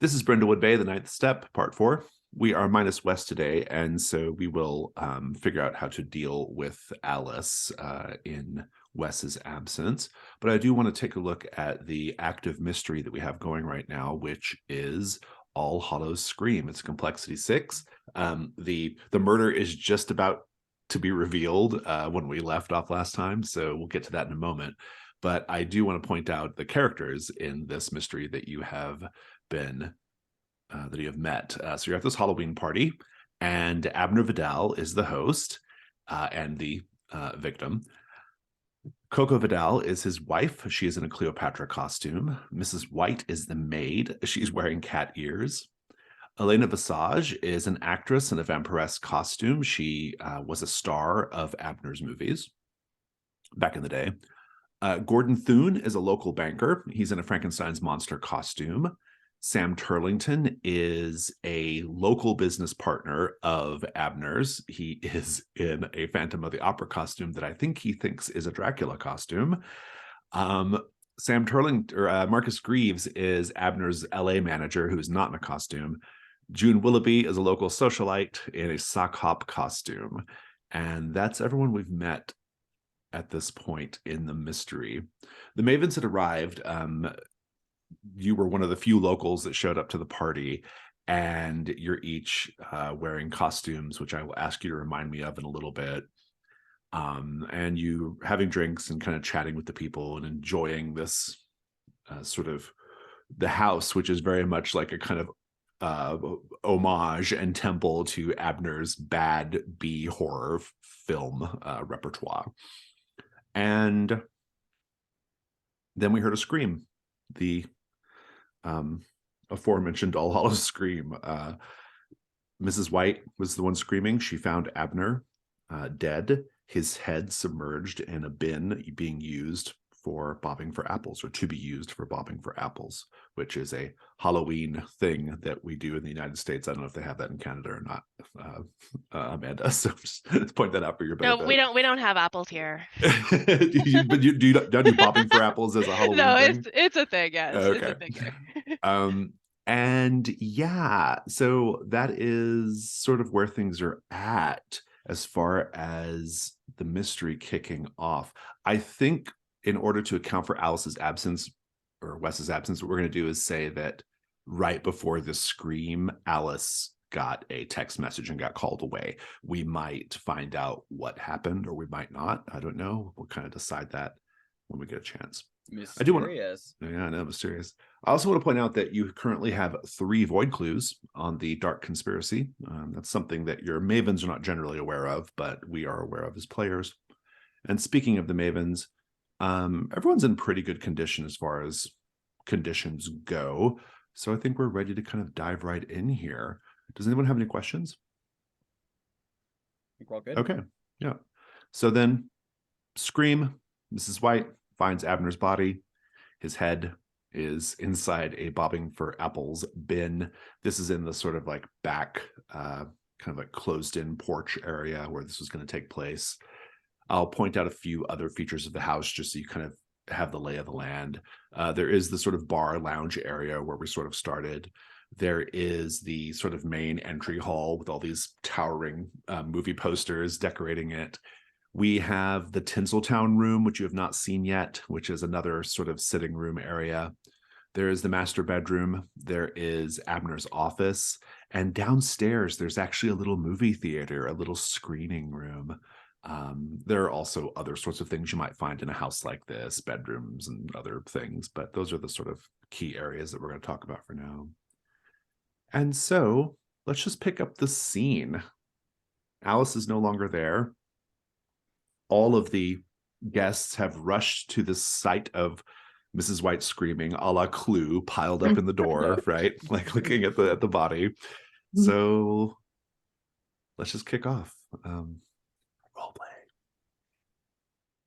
This is Brindlewood Bay, the Ninth Step, Part 4. We are minus Wes today, and so we will figure out how to deal with Alice in Wes's absence. But I do want to take a look at the active mystery that we have going right now, which is All Hallows Scream. It's complexity 6. The murder is just about to be revealed when we left off last time, so we'll get to that in a moment. But I do want to point out the characters in this mystery that you have been that you have met. So you're at this Halloween party, and Abner Vidal is the host and the victim. Coco Vidal is his wife. She is in a Cleopatra costume. Mrs. White is the maid. She's wearing cat ears. Elena Visage is an actress in a vampiress costume. She was a star of Abner's movies back in the day. Gordon Thune is a local banker. He's in a Frankenstein's monster costume. Sam Turlington is a local business partner of Abner's. He is in a Phantom of the Opera costume that I think he thinks is a Dracula costume. Sam Turlington, or Marcus Greaves, is Abner's LA manager who is not in a costume. June Willoughby is a local socialite in a sock hop costume. And that's everyone we've met at this point in the mystery. The Mavens had arrived. You were one of the few locals that showed up to the party, and you're each wearing costumes, which I will ask you to remind me of in a little bit. And you having drinks and kind of chatting with the people and enjoying this sort of the house, which is very much like a kind of homage and temple to Abner's bad B horror film repertoire. And then we heard a scream, the aforementioned All Hallows Scream. Mrs. White was the one screaming. She found Abner dead, his head submerged in a bin being used for bobbing for apples, or to be used for bobbing for apples, which is a Halloween thing that we do in the United States. I don't know if they have that in Canada or not, Amanda. So just point that out for your benefit. No, we don't have apples here. Don't do bobbing for apples as a Halloween thing? No, it's a thing. Yes, Okay. it's a thing here. And yeah, so that is sort of where things are at as far as the mystery kicking off. I think in order to account for Alice's absence or Wes's absence, what we're going to do is say that right before the scream, Alice got a text message and got called away. We might find out what happened, or we might not. I don't know. We'll kind of decide that when we get a chance. Mysterious. I do want to, yeah, I know, mysterious. I also want to point out that you currently have 3 void clues on the Dark Conspiracy. That's something that your Mavens are not generally aware of, but we are aware of as players. And speaking of the Mavens, everyone's in pretty good condition as far as conditions go. So I think we're ready to kind of dive right in here. Does anyone have any questions? I think we're all good. Okay, yeah. So then, scream. Mrs. White finds Abner's body. His head is inside a bobbing for apples bin. This is in the sort of like back, kind of like closed in porch area where this was going to take place. I'll point out a few other features of the house just so you kind of have the lay of the land. There is the sort of bar lounge area where we sort of started. There is the sort of main entry hall with all these towering movie posters decorating it. We have the Tinseltown room, which you have not seen yet, which is another sort of sitting room area. There is the master bedroom. There is Abner's office. And downstairs, there's actually a little movie theater, a little screening room. There are also other sorts of things you might find in a house like this, bedrooms and other things, but those are the sort of key areas that we're going to talk about for now. And so let's just pick up the scene. Alice is no longer there. All of the guests have rushed to the site of Mrs. White screaming, a la Clue, piled up in the door, right? Like looking at the body. So let's just kick off. Role play.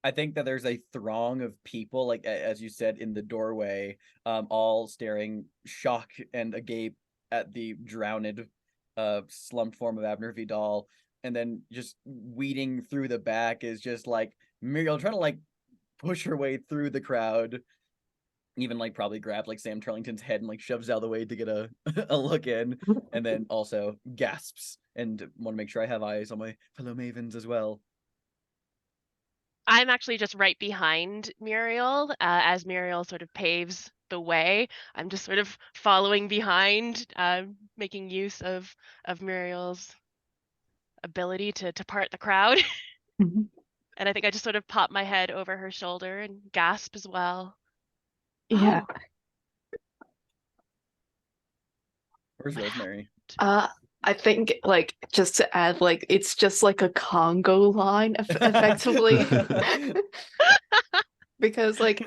I think that there's a throng of people, like as you said, in the doorway, all staring shock and agape at the drowned, slumped form of Abner Vidal. And then just weeding through the back is just like Muriel trying to like push her way through the crowd. even like probably grabs like Sam Turlington's head and like shoves it out of the way to get a a look in, and then also gasps and want to make sure I have eyes on my fellow mavens as well. I'm actually just right behind Muriel, as Muriel sort of paves the way. I'm just sort of following behind, making use of Muriel's ability to part the crowd. Mhm. And I think I just sort of pop my head over her shoulder and gasp as well. Yeah. Where's Rosemary? I think like just to add, like it's just like a Congo line effectively. Because like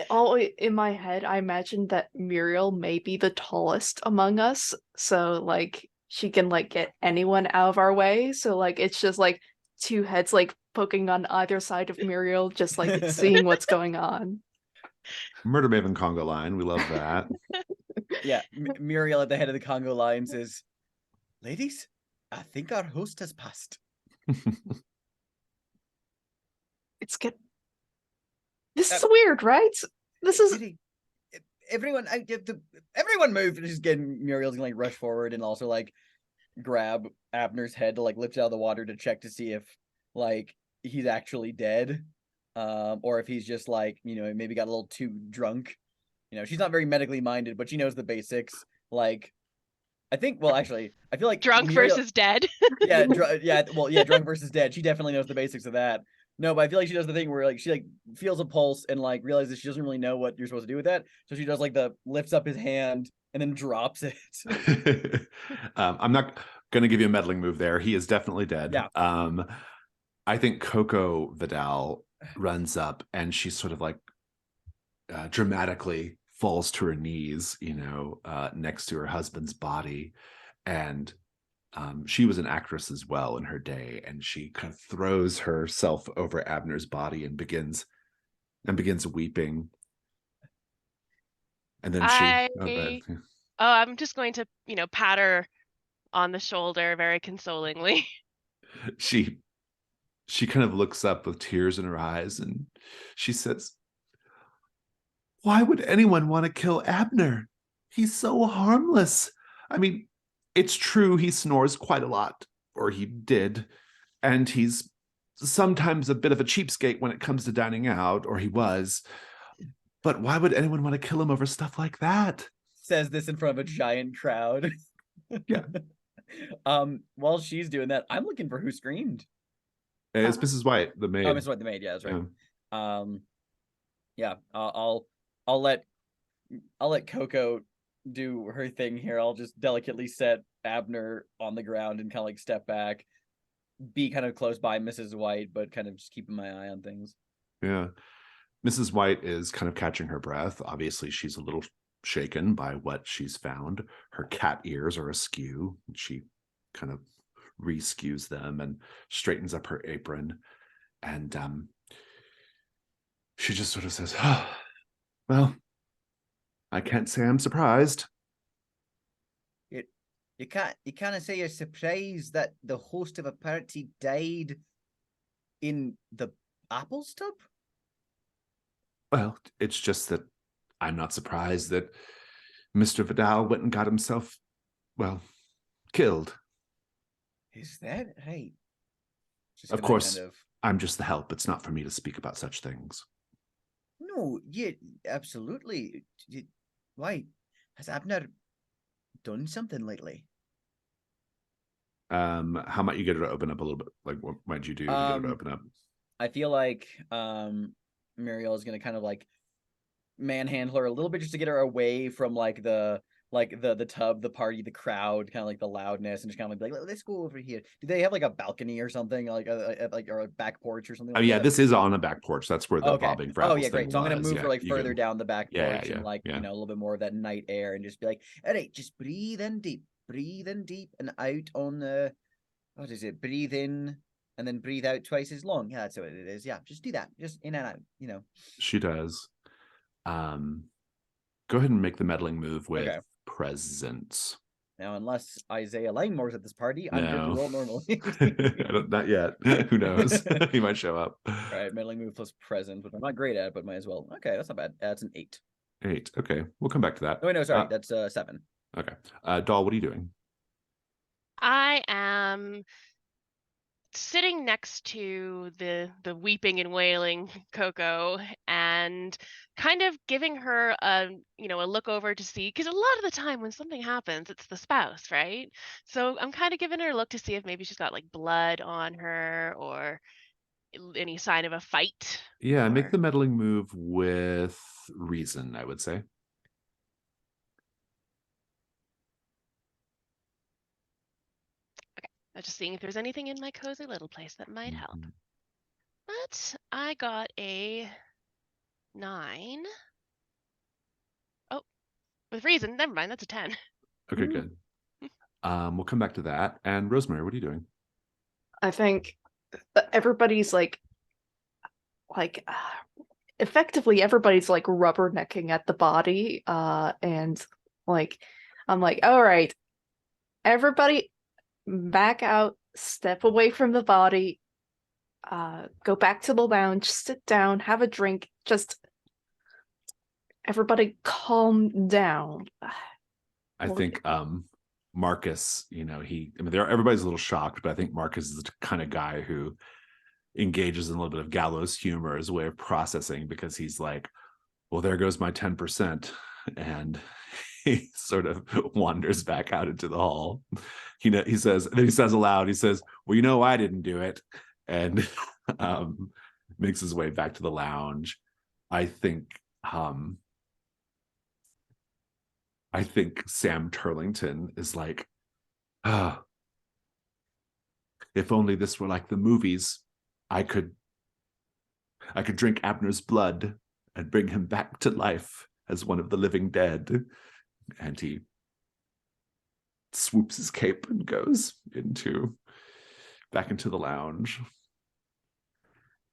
all in my head, I imagined that Muriel may be the tallest among us, so like she can like get anyone out of our way. So like it's just like two heads like poking on either side of Muriel, just like seeing what's going on. Murder Maven Congo line. We love that. Yeah, Muriel at the head of the Congo line says, "Ladies, I think our host has passed." It's good. This is weird, right? This is everyone. Everyone move. Just getting Muriel's gonna like rush forward and also like grab Abner's head to like lift it out of the water to check to see if like he's actually dead, or if he's just like maybe got a little too drunk. She's not very medically minded, but she knows the basics. Like, I think. Well, actually, I feel like Drunk Muriel, versus dead. yeah, drunk versus dead. She definitely knows the basics of that. No, but I feel like she does the thing where like she like feels a pulse and like realizes she doesn't really know what you're supposed to do with that. So she does like the lifts up his hand and then drops it. I'm not going to give you a meddling move there. He is definitely dead. Yeah. I think Coco Vidal runs up and she's sort of like dramatically falls to her knees, next to her husband's body. And she was an actress as well in her day, and she kind of throws herself over Abner's body and begins weeping. And then I'm just going to, pat her on the shoulder very consolingly. she kind of looks up with tears in her eyes and she says, "Why would anyone want to kill Abner? He's so harmless. I mean, it's true he snores quite a lot, or he did, and he's sometimes a bit of a cheapskate when it comes to dining out, or he was. But why would anyone want to kill him over stuff like that?" Says this in front of a giant crowd. Yeah. While she's doing that, I'm looking for who screamed. It's Mrs. White, the maid. Oh, Mrs. White, the maid. Yeah, that's right. Yeah. I'll let Coco do her thing here. I'll just delicately set Abner on the ground and kind of like step back, be kind of close by Mrs. White, but kind of just keeping my eye on things. Yeah. Mrs. White is kind of catching her breath. Obviously, she's a little shaken by what she's found. Her cat ears are askew. She kind of re-skews them and straightens up her apron. And she just sort of says, "Oh, well, I can't say I'm surprised." You can't say you're surprised that the host of a party died in the apples tub? Well, it's just that I'm not surprised that Mr. Vidal went and got himself, well, killed. Is that right? Of course, I'm just the help. It's not for me to speak about such things. No, yeah, absolutely. Why? Has Abner done something lately? How might you get her to open up a little bit? Like, what might you do to get her to open up? I feel like Muriel is gonna kind of like manhandle her a little bit just to get her away from like the tub, the party, the crowd, kind of like the loudness, and just kind of like let's go over here. Do they have like a balcony or something, like or a back porch or something? Oh, like yeah, that? this is on a back porch. That's where the bobbing for apples yeah, great. thing So I'm gonna was. move her like further down the back porch Yeah, and like yeah. a little bit more of that night air, and just be like, all right, just breathe in deep, and out on the what is it? Breathe in and then breathe out twice as long. Yeah, that's what it is. Yeah, just do that. Just in and out. She does. Go ahead and make the meddling move with Okay. presence. Now, unless Isaiah Langmore's at this party, I'm good to No. roll normally. Not yet. Who knows? He might show up. All right, meddling move plus present, which I'm not great at, but might as well. Okay, that's not bad. That's an 8. 8. Okay, we'll come back to that. Oh, wait, no, sorry, that's 7. Okay. Doll, what are you doing? I am sitting next to the weeping and wailing Coco and kind of giving her a look over to see, because a lot of the time when something happens, it's the spouse, right? So I'm kind of giving her a look to see if maybe she's got like blood on her or any sign of a fight. Yeah, make or- the meddling move with reason, I would say. I'm just seeing if there's anything in my cozy little place that might help. Mhm. But I got a 9. Oh, with reason, never mind, that's a 10. Okay, good. We'll come back to that. And Rosemary, what are you doing? I think everybody's like effectively everybody's like rubbernecking at the body, and like I'm like, all right, everybody back out, step away from the body, go back to the lounge, sit down, have a drink, just everybody calm down. I Well, think Marcus, everybody's a little shocked, but I think Marcus is the kind of guy who engages in a little bit of gallows humor as a way of processing, because he's like, well, there goes my 10%. And he sort of wanders back out into the hall. He says aloud, he says, well, I didn't do it. And makes his way back to the lounge. I think Sam Turlington is like, if only this were like the movies, I could drink Abner's blood and bring him back to life as one of the living dead. And he swoops his cape and goes back into the lounge.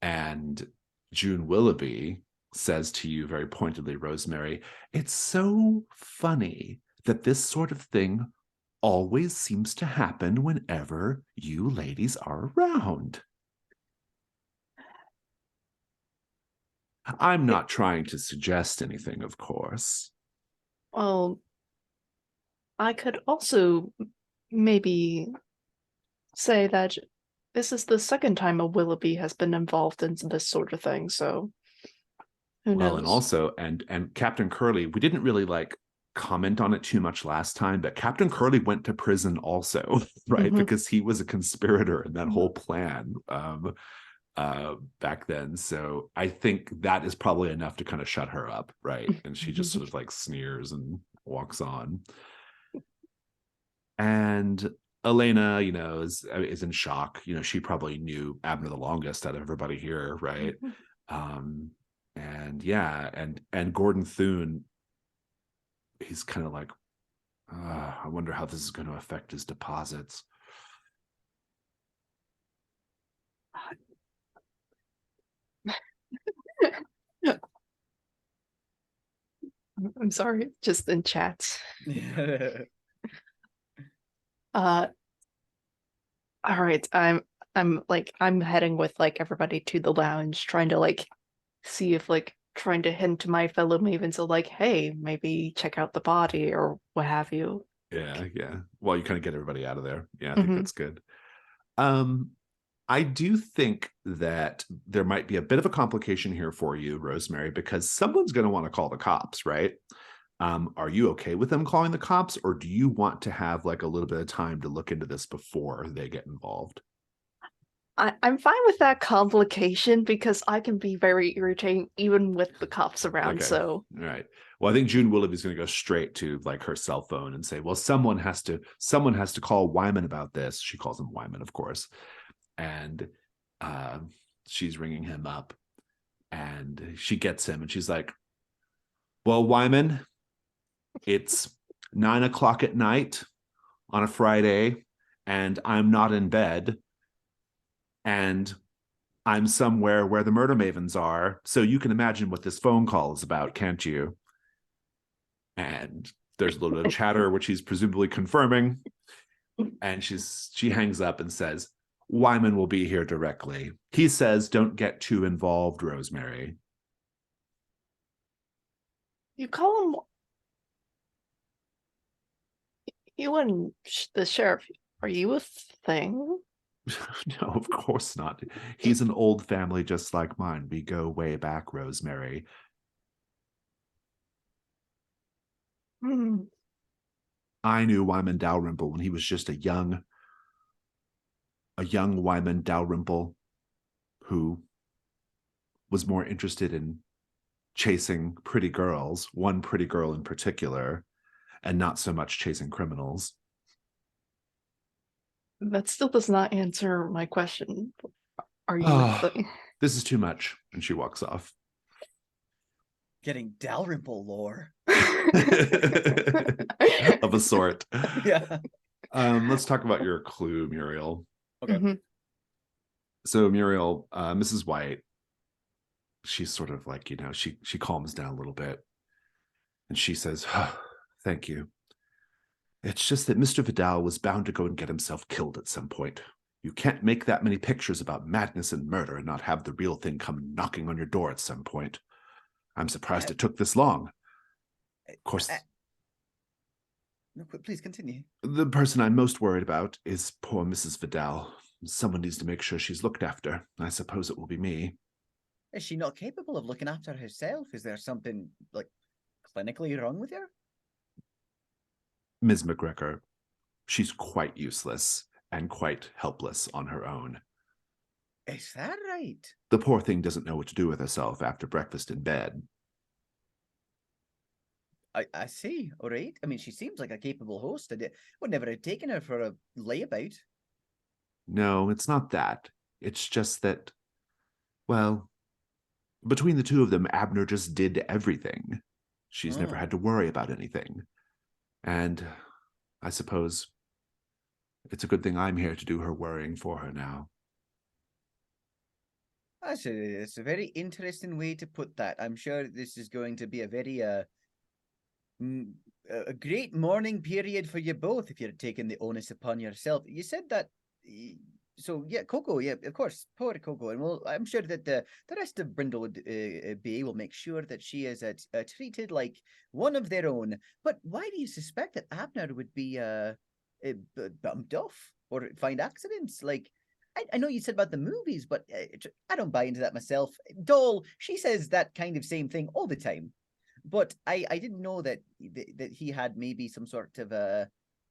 And June Willoughby says to you very pointedly, Rosemary, it's so funny that this sort of thing always seems to happen whenever you ladies are around. I'm not trying to suggest anything, of course. well, I could also maybe say that this is the second time a Willoughby has been involved in this sort of thing, so who knows? Well, and also, and Captain Curly, we didn't really comment on it too much last time, but Captain Curly went to prison also, right? Mhm. Because he was a conspirator in that whole plan back then. So I think that is probably enough to kind of shut her up, right? And she just sort of sneers and walks on. And Elena, is in shock. She probably knew Abner the longest out of everybody here, right? And yeah, and Gordon Thune, he's kind of like, I wonder how this is going to affect his deposits. I'm sorry, just in chat. All right, I'm heading with everybody to the lounge, trying to see if trying to hint to my fellow mavens of hey, maybe check out the body or what have you. Yeah. Well, you kind of get everybody out of there. Yeah, I think that's good. I do think that there might be a bit of a complication here for you, Rosemary, because someone's going to want to call the cops, right? Are you okay with them calling the cops, or do you want to have a little bit of time to look into this before they get involved? I'm fine with that complication because I can be very irritating even with the cops around. Okay. So all right. Well, I think June Willoughby's going to go straight to her cell phone and say, well, someone has to call Wyman about this. She calls him Wyman, of course. And she's ringing him up, and she gets him, and she's like, well, Wyman, it's 9:00 at night on a Friday, and I'm not in bed, and I'm somewhere where the Murder Mavens are. So you can imagine what this phone call is about, can't you? And There's a little bit of chatter, which he's presumably confirming. And she hangs up and says, Wyman will be here directly. He says, don't get too involved, Rosemary. You call him. You and the sheriff, are you a thing? No, of course not. He's an old family just like mine. We go way back, Rosemary. Hmm. I knew Wyman Dalrymple when he was just a young Wyman Dalrymple who was more interested in chasing pretty girls, one pretty girl in particular, and not so much chasing criminals. That still does not answer my question. Are you a thing? This is too much. And she walks off. Getting Dalrymple lore. Of a sort. Yeah. Let's talk about your clue, Muriel. Okay. Mhm. So Muriel, Mrs. White, she's sort of like, she calms down a little bit. And she says, thank you. It's just that Mr. Vidal was bound to go and get himself killed at some point. You can't make that many pictures about madness and murder and not have the real thing come knocking on your door at some point. I'm surprised it took this long. Of course, no, please continue. the person I'm most worried about is poor Mrs. Vidal. Someone needs to make sure she's looked after. I suppose it will be me. Is she not capable of looking after herself? Is there something, like, clinically wrong with her? Ms. McGregor, she's quite useless and quite helpless on her own. Is that right? The poor thing doesn't know what to do with herself after breakfast in bed. I see. All right. I mean, she seems like a capable host. I would never have taken her for a layabout. No, it's not that. It's just that, well, between the two of them, Abner just did everything. She's never had to worry about anything. And I suppose it's a good thing I'm here to do her worrying for her now. It's a very interesting way to put that. I'm sure this is going to be a very a great mourning period for you both if you're taking the onus upon yourself. You said that, so yeah, Coco, yeah, of course, poor Coco, and I'm sure that the rest of Brindlewood Bay will make sure that she is treated like one of their own. But why do you suspect that Abner would be bumped off or find accidents? Like, I know you said about the movies, but I don't buy into that myself. Dole, she says that kind of same thing all the time. But I didn't know that he had maybe some sort of I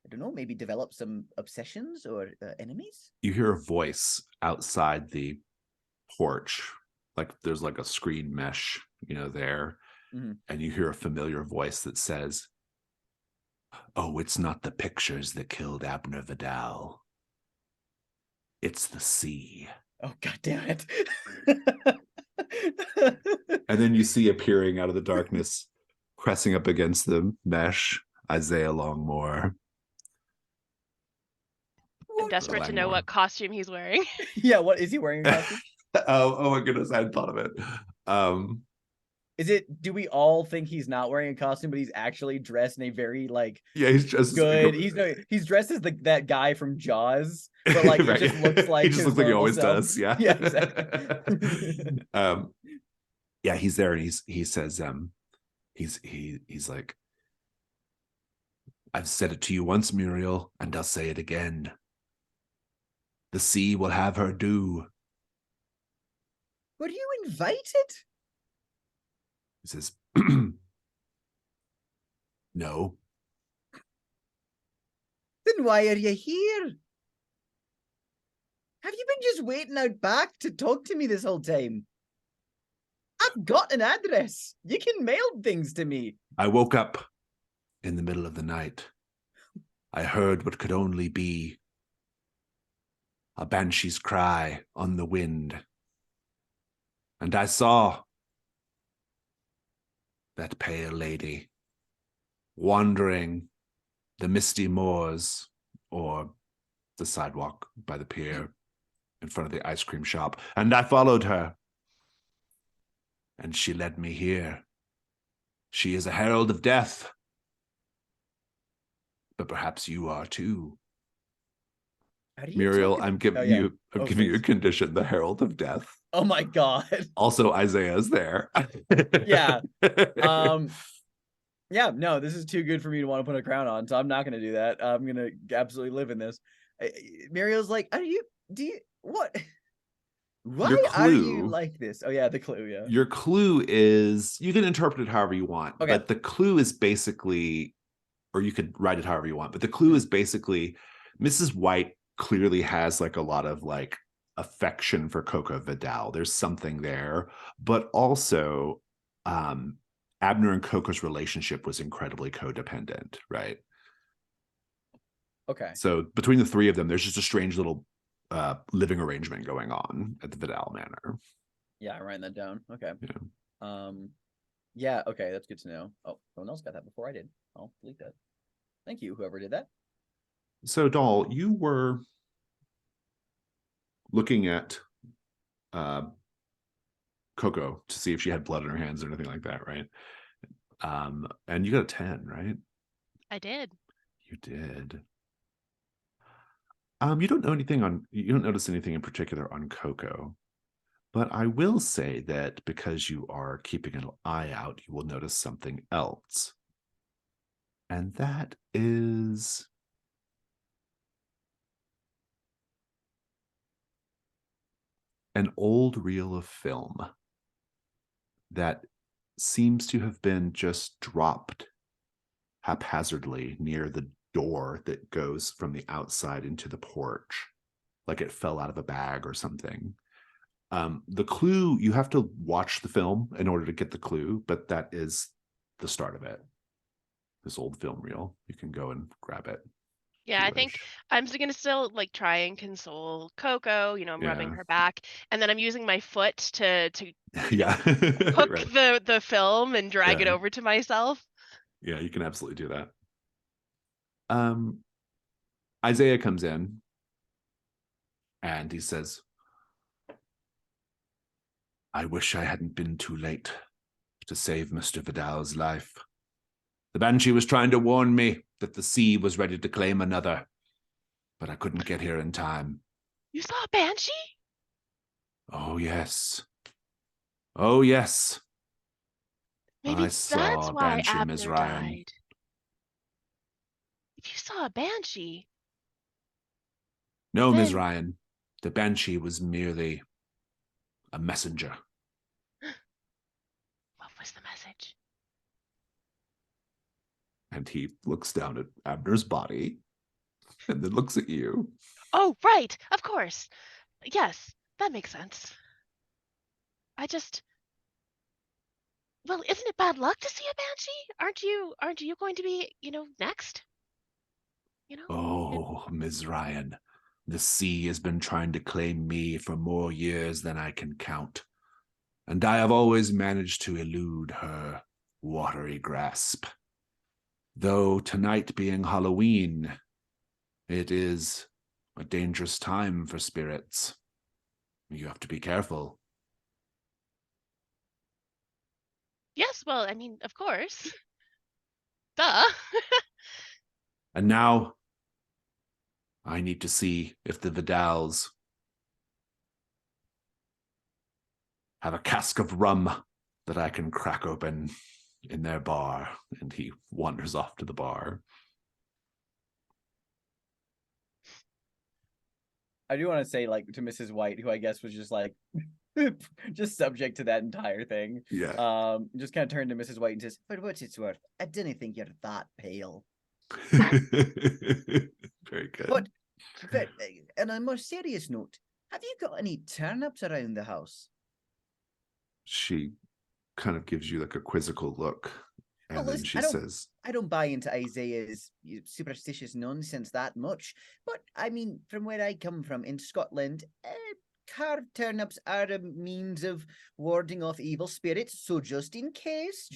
don't know, maybe developed some obsessions or enemies. You hear a voice outside the porch, like there's like a screen mesh, there, and you hear a familiar voice that says, "Oh, it's not the pictures that killed Abner Vidal. It's the sea." Oh, God damn it. And then you see appearing out of the darkness, pressing up against the mesh, Isaiah Longmore. I'm desperate to know what costume he's wearing. Yeah, what is he wearing? Oh my goodness, I hadn't thought of it. Do we all think he's not wearing a costume, but he's actually dressed in a very he's just good. He's dressed as that guy from Jaws, but like right. It just looks like he just looks like he always does. Yeah, yeah, exactly. Yeah, he's there, and he says, he's like, "I've said it to you once, Muriel, and I'll say it again. The sea will have her due." Were you invited? He says, "No." Then why are you here? Have you been just waiting out back to talk to me this whole time? I've got an address. You can mail things to me. I woke up in the middle of the night. I heard what could only be a banshee's cry on the wind. And I saw that pale lady wandering the misty moors or the sidewalk by the pier in front of the ice cream shop. And I followed her. And she led me here. She is a herald of death. but perhaps you are too. How do you Muriel, talk I'm about- giving Oh, yeah. you Oh, a please. condition, the Herald of Death. Oh my god. Also, Isaiah's there. Yeah. Yeah, no, this is too good for me to want to put a crown on, so I'm not gonna do that. I'm gonna absolutely live in this. Muriel's like, what? Why are you clue- like this? Oh yeah, the clue, yeah. Your clue is, you can interpret it however you want, Okay. but the clue is basically, or you could write it however you want, but the clue is basically Mrs. White clearly has like a lot of like affection for Coco Vidal. There's something there, but also Abner and Coco's relationship was incredibly codependent, right? Okay. So between the three of them, there's just a strange little living arrangement going on at the Vidal Manor. Yeah, I'm writing that down. Okay. Yeah. Yeah, okay, that's good to know. Oh, someone else got that before I did. I'll delete that. Thank you, whoever did that. So, Doll, you were looking at Coco to see if she had blood in her hands or anything like that, right? And you got a 10, right? I did. You did. You don't notice anything in particular on Coco, but I will say that because you are keeping an eye out, you will notice something else. And that is an old reel of film that seems to have been just dropped haphazardly near the door that goes from the outside into the porch, like it fell out of a bag or something. The clue, you have to watch the film in order to get the clue, but that is the start of it. This old film reel. You can go and grab it. Yeah, I think I'm gonna still like try and console Coco. You know, I'm rubbing her back, and then I'm using my foot to yeah, hook right. the film and drag it over to myself. Yeah, you can absolutely do that. Isaiah comes in and he says, I wish I hadn't been too late to save Mr. Vidal's life. The Banshee was trying to warn me that the sea was ready to claim another, but I couldn't get here in time. You saw a Banshee? Oh, yes. Oh, yes. Maybe that's why Banshee, Abner Ms. Ryan. died. If you saw a Banshee. No, then... Ms. Ryan. The Banshee was merely a messenger. What was the message? And he looks down at Abner's body and then looks at you. Oh, right. Of course. Yes, that makes sense. Well, isn't it bad luck to see a Banshee? Aren't you going to be, next? Oh, Ms. Ryan, the sea has been trying to claim me for more years than I can count, and I have always managed to elude her watery grasp. Though tonight being Halloween, it is a dangerous time for spirits. You have to be careful. Yes, well, I mean, of course. Duh. And now, I need to see if the Vidals have a cask of rum that I can crack open in their bar. And he wanders off to the bar. I do want to say, like, to Mrs. White, who I guess was just like just subject to that entire thing. Yeah. Just kind of turned to Mrs. White and says, "For what it's worth, I didn't think you're that pale." Very good. But on a more serious note, have you got any turnips around the house? She kind of gives you like a quizzical look, and Well, then listen, she says, I don't buy into Isaiah's superstitious nonsense that much, but I mean, from where I come from in Scotland, carved turnips are a means of warding off evil spirits, so just in case,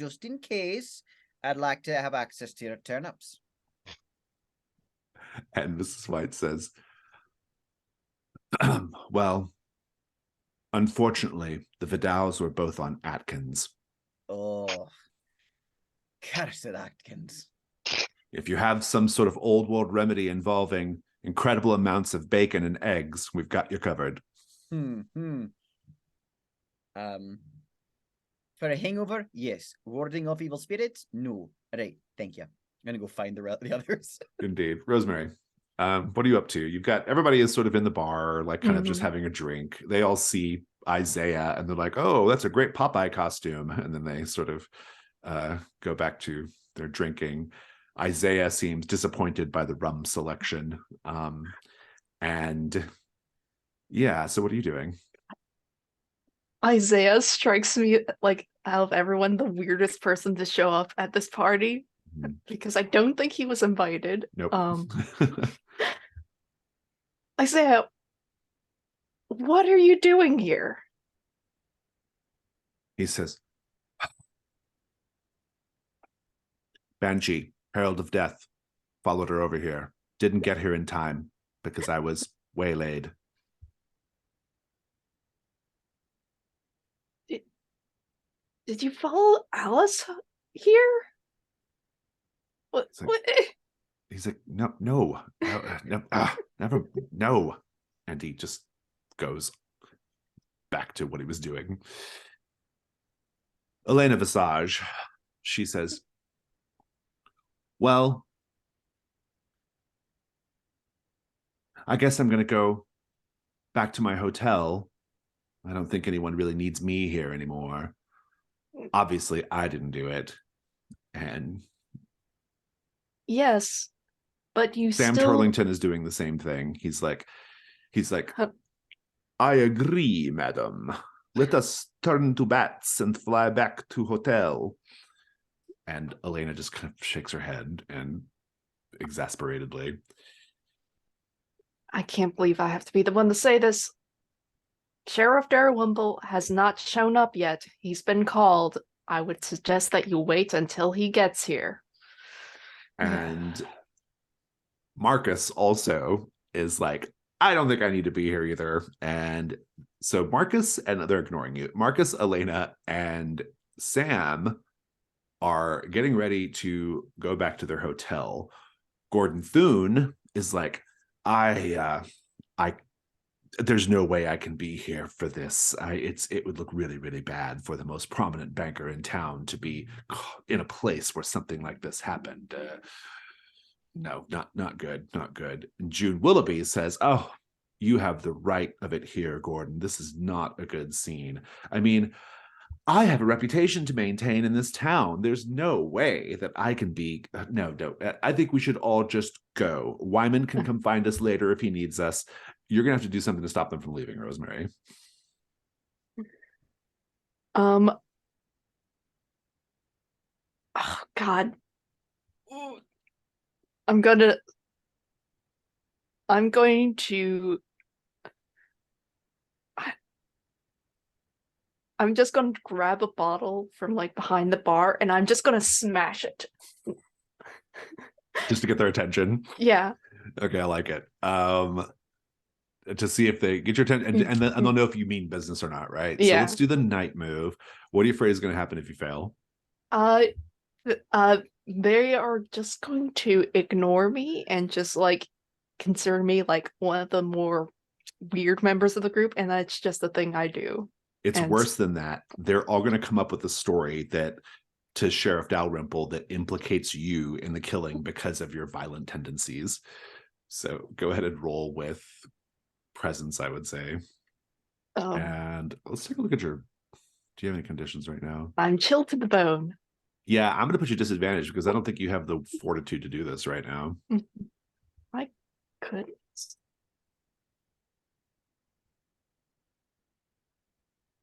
I'd like to have access to your turnips. and Mrs. White says, well, unfortunately, the Vidals were both on Atkins. Oh, cursed Atkins. If you have some sort of old world remedy involving incredible amounts of bacon and eggs, we've got you covered. For a hangover, yes. Warding off evil spirits, no. Right, thank you. I'm gonna go find the others. Indeed. Rosemary, what are you up to? You've got everybody is sort of in the bar, like kind of just having a drink. They all see Isaiah and they're like, oh, that's a great Popeye costume. And then they sort of go back to their drinking. Isaiah seems disappointed by the rum selection. And yeah, so what are you doing? Isaiah strikes me like out of everyone the weirdest person to show up at this party because I don't think he was invited. Nope. Isaiah, what are you doing here? He says, Banshee, Herald of Death, followed her over here. Didn't get here in time because I was waylaid. Did you follow Alice here? What? Like, what? He's like, no, never, no. And he just goes back to what he was doing. Elena Visage, she says, well, I guess I'm going to go back to my hotel. I don't think anyone really needs me here anymore. Obviously, I didn't do it. And Yes, but you Sam still... Turlington is doing the same thing. He's like, I agree, madam. Let us turn to bats and fly back to hotel. And Elena just kind of shakes her head and exasperatedly. I can't believe I have to be the one to say this. Sheriff Darrowimple has not shown up yet. He's been called. I would suggest that you wait until he gets here. And Marcus also is like, I don't think I need to be here either. And so Marcus, and they're ignoring you. Marcus, Elena, and Sam are getting ready to go back to their hotel. Gordon Thune is like, there's no way I can be here for this. It would look really, really bad for the most prominent banker in town to be in a place where something like this happened. No, not good, not good. And June Willoughby says, oh, you have the right of it here, Gordon. This is not a good scene. I mean, I have a reputation to maintain in this town. There's no way that I can be... No. I think we should all just go. Wyman can come find us later if he needs us. You're going to have to do something to stop them from leaving, Rosemary. Oh, God. I'm going to... I'm just going to grab a bottle from like behind the bar and I'm just going to smash it. Just to get their attention? Yeah. Okay, I like it. To see if they get your attention, and they'll know if you mean business or not, right? Yeah. So let's do the night move. What are you afraid is going to happen if you fail? They are just going to ignore me and just like consider me like one of the more weird members of the group, and that's just the thing I do. It's worse than that. They're all going to come up with a story to Sheriff Dalrymple that implicates you in the killing because of your violent tendencies. So go ahead and roll with presence, I would say. And let's take a look at do you have any conditions right now? I'm chilled to the bone. Yeah, I'm going to put you disadvantage because I don't think you have the fortitude to do this right now. I could.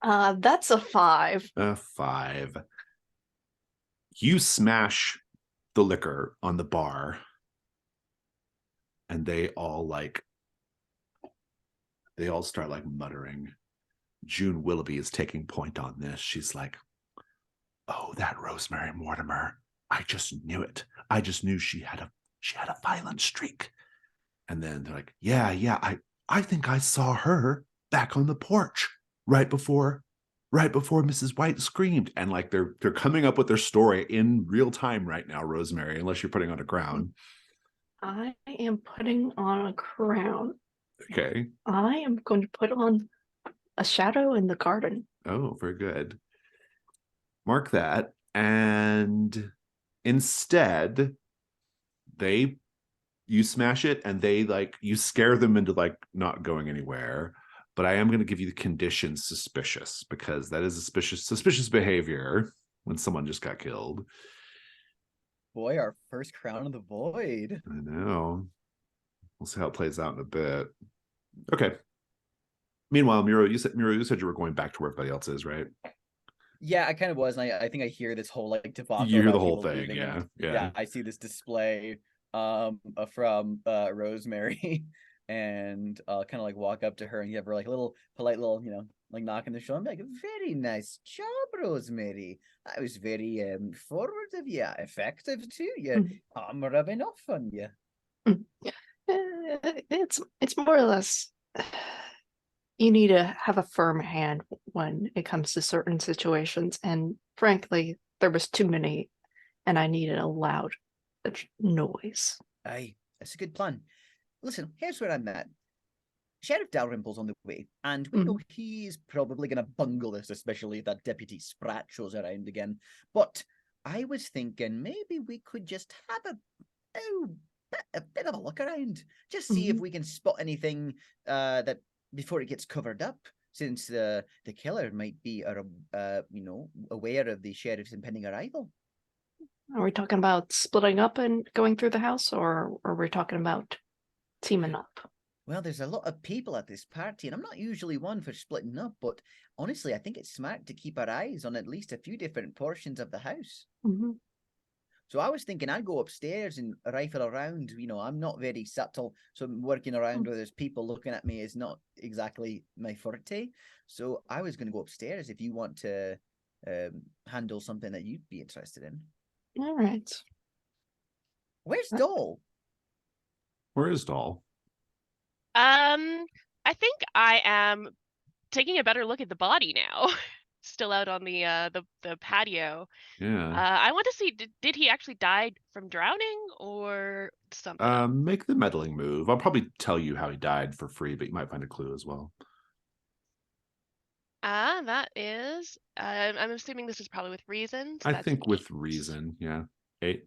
That's a 5. A 5. You smash the liquor on the bar, and they all start like muttering. June Willoughby is taking point on this. She's like, oh, that Rosemary Mortimer. I just knew it. I just knew she had a violent streak. And then they're like, yeah, I think I saw her back on the porch right before right before Mrs. White screamed. And like they're coming up with their story in real time right now, Rosemary, unless you're putting on a crown. I am putting on a crown. Okay. I am going to put on a shadow in the garden. Oh, very good. Mark that. And instead, you smash it and they like, you scare them into like not going anywhere. But I am going to give you the condition suspicious, because that is a suspicious behavior when someone just got killed. Boy, our first crown of the void. I know. We'll see how it plays out in a bit. Okay. Meanwhile, Miro, you said you were going back to where everybody else is, right? Yeah, I kind of was, and I think I hear this whole like debacle. You hear the about whole people thing, leaving, yeah, and yeah. I see this display from Rosemary, and I'll kind of like walk up to her and give her like a little polite little, like knock on the shoulder. I'm like, very nice job, Rosemary. That was very forward of you, effective too. I'm rubbing off on you. It's more or less. You need to have a firm hand when it comes to certain situations, and frankly, there was too many, and I needed a loud noise. Aye, that's a good plan. Listen, here's where I'm at. Sheriff Dalrymple's on the way, and we know he's probably going to bungle this, especially if that Deputy Sprat shows around again. But I was thinking maybe we could just have a bit of a look around, just see if we can spot anything that before it gets covered up, since the killer might be aware of the sheriff's impending arrival. Are we talking about splitting up and going through the house, or are we talking about teaming up? Well, there's a lot of people at this party, and I'm not usually one for splitting up, but honestly, I think it's smart to keep our eyes on at least a few different portions of the house. So I was thinking I'd go upstairs and rifle around. I'm not very subtle, so working around where there's people looking at me is not exactly my forte. So I was going to go upstairs if you want to handle something that you'd be interested in. All right. Where's Doll? Where is Doll? I think I am taking a better look at the body now. Still out on the patio. Yeah. I want to see, did he actually die from drowning or something else? Make the meddling move. I'll probably tell you how he died for free, but you might find a clue as well. That is, I'm assuming this is probably with reason. So I that's think an with 8. reason, yeah. 8.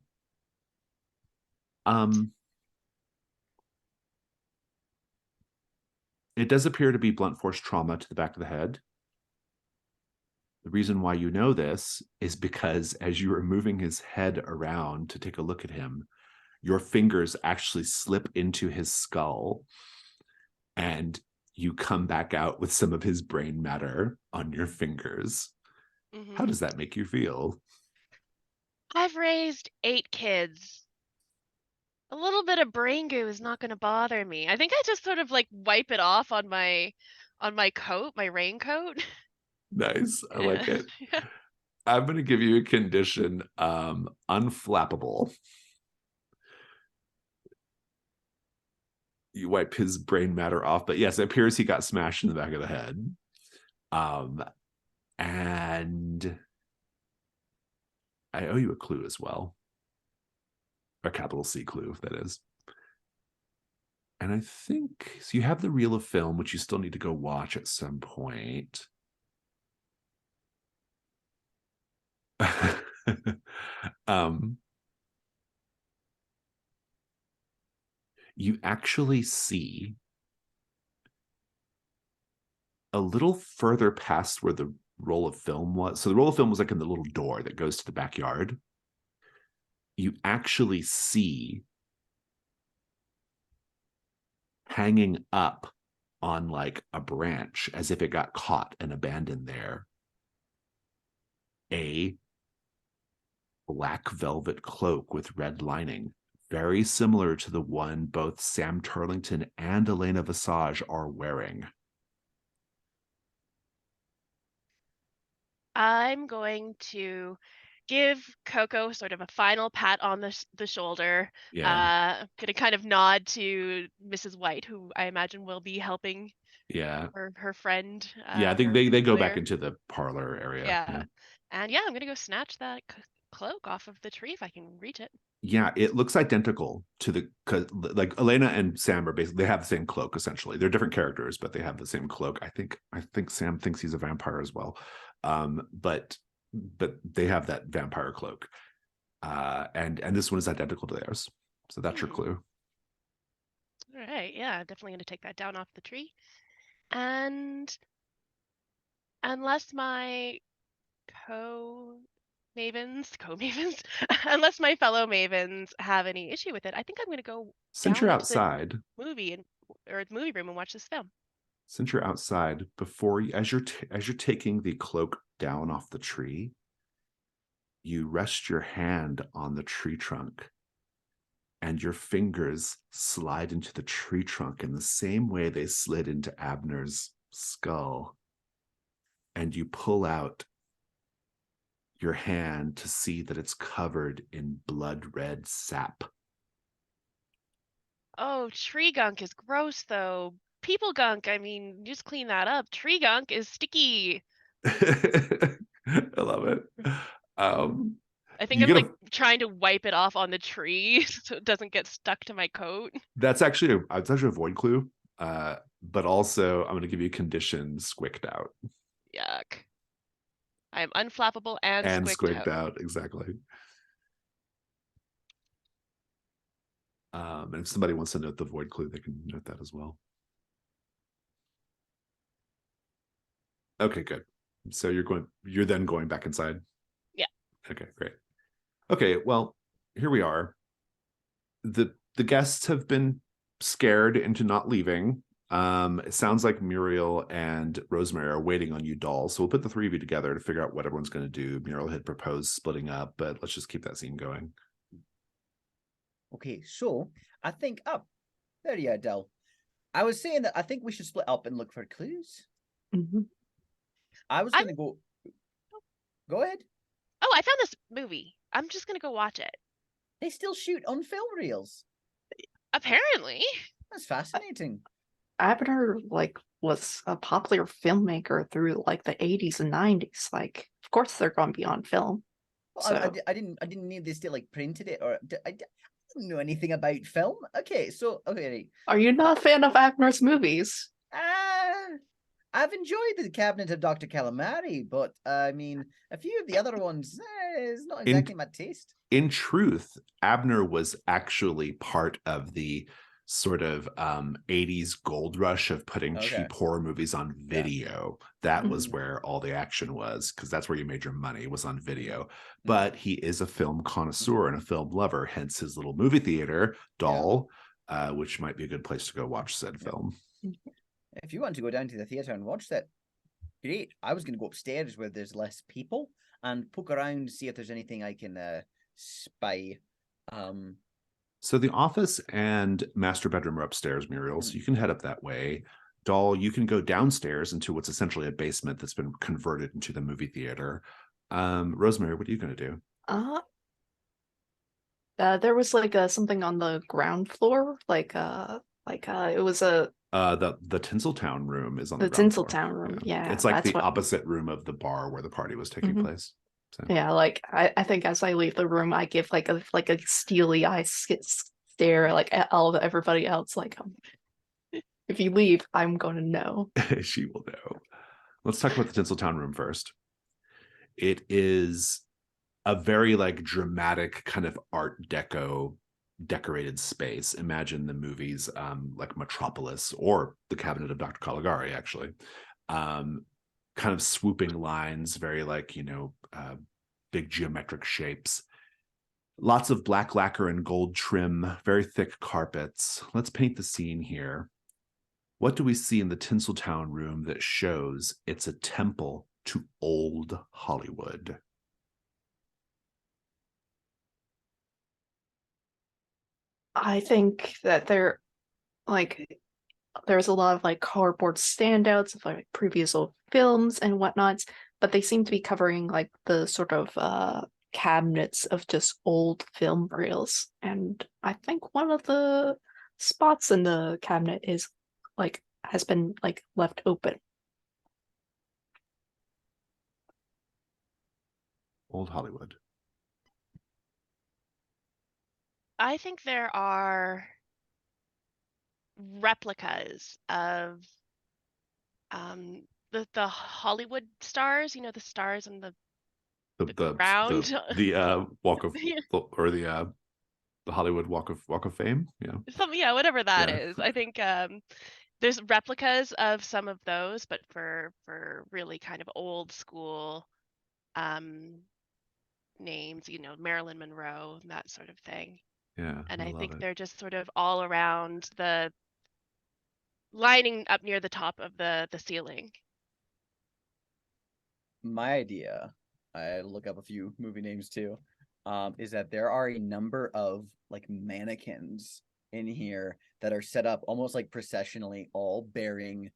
It does appear to be blunt force trauma to the back of the head. The reason why you know this is because as you were moving his head around to take a look at him, your fingers actually slip into his skull and you come back out with some of his brain matter on your fingers. How does that make you feel? I've raised 8 kids. A little bit of brain goo is not going to bother me. I think I just sort of like wipe it off on my coat, my raincoat. Nice. I like it. I'm going to give you a condition, unflappable. You wipe his brain matter off, but yes, it appears he got smashed in the back of the head. And I owe you a clue as well. A capital C clue, that is. And I think, so you have the reel of film, which you still need to go watch at some point. You actually see a little further past where the roll of film was. So the roll of film was like in the little door that goes to the backyard. You actually see hanging up on like a branch as if it got caught and abandoned there, a black velvet cloak with red lining, very similar to the one both Sam Turlington and Elena Visage are wearing. I'm going to give Coco sort of a final pat on the shoulder. Yeah. Gonna kind of nod to Mrs. White, who I imagine will be helping Yeah. her friend. Yeah, I think her they go back employer. into the parlor area. Yeah. And yeah, I'm gonna go snatch that cloak off of the tree if I can reach it. Yeah, it looks identical to the, cause like Elena and Sam are basically, they have the same cloak essentially. They're different characters, but they have the same cloak. I think Sam thinks he's a vampire as well. But they have that vampire cloak. And this one is identical to theirs. So that's your clue. All right, yeah, definitely gonna take that down off the tree. And unless my co-mavens, unless my fellow mavens have any issue with it, I think I'm gonna go Since down you're into the outside, movie or the movie room and watch this film. since you're outside, before you, as you're taking the cloak down off the tree, you rest your hand on the tree trunk, and your fingers slide into the tree trunk in the same way they slid into Abner's skull. And you pull out your hand to see that it's covered in blood red sap. Oh, tree gunk is gross though. People gunk, I mean, just clean that up. Tree gunk is sticky. I love it. I think You I'm get like trying to wipe it off on the tree so it doesn't get stuck to my coat. That's actually a void clue. But also I'm going to give you condition squicked out. Yuck. I am unflappable and squigged out. Exactly. And if somebody wants to note the void clue, they can note that as well. Okay, good. So you're then going back inside? Yeah. Okay, great. Okay, well, here we are. The guests have been scared into not leaving. It sounds like Muriel and Rosemary are waiting on you, Doll. So we'll put the three of you together to figure out what everyone's going to do. Muriel had proposed splitting up, but let's just keep that scene going. Okay, so I think there you are, Del. I was saying that I think we should split up and look for clues. I was gonna go. Go ahead. Oh, I found this movie. I'm just gonna go watch it. They still shoot on film reels. Apparently. That's fascinating. Abner was a popular filmmaker through the 80s and 90s. Of course they're going to be on film. Well, So I didn't need this to printed it, or I didn't know anything about film. Okay, so okay. Are you not a fan of Abner's movies? I've enjoyed the Cabinet of Dr. Calamari, but I mean, a few of the other ones is not exactly my taste. In truth, Abner was actually part of the sort of 80s gold rush of putting cheap horror movies on video. That was where all the action was, because that's where you made your money, was on video. But he is a film connoisseur and a film lover, hence his little movie theater, Doll, which might be a good place to go watch said film. If you want to go down to the theater and watch that, great. I was going to go upstairs where there's less people and poke around, see if there's anything I can spy. So the office and master bedroom are upstairs, Muriel, so you can head up that way. Doll, you can go downstairs into what's essentially a basement that's been converted into the movie theater. Rosemary, what are you going to do? There was something on the ground floor, it was a the Tinseltown room is on the ground floor. Tinseltown room. Yeah, it's like the opposite room of the bar where the party was taking place. So. Yeah, I think as I leave the room, I give a steely eye stare at everybody else. If you leave, I'm going to know. She will know. Let's talk about the Tinseltown room first. It is a very dramatic kind of Art Deco decorated space. Imagine the movies like Metropolis or The Cabinet of Dr. Caligari, actually. Kind of swooping lines, very big geometric shapes. Lots of black lacquer and gold trim, very thick carpets. Let's paint the scene here. What do we see in the Tinseltown room that shows it's a temple to old Hollywood? I think that there's a lot of cardboard standouts of previous old films and whatnots, but they seem to be covering the sort of cabinets of just old film reels. And I think one of the spots in the cabinet is has been like left open? Old Hollywood. I think there are replicas of the Hollywood stars, the stars on the ground. Walk of or the Hollywood Walk of Fame. Yeah. Whatever that Yeah. is. I think there's replicas of some of those, but for really kind of old school names, Marilyn Monroe, that sort of thing. Yeah. And I love think it. they're just sort of all around lining up near the top of the ceiling. My idea, I look up a few movie names too, is that there are a number of like mannequins in here that are set up almost like processionally, all bearing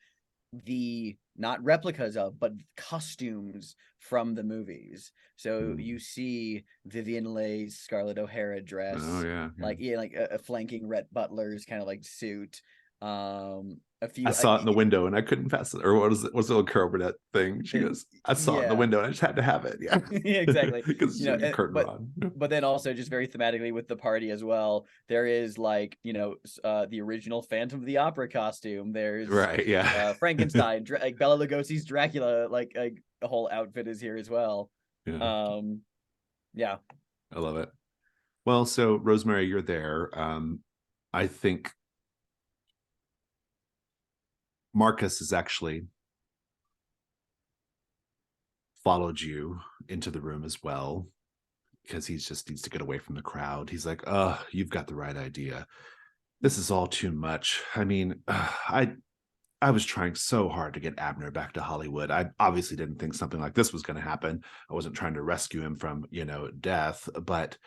the not replicas of, but costumes from the movies. So you see Vivian Leigh's Scarlett O'Hara dress, Oh yeah. like like a flanking Rhett Butler's kind of like suit. A few. I saw it in the window and I couldn't pass it. Or what was it? What's the little Carol Burnett thing? She goes, I saw it in the window and I just had to have it. Yeah. Yeah, exactly. Because the curtain but, rod. But then also just very thematically with the party as well, there is like, the original Phantom of the Opera costume. There's right, yeah. Frankenstein, like Bela Lugosi's Dracula, like the whole outfit is here as well. Yeah. Yeah. I love it. Well, so Rosemary, you're there. I think Marcus has actually followed you into the room as well, because he just needs to get away from the crowd. He's like, oh, you've got the right idea. This is all too much. I mean, I was trying so hard to get Abner back to Hollywood. I obviously didn't think something like this was going to happen. I wasn't trying to rescue him from, death, but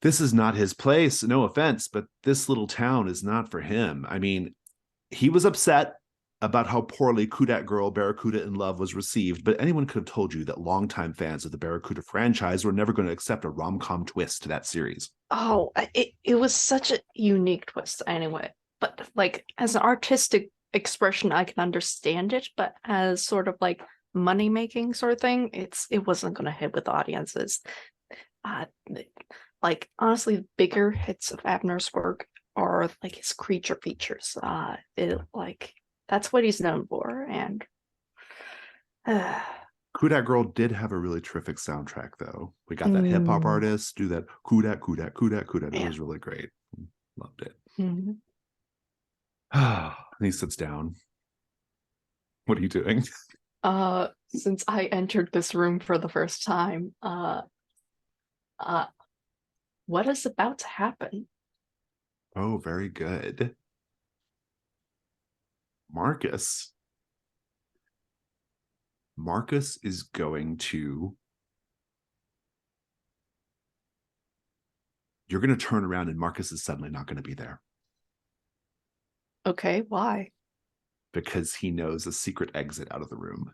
this is not his place. No offense, but this little town is not for him. I mean, he was upset about how poorly Kudat Girl Barracuda in Love was received, but anyone could have told you that longtime fans of the Barracuda franchise were never going to accept a rom-com twist to that series. Oh, it was such a unique twist anyway. But like as an artistic expression, I can understand it, but as sort of like money making sort of thing, it wasn't going to hit with audiences. Like honestly, bigger hits of Abner's work are like his creature features. Like that's what he's known for, and Kudat Girl did have a really terrific soundtrack, though. We got that hip hop artist do that Kudat, Kudat, Kudat, Kudat. It was really great. Loved it. Mm-hmm. And he sits down. What are you doing? Since I entered this room for the first time, what is about to happen? Oh, very good. Marcus is going to... You're going to turn around and Marcus is suddenly not going to be there. Okay, why? Because he knows a secret exit out of the room.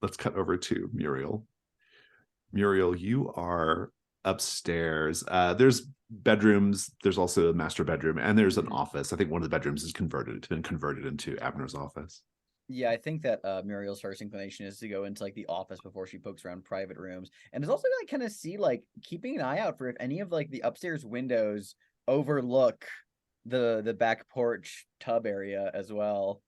Let's cut over to Muriel. Muriel, you are upstairs. There's bedrooms. There's also a master bedroom, and there's an office. I think one of the bedrooms is converted. It's been converted into Abner's office. Yeah, I think that Muriel's first inclination is to go into like the office before she pokes around private rooms, and is also like kind of see like keeping an eye out for if any of like the upstairs windows overlook the back porch tub area as well.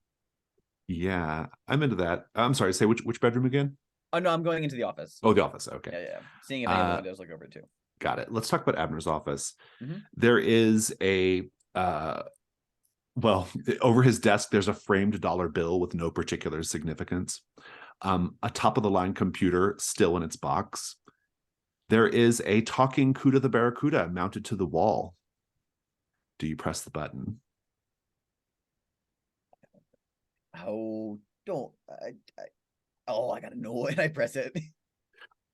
Yeah, I'm into that. I'm sorry, say which bedroom again? Oh no, I'm going into the office. Oh, the office. Okay. Yeah. Seeing if any of the windows look over it too. Got it. Let's talk about Abner's office. Mm-hmm. There is a well, over his desk, there's a framed dollar bill with no particular significance. A top-of-the-line computer still in its box. There is a talking Cuda the Barracuda mounted to the wall. Do you press the button? Oh, don't. I gotta know it. I press it.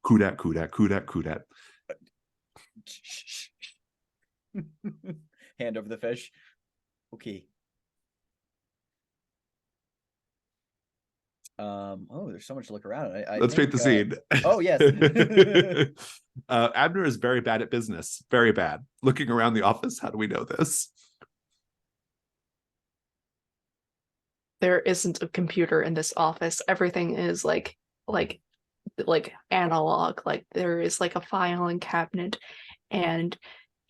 Kudat, Kudat, Kudat, Kudat. Hand over the fish. Okay. there's so much to look around. I Let's paint think, the scene. Oh, yes. Abner is very bad at business. Very bad. Looking around the office, how do we know this? There isn't a computer in this office. Everything is like analog. Like there is like a filing cabinet, and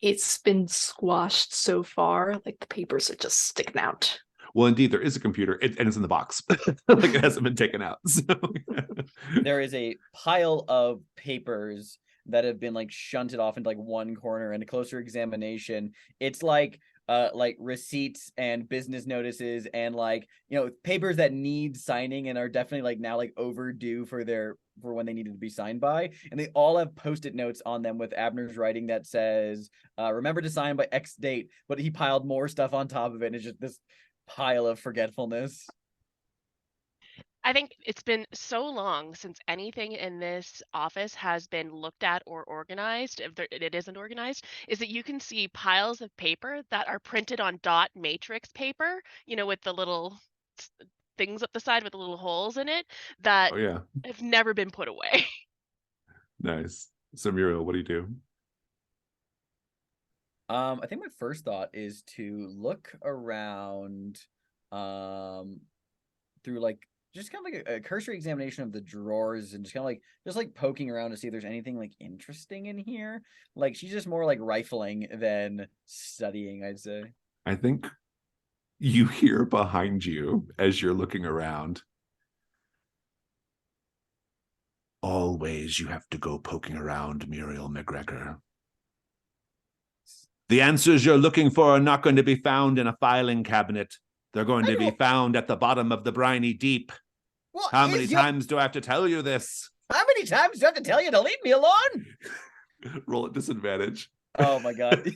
it's been squashed so far. Like the papers are just sticking out. Well, indeed, there is a computer, and it's in the box. Like it hasn't been taken out. So. There is a pile of papers that have been like shunted off into like one corner, and a closer examination, it's like receipts and business notices and like, papers that need signing and are definitely like now like overdue for when they needed to be signed by, and they all have post-it notes on them with Abner's writing that says remember to sign by X date, but he piled more stuff on top of it, and it's just this pile of forgetfulness. I think it's been so long since anything in this office has been looked at or organized, if it isn't organized, is that you can see piles of paper that are printed on dot matrix paper, with the little things up the side with the little holes in it that have never been put away. Nice. So Muriel, what do you do? I think my first thought is to look around through like just kind of like a cursory examination of the drawers, and just kind of like poking around to see if there's anything like interesting in here. Like she's just more like rifling than studying, I'd say. I think you hear behind you as you're looking around. Always you have to go poking around, Muriel McGregor. The answers you're looking for are not going to be found in a filing cabinet. They're going to be found at the bottom of the briny deep. How many times do I have to tell you this? How many times do I have to tell you to leave me alone? Roll at disadvantage. Oh my god.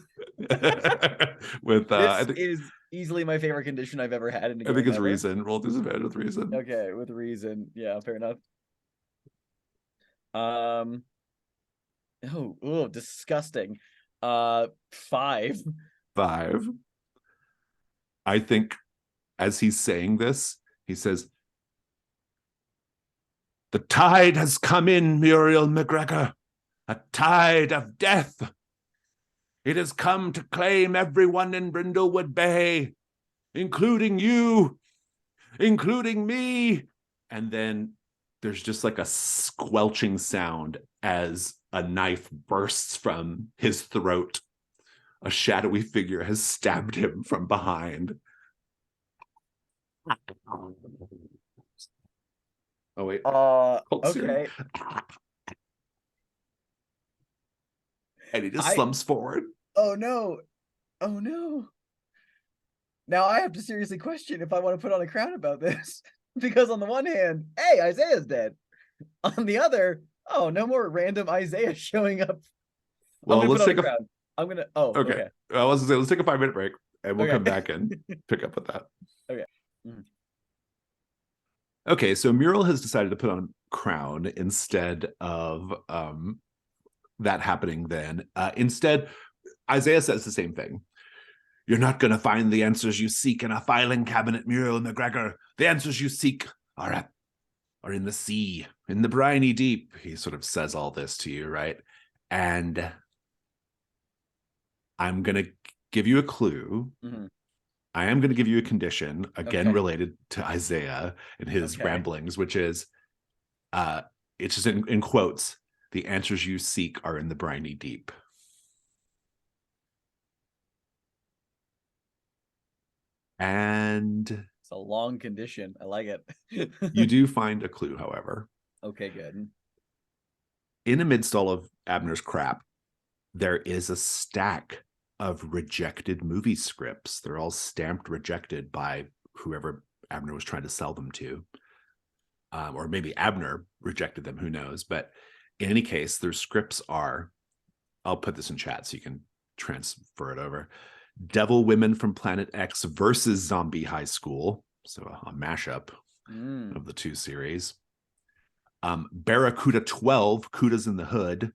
With this is easily my favorite condition I've ever had in a game. I think it's reason. Roll disadvantage with reason. Okay, with reason. Yeah, fair enough. Disgusting. 5. I think as he's saying this, he says, "The tide has come in, Muriel McGregor, a tide of death. It has come to claim everyone in Brindlewood Bay, including you, including me." And then there's just like a squelching sound as a knife bursts from his throat. A shadowy figure has stabbed him from behind. Oh wait. Okay. And he just slumps forward. Oh no. Now I have to seriously question if I want to put on a crown about this. Because on the one hand, hey, Isaiah's dead. On the other, oh, no more random Isaiah showing up. Well, let's take a crown. I'm gonna okay. I was gonna say, let's take a 5-minute break and we'll come back and pick up with that. Okay. Okay, so Muriel has decided to put on a crown instead of that happening then. Instead, Isaiah says the same thing. You're not going to find the answers you seek in a filing cabinet, Muriel McGregor. The answers you seek are in the sea, in the briny deep. He sort of says all this to you, right? And I'm going to give you a clue. Mm-hmm. I am going to give you a condition, again, related to Isaiah and his ramblings, which is, it's just in quotes, the answers you seek are in the briny deep. And it's a long condition. I like it. You do find a clue, however. Okay, good. In amidst all of Abner's crap, there is a stack of rejected movie scripts. They're all stamped rejected by whoever Abner was trying to sell them to. Or maybe Abner rejected them, who knows. But in any case, their scripts are, I'll put this in chat so you can transfer it over. Devil Women from Planet X versus Zombie High School. So a mashup of the two series. Barracuda 12, Cuda's in the Hood.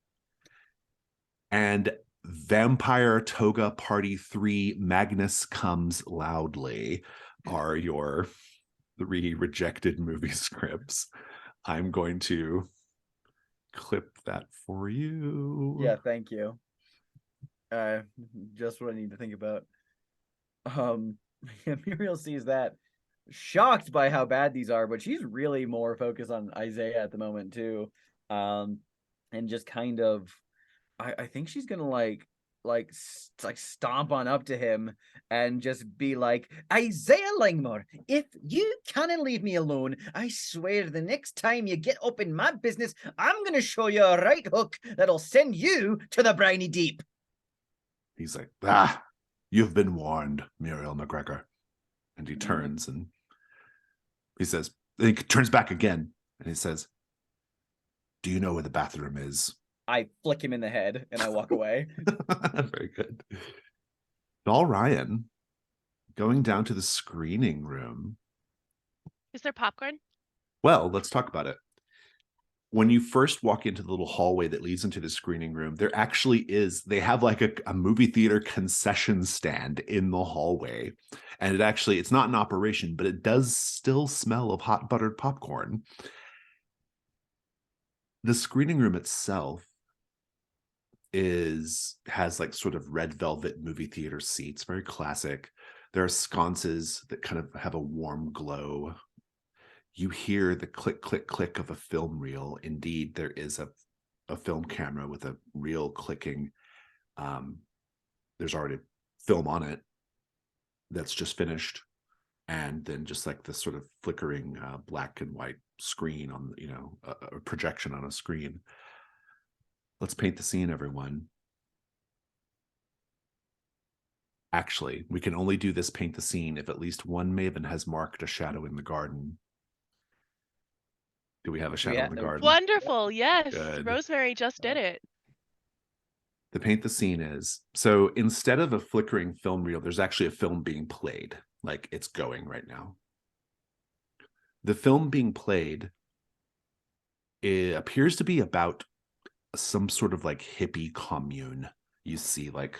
And Vampire Toga Party 3, Magnus Comes Loudly are your 3 rejected movie scripts. I'm going to clip that for you. Yeah, thank you. Just what I need to think about. Muriel sees that, shocked by how bad these are, but she's really more focused on Isaiah at the moment too. And just kind of, I think she's gonna like stomp on up to him and just be like, Isaiah Langmore, if you can't leave me alone, I swear the next time you get up in my business, I'm gonna show you a right hook that'll send you to the briny deep. He's like, you've been warned, Muriel McGregor. And he turns and he says, he turns back again and he says, do you know where the bathroom is? I flick him in the head and I walk away. Very good. Doll Ryan, going down to the screening room. Is there popcorn? Well, let's talk about it. When you first walk into the little hallway that leads into the screening room, there actually is, they have like a movie theater concession stand in the hallway. And it's not in operation, but it does still smell of hot buttered popcorn. The screening room itself has like sort of red velvet movie theater seats, very classic. There are sconces that kind of have a warm glow. You hear the click, click, click of a film reel. Indeed, there is a film camera with a reel clicking. There's already film on it that's just finished. And then just like this sort of flickering black and white screen on, a projection on a screen. Let's paint the scene, everyone. Actually, we can only do this paint the scene if at least one Maven has marked a shadow in the garden. Do we have a shadow in the garden? Wonderful, yes. Good. Rosemary just did it. The paint the scene is, so instead of a flickering film reel, there's actually a film being played. Like it's going right now. The film being played, it appears to be about some sort of like hippie commune. You see like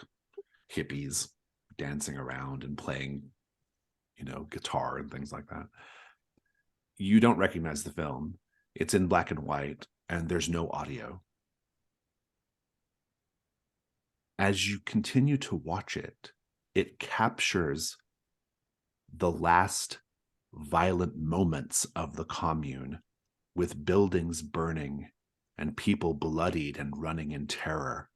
hippies dancing around and playing, guitar and things like that. You don't recognize the film. It's in black and white and there's no audio. As you continue to watch it, it captures the last violent moments of the commune, with buildings burning and people bloodied and running in terror.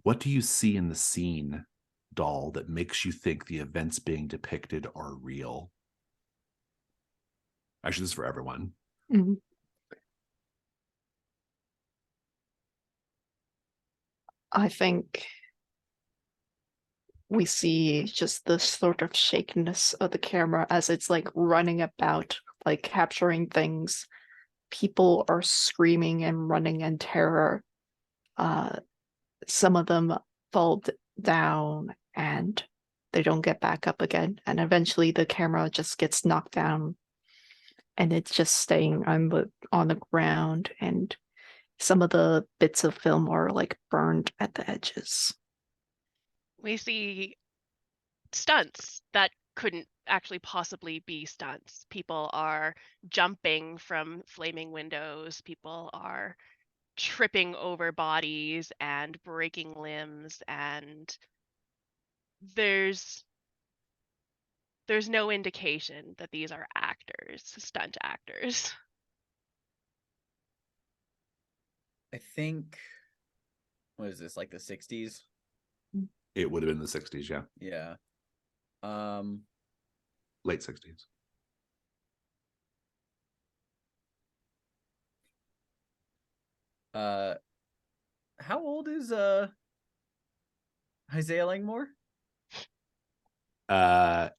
What do you see in the scene, Doll, that makes you think the events being depicted are real? Actually, this is for everyone. Mhm. I think we see just the sort of shakiness of the camera as it's like running about, like capturing things. People are screaming and running in terror. Some of them fall down and they don't get back up again. And eventually the camera just gets knocked down and it's just staying on the ground, and some of the bits of film are like burned at the edges. We see stunts that couldn't actually possibly be stunts. People are jumping from flaming windows. People are tripping over bodies and breaking limbs, and there's no indication that these are actors, stunt actors. I think, what is this, like the 60s? It would have been the 60s, yeah. Yeah. Late 60s. How old is Isaiah Langmore?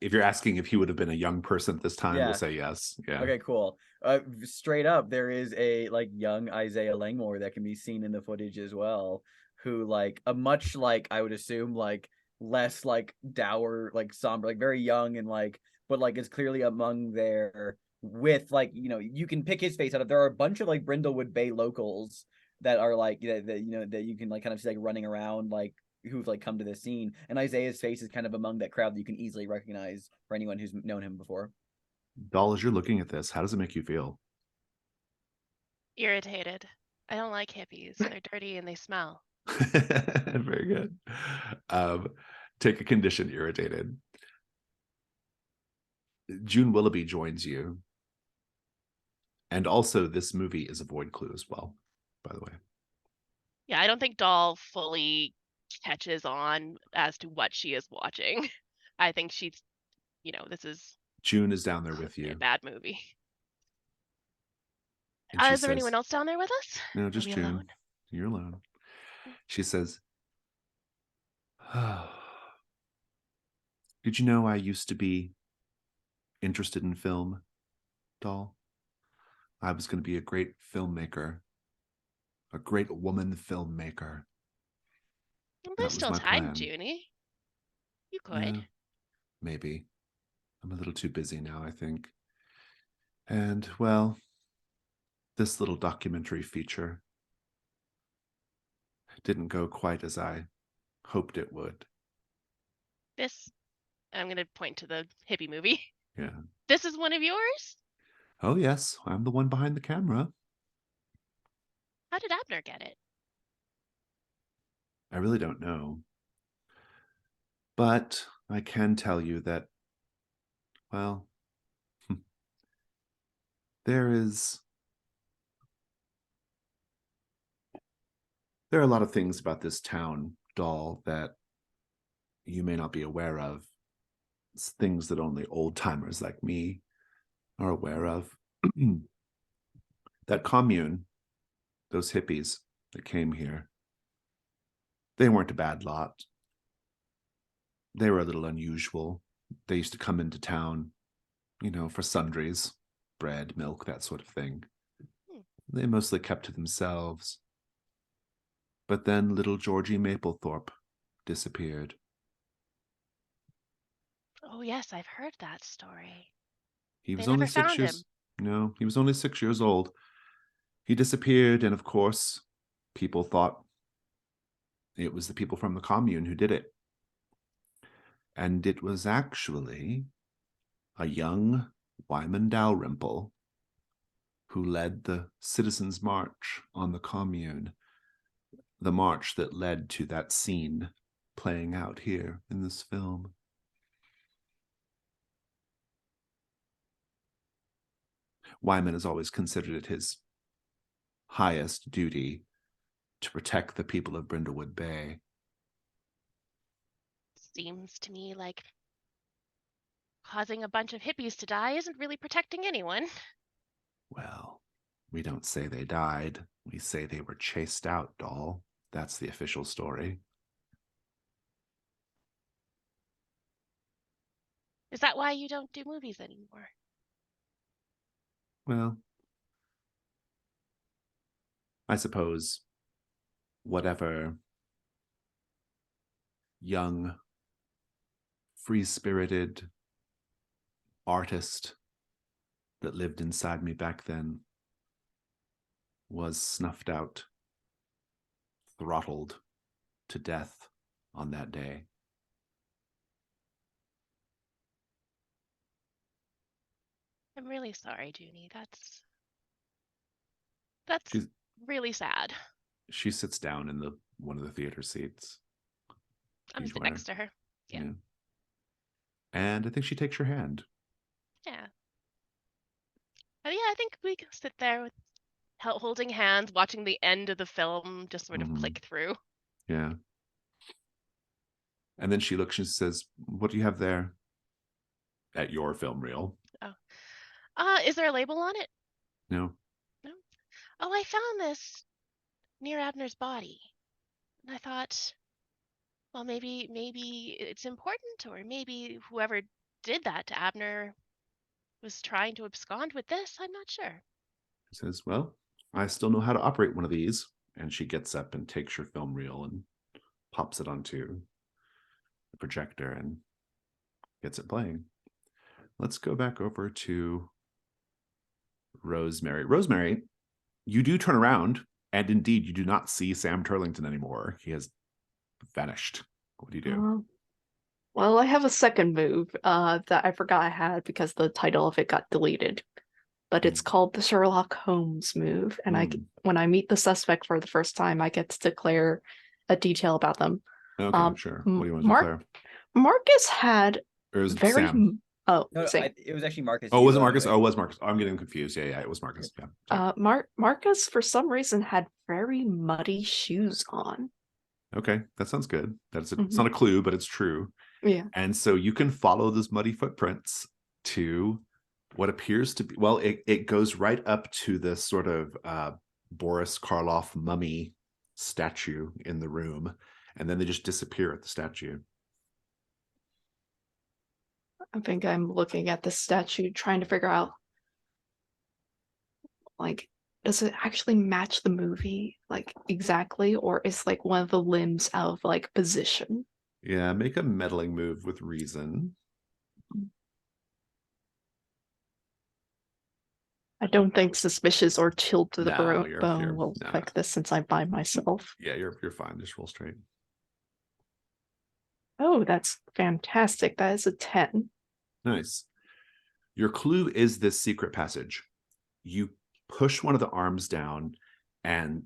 If you're asking if he would have been a young person at this time, Yeah. we'll say yes. Yeah. Okay, cool. Straight up, there is a like young Isaiah Langmore that can be seen in the footage as well, who like a much like I would assume like less like dour, like somber, like very young and like, but like is clearly among there with like, you can pick his face out of. There are a bunch of like Brindlewood Bay locals that are like that you can like kind of see like running around like who've like come to this scene, and Isaiah's face is kind of among that crowd that you can easily recognize for anyone who's known him before. Doll, as you're looking at this, how does it make you feel? Irritated. I don't like hippies. They're dirty and they smell. Very good. Take a condition, irritated. June Willoughby joins you. And also, this movie is a void clue as well, by the way. Yeah, I don't think Doll fully catches on as to what she is watching. I think she's, this is June is down there with a you. bad movie. And she Is there says, anyone else down there with us? no, just Are we June. alone? You're alone. She says, did you know I used to be interested in film, Doll? I was going to be a great filmmaker, a great woman filmmaker. Well, That there's was still my time, plan. Junie. You could. Yeah, maybe. I'm a little too busy now, I think. And, well, this little documentary feature didn't go quite as I hoped it would. This, I'm going to point to the hippie movie. Yeah. This is one of yours? Oh, yes, I'm the one behind the camera. How did Abner get it? I really don't know. But I can tell you that, well, there are a lot of things about this town, Doll, that you may not be aware of. It's things that only old timers like me are aware of. That commune, those hippies that came here, they weren't a bad lot. They were a little unusual. They used to come into town, for sundries, bread, milk, that sort of thing. They mostly kept to themselves. But then little Georgie Maplethorpe disappeared. Oh, yes, I've heard that story. He was They only never 6 found years. him. No, he was only 6 years old. He disappeared, and of course, people thought it was the people from the commune who did it. And it was actually a young Wyman Dalrymple who led the Citizens' March on the commune, the march that led to that scene playing out here in this film. Wyman has always considered it his highest duty to protect the people of Brindlewood Bay. Seems to me like causing a bunch of hippies to die isn't really protecting anyone. Well, we don't say they died. We say they were chased out, Doll. That's the official story. Is that why you don't do movies anymore? Well, I suppose whatever young, free-spirited artist that lived inside me back then was snuffed out, throttled to death on that day. I'm really sorry, Junie. That's She's- really sad. She sits down in one of the theater seats. I'm You sit join her. next to her. Yeah. And I think she takes your hand. Yeah. Yeah, I think we can sit there with holding hands, watching the end of the film just sort of Mhm. click through. Yeah. And then she looks and says, "What do you have there?" At your film reel. Is there a label on it? No. No. Oh, I found this near Abner's body. And I thought, well, maybe it's important, or maybe whoever did that to Abner was trying to abscond with this. I'm not sure. She says, "Well, I still know how to operate one of these." And she gets up and takes your film reel and pops it onto the projector and gets it playing. Let's go back over to Rosemary. Rosemary, you do turn around, and indeed, you do not see Sam Turlington anymore. He has vanished. What do you do? Well, I have a second move that I forgot I had because the title of it got deleted. But it's called the Sherlock Holmes move, and when I meet the suspect for the first time, I get to declare a detail about them. Okay, sure. What do you want to declare? Marcus had Or is it very Sam? No, Sam. it was actually Marcus. Oh, was it Marcus? Anyway. Oh, it was Marcus. Oh, I'm getting confused. Yeah, it was Marcus. Yeah. Marcus for some reason had very muddy shoes on. Okay, that sounds good. It's not a clue, but it's true. Yeah. And so you can follow those muddy footprints to what appears to be, well, it goes right up to the sort of Boris Karloff mummy statue in the room, and then they just disappear at the statue. I think I'm looking at the statue, trying to figure out, like, does it actually match the movie, like, exactly, or is like one of the limbs out of like position? Yeah, make a meddling move with reason. I don't think suspicious or chilled to the No, bone will affect this since I'm by myself. Yeah, you're fine. Just roll straight. Oh, that's fantastic. That is a 10. Nice. Your clue is this secret passage. You push one of the arms down, and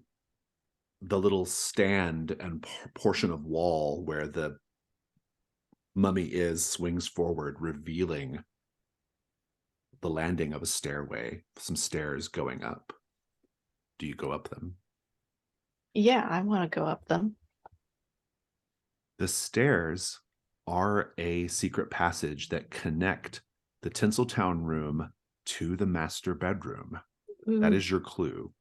the little stand and portion of wall where the mummy is swings forward, revealing the landing of a stairway, some stairs going up. Do you go up them? Yeah, I want to go up them. The stairs are a secret passage that connect the Tinseltown room to the master bedroom. Ooh. That is your clue.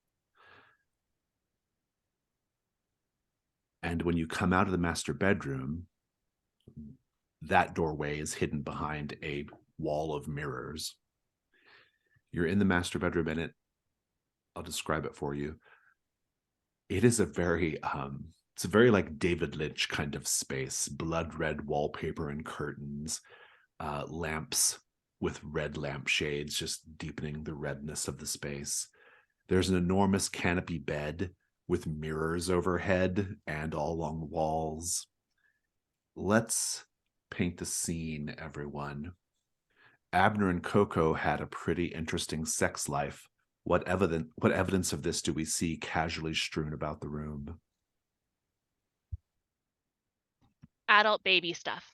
And when you come out of the master bedroom, that doorway is hidden behind a wall of mirrors. You're in the master bedroom, and I'll describe it for you. It is a very like David Lynch kind of space. Blood red wallpaper and curtains, lamps with red lampshades just deepening the redness of the space. There's an enormous canopy bed with mirrors overhead and all along the walls. Let's paint the scene, everyone. Abner and Coco had a pretty interesting sex life. What evidence of this do we see casually strewn about the room? Adult baby stuff.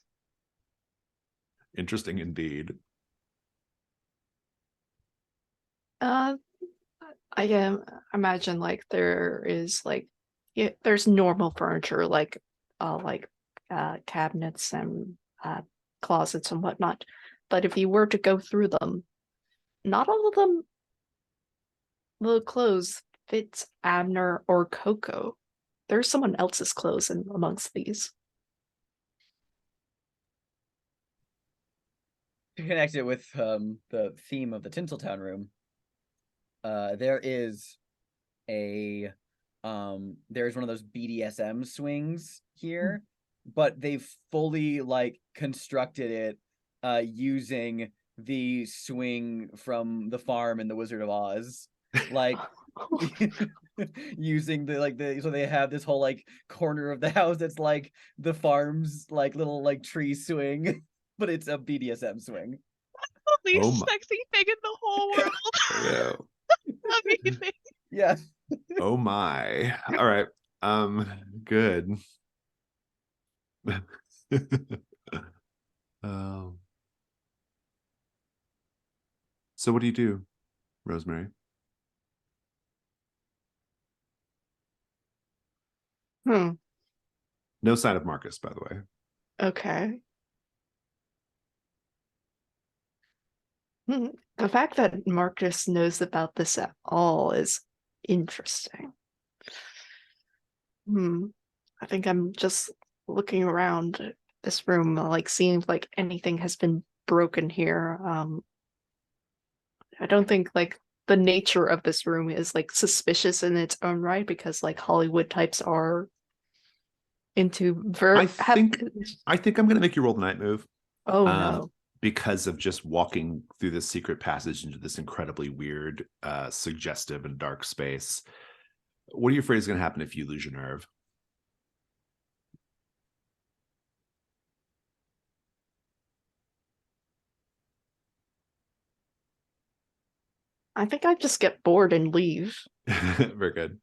Interesting indeed. I imagine like there is like there's normal furniture like cabinets and closets and whatnot. But if you were to go through them, not all of them, the clothes fits Abner or Coco. There's someone else's clothes in amongst these. To connect it with the theme of the Tinseltown room, there is there's one of those BDSM swings here, but they've fully like constructed it using the swing from the farm in the Wizard of Oz, like using so they have this whole like corner of the house that's like the farm's like little like tree swing, but it's a BDSM swing. The least sexy thing in the whole world. Amazing. Yeah. Oh my. All right. Good. So what do you do, Rosemary? No sign of Marcus, by the way. Okay. The fact that Marcus knows about this at all is interesting. I think I'm just looking around this room, like seeing if like anything has been broken here. I don't think like the nature of this room is like suspicious in its own right, because like Hollywood types are into I think I'm gonna make you roll the night move. Oh no. Because of just walking through this secret passage into this incredibly weird, suggestive and dark space. What are you afraid is going to happen if you lose your nerve? I think I just get bored and leave. Very good.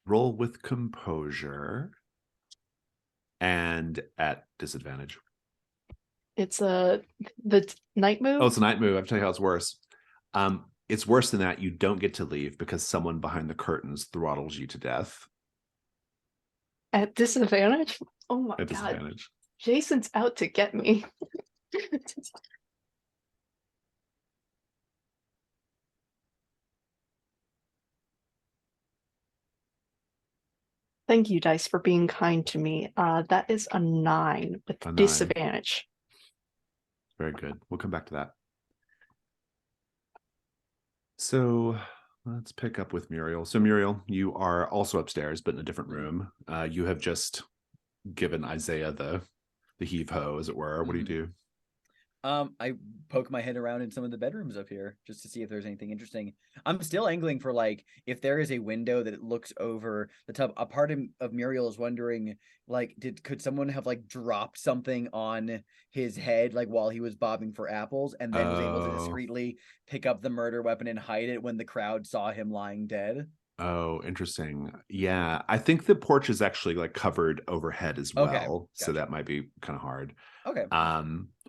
Roll with composure and at disadvantage. It's the night move. Oh, it's a night move. I'll tell you how it's worse. It's worse than that. You don't get to leave because someone behind the curtains throttles you to death. At disadvantage? Oh my At god. disadvantage. Jason's out to get me. Thank you, Dice, for being kind to me. That is a 9 with A 9. disadvantage. Very good. We'll come back to that. So let's pick up with Muriel. So Muriel, you are also upstairs, but in a different room. You have just given Isaiah the heave-ho, as it were. What do you do? I poke my head around in some of the bedrooms up here just to see if there's anything interesting. I'm still angling for like if there is a window that looks over the tub. A part of Muriel is wondering like could someone have like dropped something on his head like while he was bobbing for apples and then was able to discreetly pick up the murder weapon and hide it when the crowd saw him lying dead. Oh, interesting. Yeah, I think the porch is actually like covered overhead as well, Okay, so gotcha. that might be kind of hard. Okay.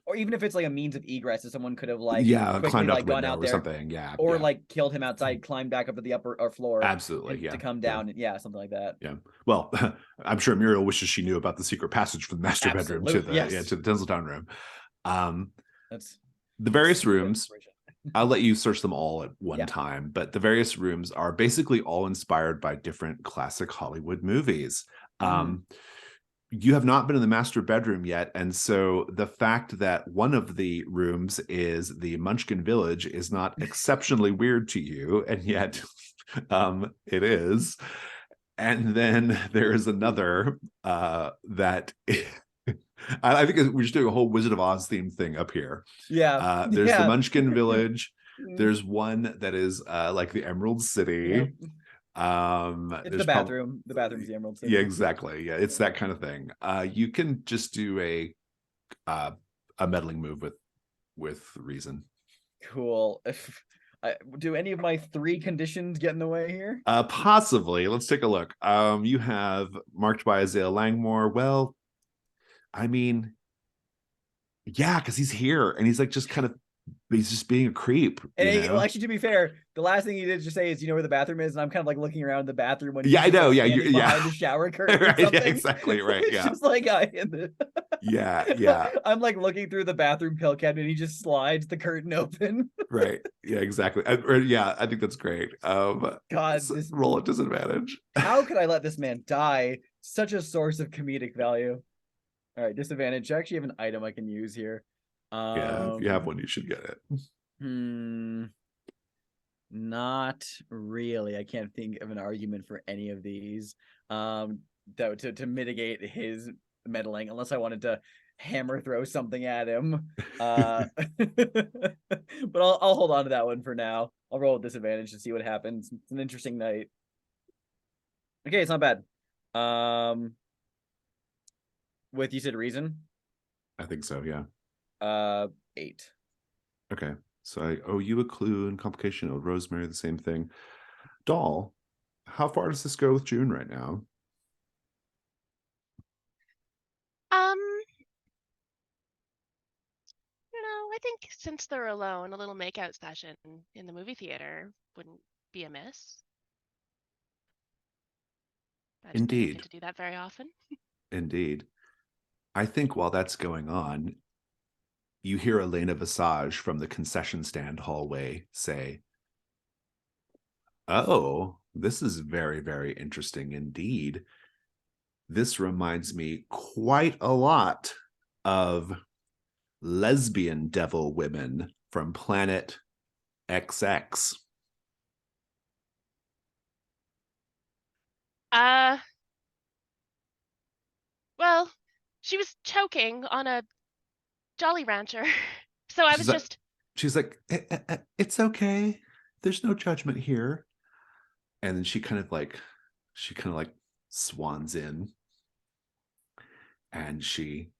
Or even if it's like a means of egress, if someone could have like quickly climbed out like the gone window out or there, something. Yeah, or yeah. like killed him outside, climbed back up to the upper floor, Absolutely, and yeah, to come down, and something like that. Yeah. Well, I'm sure Muriel wishes she knew about the secret passage from the master bedroom to the to the Tinseltown room. That's the various rooms. inspiration. I'll let you search them all at one time, but the various rooms are basically all inspired by different classic Hollywood movies. You have not been in the master bedroom yet, and so the fact that one of the rooms is the Munchkin Village is not exceptionally weird to you, and yet it is. And then there is another that I think we're just doing a whole Wizard of Oz themed thing up here. There's the Munchkin Village. There's one that is like the Emerald City. It's the bathroom. The bathroom's the Emerald City. Yeah, exactly. Yeah, it's that kind of thing. You can just do a meddling move with reason. Cool. Do any of my 3 conditions get in the way here? Possibly. Let's take a look. You have marked by Isaiah Langmore. Well, I mean, yeah, because he's here and he's like just kind of he's just being a creep. And well, actually, to be fair, the last thing he did just say is, "You know where the bathroom is?" And I'm kind of like looking around the bathroom when I know. Like, behind the shower curtain. Right, yeah, exactly. Right. It's Yeah. just like yeah. I'm like looking through the bathroom pill cabinet and he just slides the curtain open. Right. Yeah, exactly. I think that's great. God, this roll at disadvantage. How could I let this man die? Such a source of comedic value. All right, disadvantage. I actually have an item I can use here. Yeah, if you have one, you should get it. Not really. I can't think of an argument for any of these. To mitigate his meddling, unless I wanted to hammer throw something at him. But I'll hold on to that one for now. I'll roll with disadvantage to see what happens. It's an interesting night. Okay, it's not bad. With you said reason? I think so, yeah. 8. Okay. So I owe you a clue and complication. Rosemary, the same thing. Doll, how far does this go with June right now? I think since they're alone, a little makeout session in the movie theater wouldn't be amiss. Indeed. Don't get to do that very often. Indeed. I think while that's going on, you hear Elena Visage from the concession stand hallway say, "Oh, this is very, very interesting indeed. This reminds me quite a lot of lesbian devil women from Planet XX." Well, she was choking on a Jolly Rancher. So I was just... She's like, it's okay. There's no judgment here. And then she kind of like swans in. And she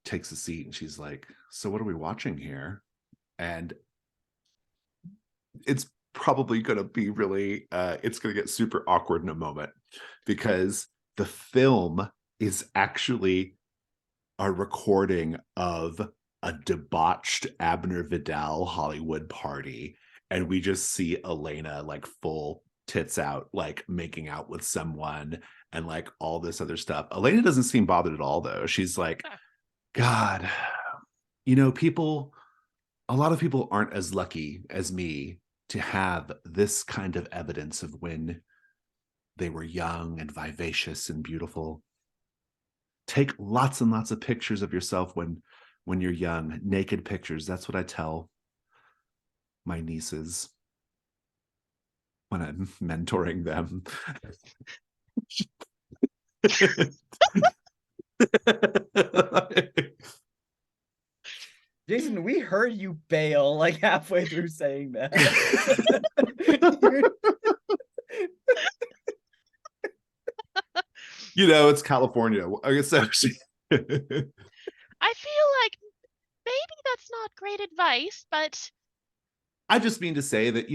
takes a seat and she's like, "So what are we watching here?" And it's probably going to be really it's going to get super awkward in a moment, because the film is actually a recording of a debauched Abner Vidal Hollywood party, and we just see Elena like full tits out, like making out with someone and like all this other stuff. Elena doesn't seem bothered at all, though. She's like, God, people, a lot of people aren't as lucky as me to have this kind of evidence of when they were young and vivacious and beautiful. Take lots and lots of pictures of yourself when you're young, naked pictures. That's what I tell my nieces when I'm mentoring them. Jason, we heard you bail like halfway through saying that. It's California. I guess I feel like maybe that's not great advice, but I just mean to say that,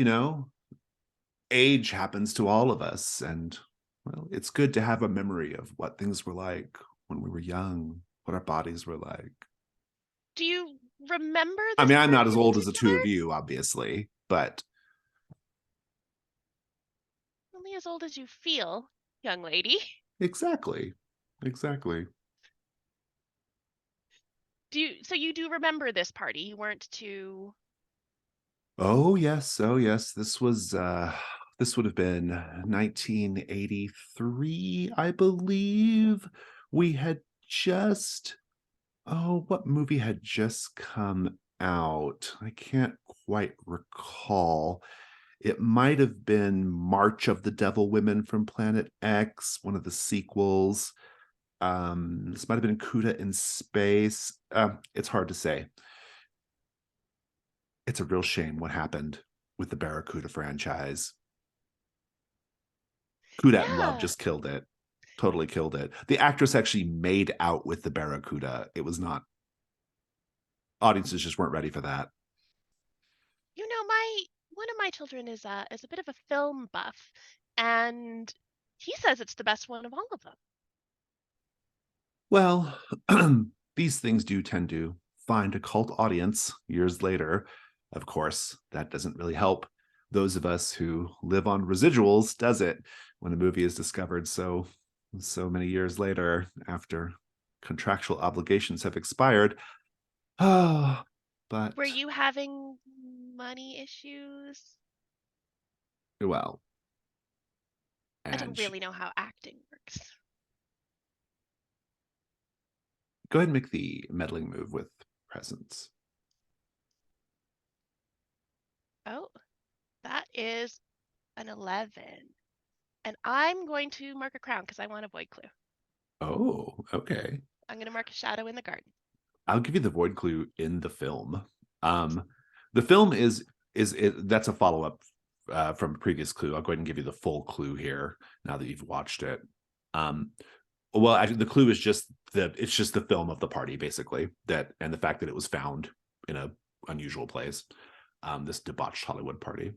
age happens to all of us. And, well, it's good to have a memory of what things were like when we were young, what our bodies were like. do you remember this? I mean, I'm not party as in old as the two particular? of you, obviously, but Only as old as you feel, young lady. exactly. So you do remember this party? You weren't too... Oh yes. This would have been 1983, I believe. We had just what movie had just come out? I can't quite recall. It might have been March of the Devil Women from Planet X, one of the sequels. This might have been Cuda in Space. It's hard to say. It's a real shame what happened with the Barracuda franchise. Cuda in Love Yeah. just killed it. Totally killed it. The actress actually made out with the Barracuda. It was not. Audiences just weren't ready for that. One of my children is a bit of a film buff, and he says it's the best one of all of them. Well, these things do tend to find a cult audience years later. Of course, that doesn't really help those of us who live on residuals, does it? When a movie is discovered so many years later after contractual obligations have expired. Oh, but Were you having money issues? well, I don't and really know how acting works. go ahead and make the meddling move with presence. Oh, that is an 11. And I'm going to mark a crown because I want a void clue. Oh, okay. I'm going to mark a shadow in the garden. I'll give you the void clue in the film. The film is that's a follow-up from a previous clue. I'll go ahead and give you the full clue here now that you've watched it. Well, actually, the clue is just the film of the party, basically, and the fact that it was found in a unusual place. This debauched Hollywood party.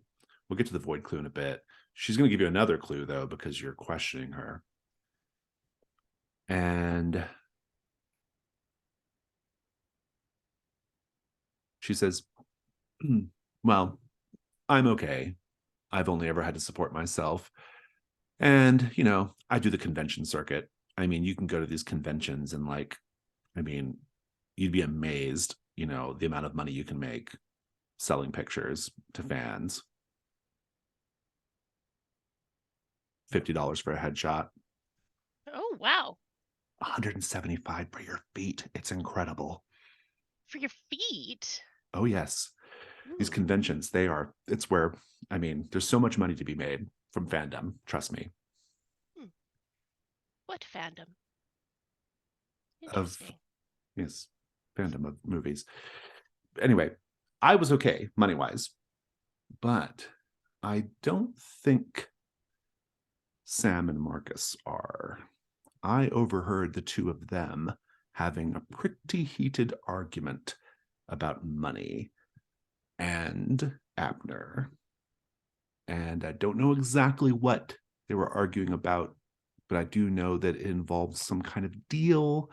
We'll get to the void clue in a bit. She's going to give you another clue, though, because you're questioning her. And she says, well, I'm okay. I've only ever had to support myself. And, I do the convention circuit. I mean, you can go to these conventions and you'd be amazed, the amount of money you can make selling pictures to fans. $50 for a headshot. Oh, wow. $175 for your feet. It's incredible. For your feet? Oh, yes. These Ooh. conventions, it's where, there's so much money to be made from fandom. Trust me. What fandom? Of, Interesting. yes, fandom of movies. Anyway, I was okay money-wise, but I don't think Sam and Marcus are. I overheard the two of them having a pretty heated argument about money. And Abner, And I don't know exactly what they were arguing about, but I do know that it involved some kind of deal.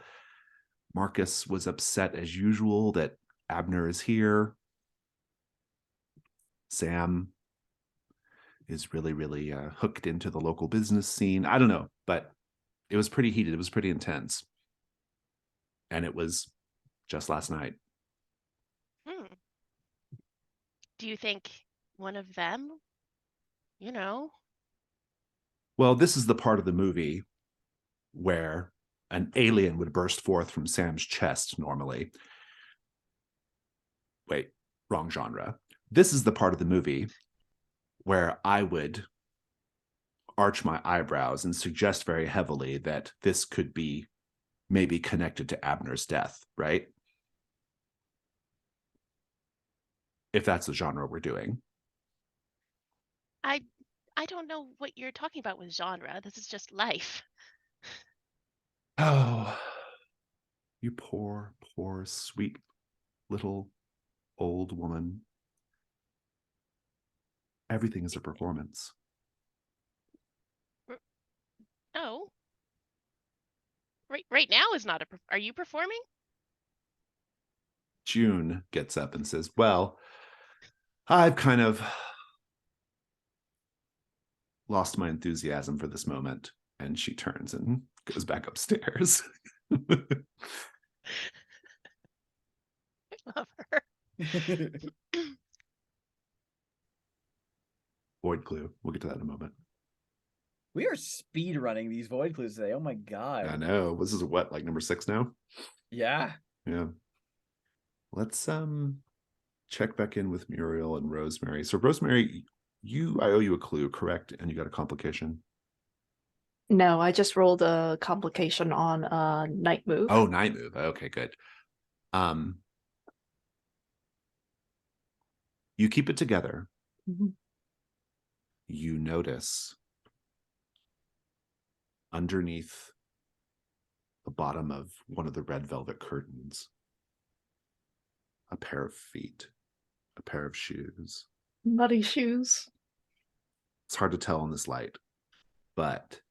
Marcus was upset as usual that Abner is here. Sam is really, really hooked into the local business scene. I don't know, but it was pretty heated. It was pretty intense. And it was just last night. Do you think one of them, you know? Well, this is the part of the movie where an alien would burst forth from Sam's chest normally. Wait, wrong genre. This is the part of the movie where I would arch my eyebrows and suggest very heavily that this could be maybe connected to Abner's death, right? If that's the genre we're doing. I don't know what you're talking about with genre. This is just life. Oh, you poor, poor, sweet little old woman. Everything is a performance. No. Right now is not are you performing? June gets up and says, well, I've kind of lost my enthusiasm for this moment. And she turns and goes back upstairs. I love her. Void clue. We'll get to that in a moment. We are speed running these void clues today. Oh my god. I know. This is what, like number 6 now? Yeah. Yeah. Let's check back in with Muriel and Rosemary. So Rosemary, I owe you a clue, correct? And you got a complication. No, I just rolled a complication on night move. Oh, night move. Okay, good. You keep it together. Mhm. You notice underneath the bottom of one of the red velvet curtains a pair of feet, a pair of shoes. Muddy shoes. It's hard to tell in this light, but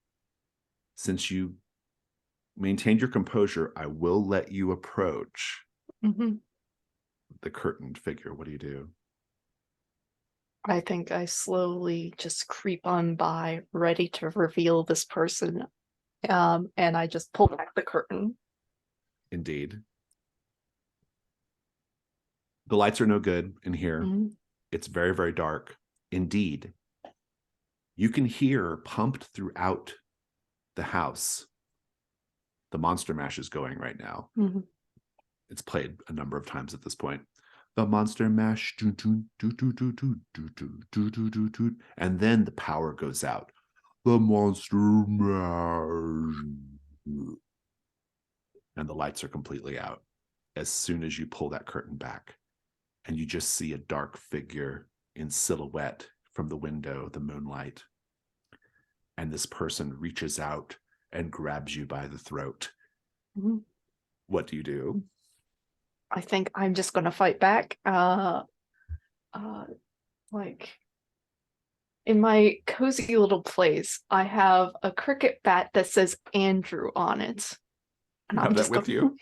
since you maintained your composure, I will let you approach the curtained figure. What do you do? I think I slowly just creep on by, ready to reveal this person. And I just pull back the curtain. Indeed. The lights are no good in here. Mhm. It's very, very dark. Indeed. You can hear pumped throughout the house. The Monster Mash is going right now. Mhm. It's played a number of times at this point. The Monster Mash, and then the power goes out. The Monster Mash. And the lights are completely out as soon as you pull that curtain back. And you just see a dark figure in silhouette from the window, the moonlight. And this person reaches out and grabs you by the throat. Mhm. What do you do? I think I'm just gonna fight back. Like in my cozy little place, I have a cricket bat that says Andrew on it. And You have I'm that just with you?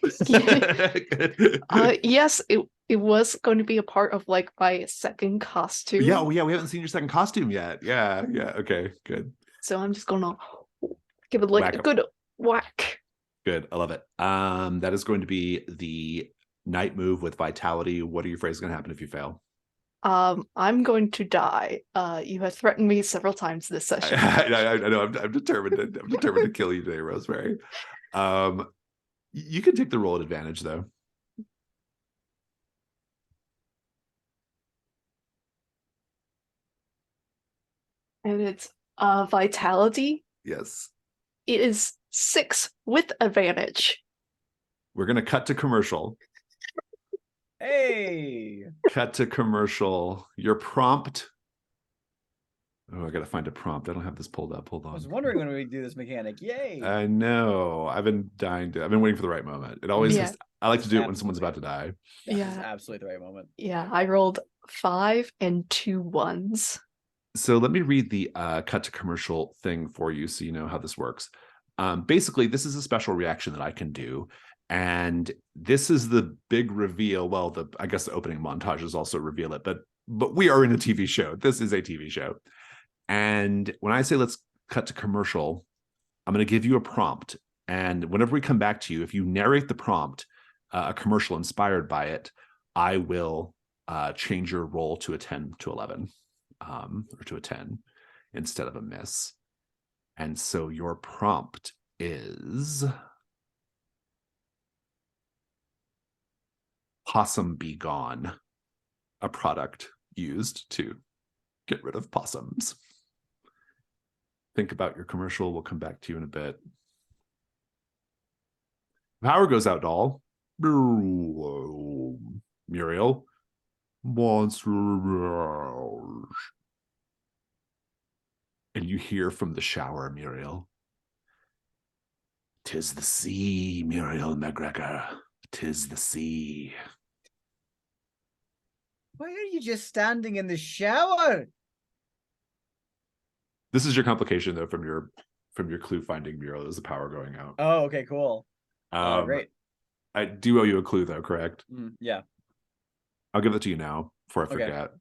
Yes, it was going to be a part of like my second costume. Yeah, we haven't seen your second costume yet. Yeah, okay, good. So I'm just gonna give it like a good whack. Good, I love it. That is going to be the night move with vitality. What are you afraid is going to happen if you fail? I'm going to die. You have threatened me several times this session. I know. I'm determined. I'm determined to kill you today, Rosemary. You can take the roll at advantage, though. And it's vitality. Yes. It is 6 with advantage. We're going to cut to commercial. Hey. Cut to commercial. Your prompt. Oh, I got to find a prompt. I don't have this pulled up. Hold on. I was wondering when we do this mechanic. Yay. I know. I've been dying to. I've been waiting for the right moment. It always is. I like to do it when someone's about to die. This is absolutely the right moment. Yeah, I rolled 5 and 2 1s. So let me read the cut to commercial thing for you so you know how this works. Basically, this is a special reaction that I can do. And this is the big reveal. Well, I guess the opening montages also reveal it, but we are in a TV show. This is a TV show. And when I say let's cut to commercial, I'm going to give you a prompt. And whenever we come back to you, if you narrate the prompt, a commercial inspired by it, I will change your roll to a 10 to 11. Or to a 10 instead of a miss. And so your prompt is Possum Be Gone, a product used to get rid of possums. Think about your commercial. We'll come back to you in a bit. Power goes out, doll. Muriel. Monster. And you hear from the shower, Muriel. "'Tis the sea, Muriel McGregor. 'Tis the sea." Why are you just standing in the shower? This is your complication, though, from your clue finding, Muriel. Is the power going out? Oh, okay, cool. Great. I do owe you a clue, though, correct? Yeah. I'll give it to you now before I Okay. forget.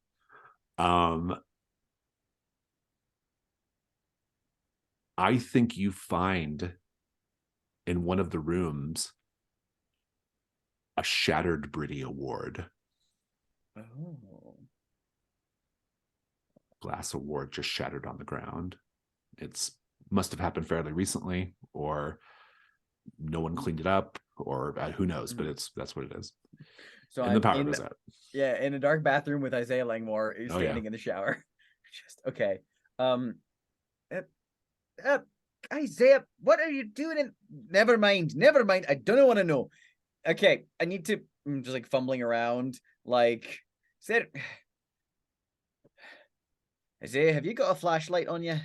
I think you find in one of the rooms a shattered Britty award. Oh. Glass award just shattered on the ground. It's must have happened fairly recently, or no one cleaned it up, or who knows, but that's what it is. So and the power goes out. Yeah, in a dark bathroom with Isaiah Langmore standing in the shower. Just okay. Isaiah, what are you doing? Never mind. I don't want to know. Okay, I need to. I'm just like fumbling around. Like, said, Isaiah, have you got a flashlight on you?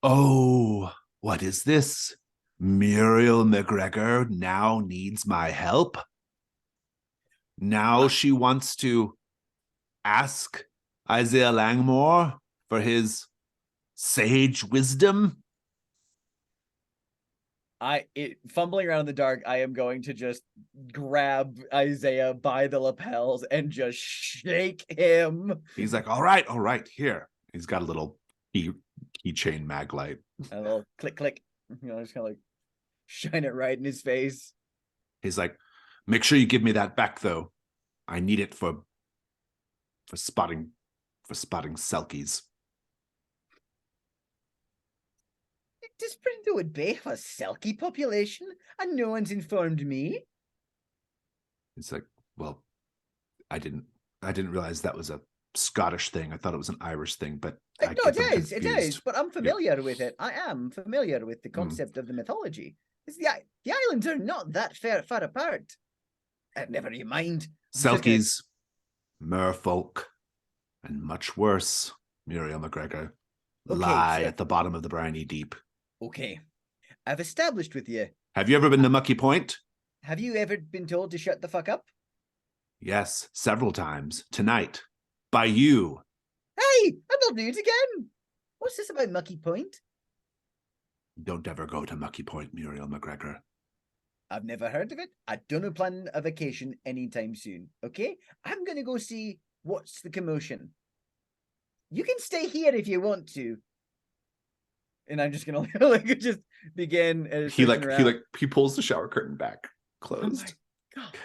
Oh, what is this? Muriel McGregor now needs my help? Now she wants to ask Isaiah Langmore for his sage wisdom? Fumbling around in the dark, I am going to just grab Isaiah by the lapels and just shake him. He's like, all right, here. He's got a little keychain mag light. A little click, click. Just kind of like shine it right in his face. He's like, make sure you give me that back, though. I need it for spotting selkies. Does Brindlewood Bay have a selkie population and no one's informed me? It's like, well, I didn't realize that was a Scottish thing. I thought it was an Irish thing, but no, it is. But I'm familiar with it. I am familiar with the concept of the mythology. The islands are not that far apart. Never you mind. Selkies, merfolk, and much worse, Muriel McGregor, lie at the bottom of the briny deep. Okay, I've established with you. Have you ever been to Mucky Point? Have you ever been told to shut the fuck up? Yes, several times. Tonight. By you. Hey, I'm not doing it again. What's this about Mucky Point? Don't ever go to Mucky Point, Muriel McGregor. I've never heard of it. I don't plan a vacation anytime soon, okay? I'm going to go see what's the commotion. You can stay here if you want to. And I'm just going to like just begin. He pulls the shower curtain back, closed. Oh my God.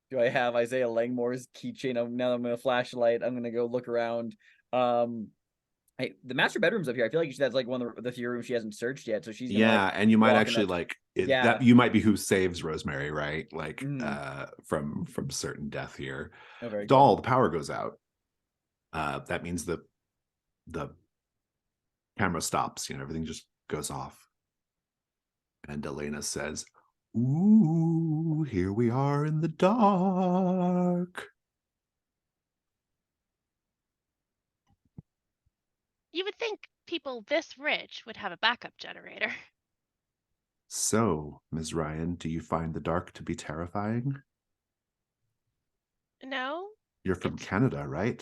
Do I have Isaiah Langmore's keychain? Now I'm going to flashlight. I'm going to go look around. Hey, the master bedroom's up here. I feel like that's like one of the few rooms she hasn't searched yet. So she's gonna, and you might actually that you might be who saves Rosemary, right? Like from certain death here. Oh, very Doll, cool. the power goes out. That means the camera stops. Everything just goes off. And Elena says, "Ooh, here we are in the dark." You would think people this rich would have a backup generator. So, Ms. Ryan, do you find the dark to be terrifying? No? You're from Canada, right?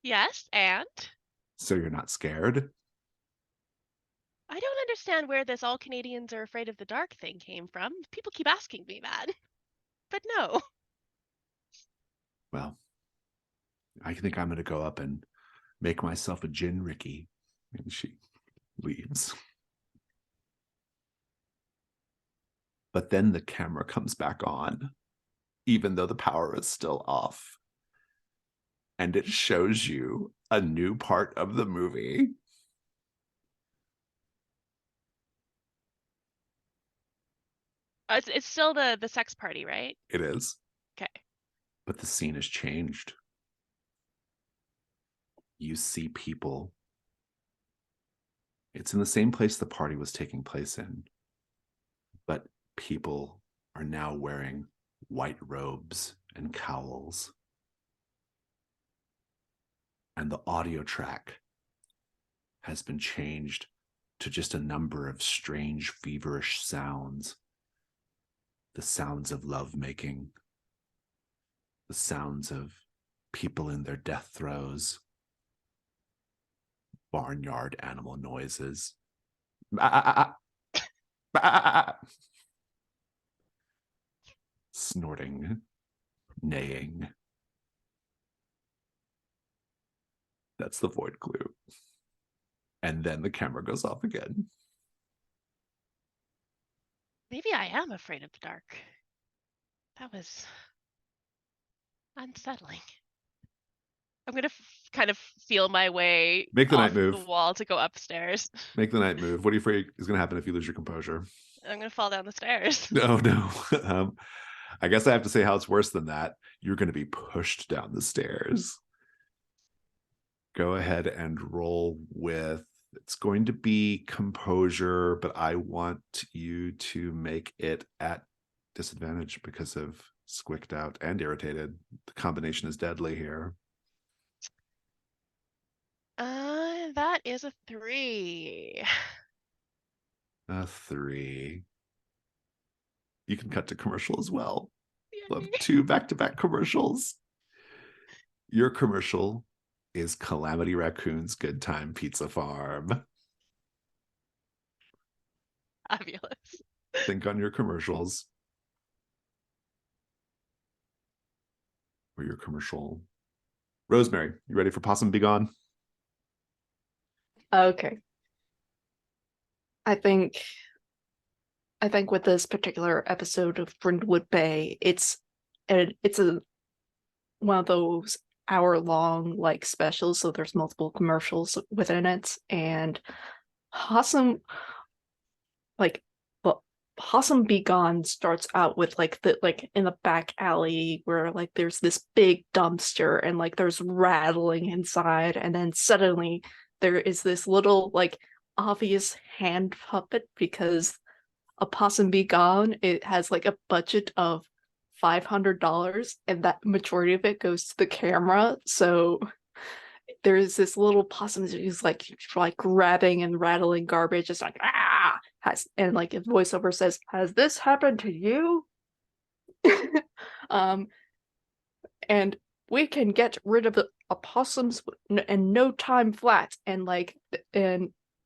Yes, and So you're not scared? I don't understand where this all Canadians are afraid of the dark thing came from. People keep asking me that. But no. Well, I think I'm going to go up and make myself a gin Ricky. And she leaves. But then the camera comes back on, even though the power is still off. And it shows you a new part of the movie. It's still the sex party, right? It is. Okay. But the scene has changed. You see people. It's in the same place the party was taking place in. But people are now wearing white robes and cowls. And the audio track has been changed to just a number of strange, feverish sounds. The sounds of lovemaking, the sounds of people in their death throes, barnyard animal noises. Snorting, neighing. That's the void clue. And then the camera goes off again. Maybe I am afraid of the dark. That was unsettling. I'm gonna kind of feel my way Make the off night move. the wall to go upstairs. Make the night move. What are you afraid is going to happen if you lose your composure? I'm gonna fall down the stairs. No. I guess I have to say how it's worse than that. You're going to be pushed down the stairs. Go ahead and roll with, it's going to be composure, but I want you to make it at disadvantage because of squicked out and irritated. The combination is deadly here. That is a 3. A 3. You can cut to commercial as well. Love 2 back-to-back commercials. Your commercial is Calamity Raccoon's Good Time Pizza Farm. Fabulous. Think on your commercials. Or your commercial. Rosemary, you ready for Possum Be Gone? Okay. I think with this particular episode of Brindlewood Bay, it's a one of those hour-long like specials, so there's multiple commercials within it, and Possum Possum Be Gone starts out with like in the back alley where like there's this big dumpster and like there's rattling inside, and then suddenly there is this little like obvious hand puppet because A Possum Be Gone, it has like a budget of $500 and that majority of it goes to the camera. So there's this little possum who's like grabbing and rattling garbage, just like and like a voiceover says, "Has this happened to you?" And we can get rid of the opossums in no time flat, and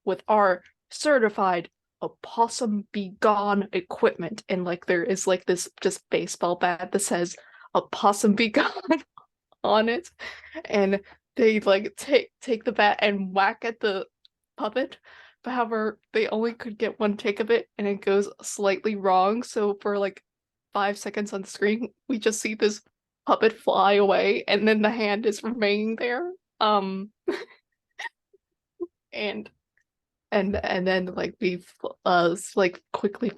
with our certified Opossum Be Gone equipment, and like there is like this just baseball bat that says Opossum Be Gone on it, and they like take the bat and whack at the puppet. But however, they only could get one take of it, and it goes slightly wrong. So for like 5 seconds on the screen, we just see this puppet fly away, and then the hand is remaining there. And then like we like quickly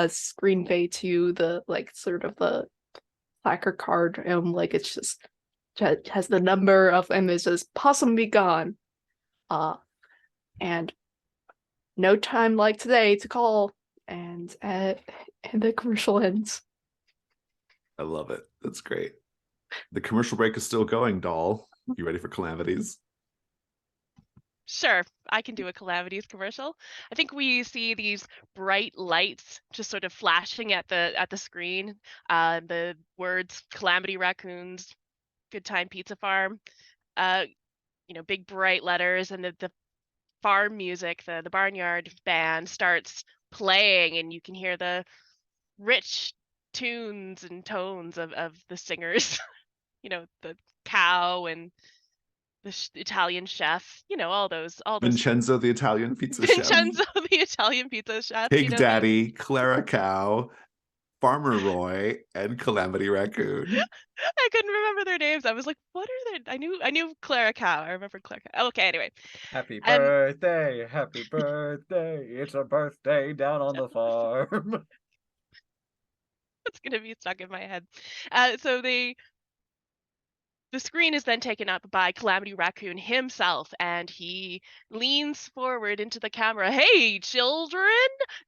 screen fade to the like sort of the placard card, and like it's just has the number of, and it says Possum Be Gone, and no time like today to call, and the commercial ends. I love it. That's great. The commercial break is still going, doll. You ready for calamities? Sure, I can do a Calamities commercial. I think we see these bright lights just sort of flashing at the screen. The words "Calamity Raccoons," "Good Time Pizza Farm." Uh, big bright letters, and the farm music, the barnyard band starts playing, and you can hear the rich tunes and tones of the singers. The cow and the Italian chef, all those Vincenzo, the Italian pizza chef. Vincenzo, the Italian pizza chef, Pig Daddy, Clara Cow, Farmer Roy, and Calamity Raccoon. I couldn't remember their names. I was like, what are they? I knew Clara Cow. I remember Clara Cow. Okay, anyway. Happy birthday, happy birthday. It's a birthday down on the farm. It's gonna be stuck in my head. So the screen is then taken up by Calamity Raccoon himself, and he leans forward into the camera. Hey, children,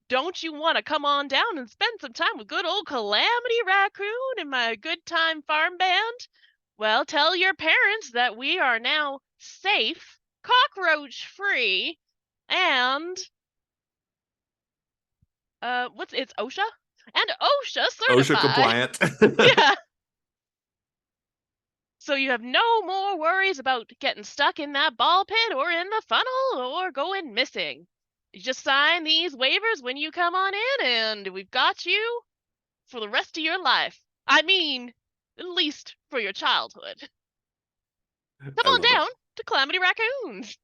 don't you want to come on down and spend some time with good old Calamity Raccoon and my good time farm band? Well, tell your parents that we are now safe, cockroach free, and it's OSHA? And OSHA certified. OSHA compliant. Yeah. So you have no more worries about getting stuck in that ball pit or in the funnel or going missing. You just sign these waivers when you come on in, and we've got you for the rest of your life. I mean, at least for your childhood. Come on down to Calamity Raccoons.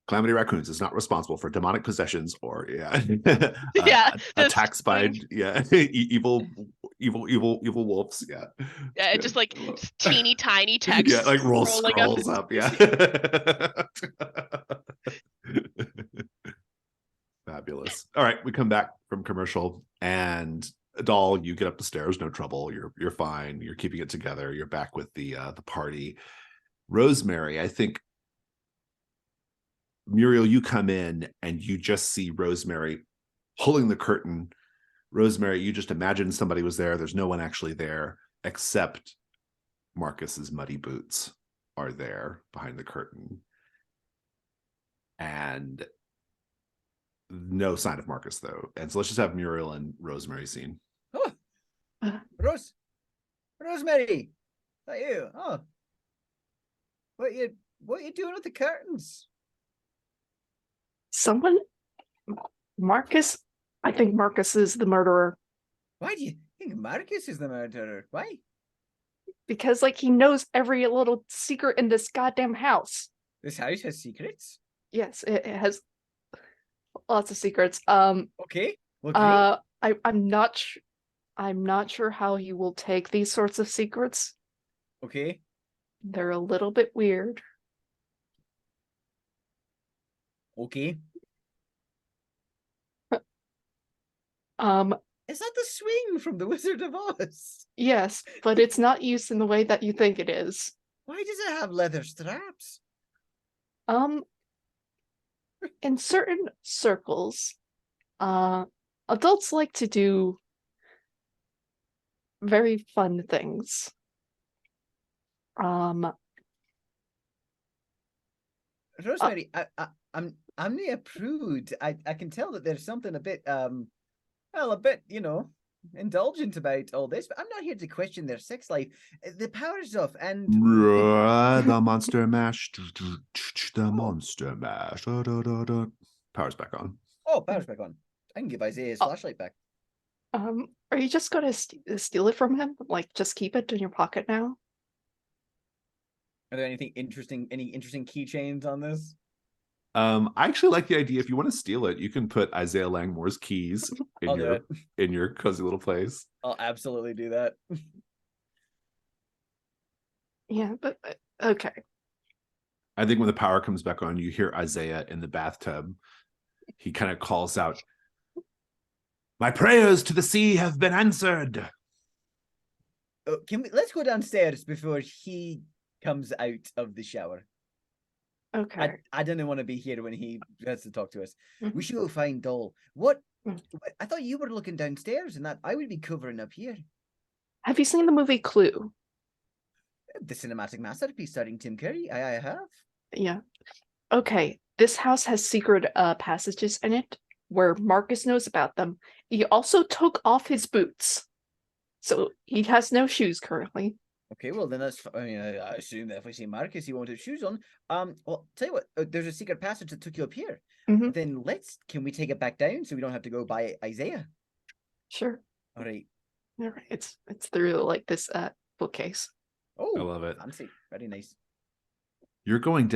Calamity Raccoons is not responsible for demonic possessions or attacks by evil wolves. Yeah, just like teeny tiny text. Yeah, like scrolls up. Yeah. Fabulous. All right, we come back from commercial, and Doll, you get up the stairs, no trouble. You're fine. You're keeping it together. You're back with the party. Rosemary, I think. Muriel, you come in and you just see Rosemary pulling the curtain. Rosemary, you just imagine somebody was there. There's no one actually there except Marcus's muddy boots are there behind the curtain. And no sign of Marcus, though. And so let's just have Muriel and Rosemary scene. Oh, Rosemary, is that you? Oh, what you doing with the curtains? Marcus, I think Marcus is the murderer. Why do you think Marcus is the murderer? Why? Because, he knows every little secret in this goddamn house. This house has secrets? Yes, it has lots of secrets. Okay. I'm not sure how he will take these sorts of secrets. Okay. They're a little bit weird. Okay. Is that the swing from the Wizard of Oz? Yes, but it's not used in the way that you think it is. Why does it have leather straps? In certain circles, adults like to do very fun things. Rosemary, I'm not a prude. I can tell that there's something a bit indulgent about all this, but I'm not here to question their sex life. The power's off, and the monster mash. The monster mash. Power's back on. Oh, power's back on. I can give Isaiah his flashlight back. Are you just gonna steal it from him? Just keep it in your pocket now? Are there any interesting keychains on this? I actually like the idea. If you want to steal it, you can put Isaiah Langmore's keys in your cozy little place. I'll absolutely do that. Yeah, but okay. I think when the power comes back on, you hear Isaiah in the bathtub. He kind of calls out, "My prayers to the sea have been answered." Let's go downstairs before he comes out of the shower. Okay. I don't want to be here when he has to talk to us. Mm-hmm. We should go find Doll. What? I thought you were looking downstairs and that I would be covering up here. Have you seen the movie Clue? The cinematic masterpiece starring Tim Curry. I have. Yeah. Okay, this house has secret passages in it where Marcus knows about them. He also took off his boots, so he has no shoes currently. Okay, well then I mean, I assume that if we see Marcus, he won't have shoes on. Well, tell you what, there's a secret passage that took you up here. Mhm. Then can we take it back down so we don't have to go by Isaiah? Sure. All right. All right. It's through like this bookcase. Oh, I love it. fancy. Very nice. You're going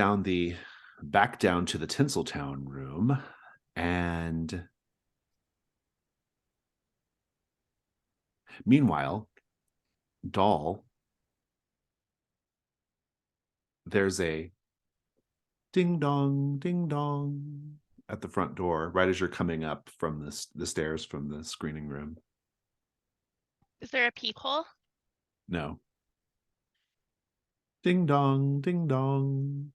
back down to the Tinseltown room, and meanwhile, Doll, there's a ding dong at the front door, right as you're coming up from the stairs from the screening room. Is there a peephole? No. Ding dong, ding dong.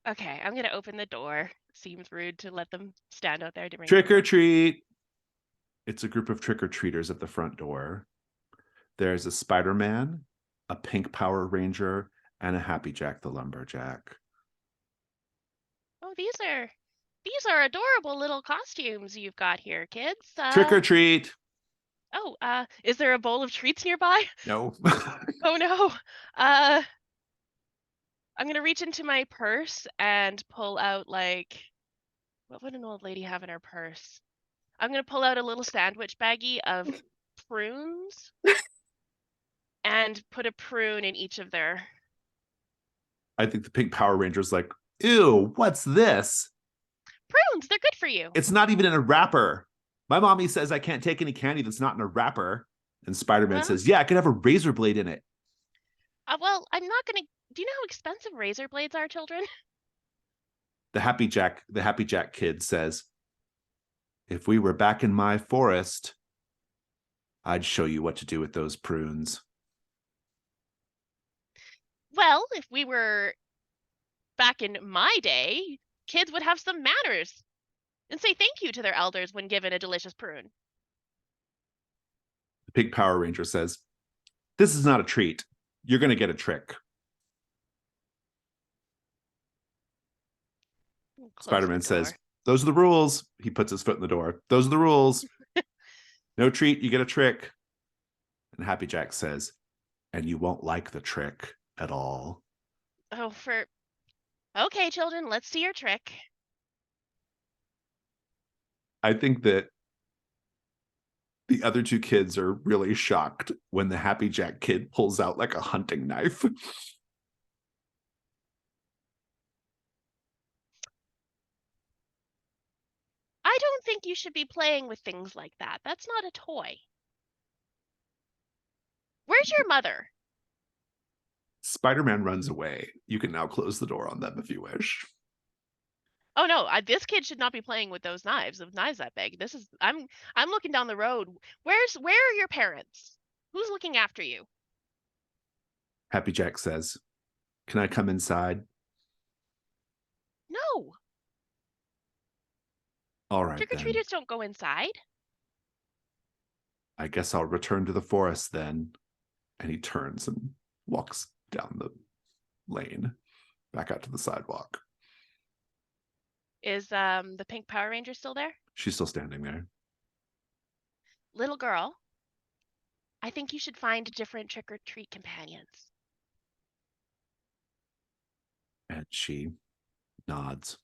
Okay, I'm gonna open the door. Seems rude to let them stand out there during Trick or treat. It's a group of trick-or-treaters at the front door. There's a Spider-Man, a pink Power Ranger, and a Happy Jack the Lumberjack. Oh, these are adorable little costumes you've got here, kids. Trick or treat. Is there a bowl of treats nearby? No. Oh no. I'm gonna reach into my purse and pull out like, what would an old lady have in her purse? I'm gonna pull out a little sandwich baggie of prunes and put a prune in each of their. I think the pink Power Ranger's like, ew, what's this? Prunes, they're good for you. It's not even in a wrapper. My mommy says I can't take any candy that's not in a wrapper. And Spider-Man Well, says, yeah, I could have a razor blade in it. Well, I'm not gonna. Do you know how expensive razor blades are, children? The Happy Jack kid says, if we were back in my forest, I'd show you what to do with those prunes. Well, if we were back in my day, kids would have some manners and say thank you to their elders when given a delicious prune. The pink Power Ranger says, this is not a treat. You're going to get a trick. Spider-Man says, those are the rules. He puts his foot in the door. Those are the rules. No treat, you get a trick. And Happy Jack says, and you won't like the trick at all. Oh, okay, children, let's see your trick. I think that the other two kids are really shocked when the Happy Jack kid pulls out like a hunting knife. I don't think you should be playing with things like that. That's not a toy. Where's your mother? Spider-Man runs away. You can now close the door on them if you wish. Oh no, this kid should not be playing with those knives. With knives that big. I'm looking down the road. Where are your parents? Who's looking after you? Happy Jack says, can I come inside? No. All right, Trick-or-treaters don't go inside. I guess I'll return to the forest then. And he turns and walks down the lane, back out to the sidewalk. Is the pink Power Ranger still there? She's still standing there. Little girl, I think you should find different trick-or-treat companions. And she nods.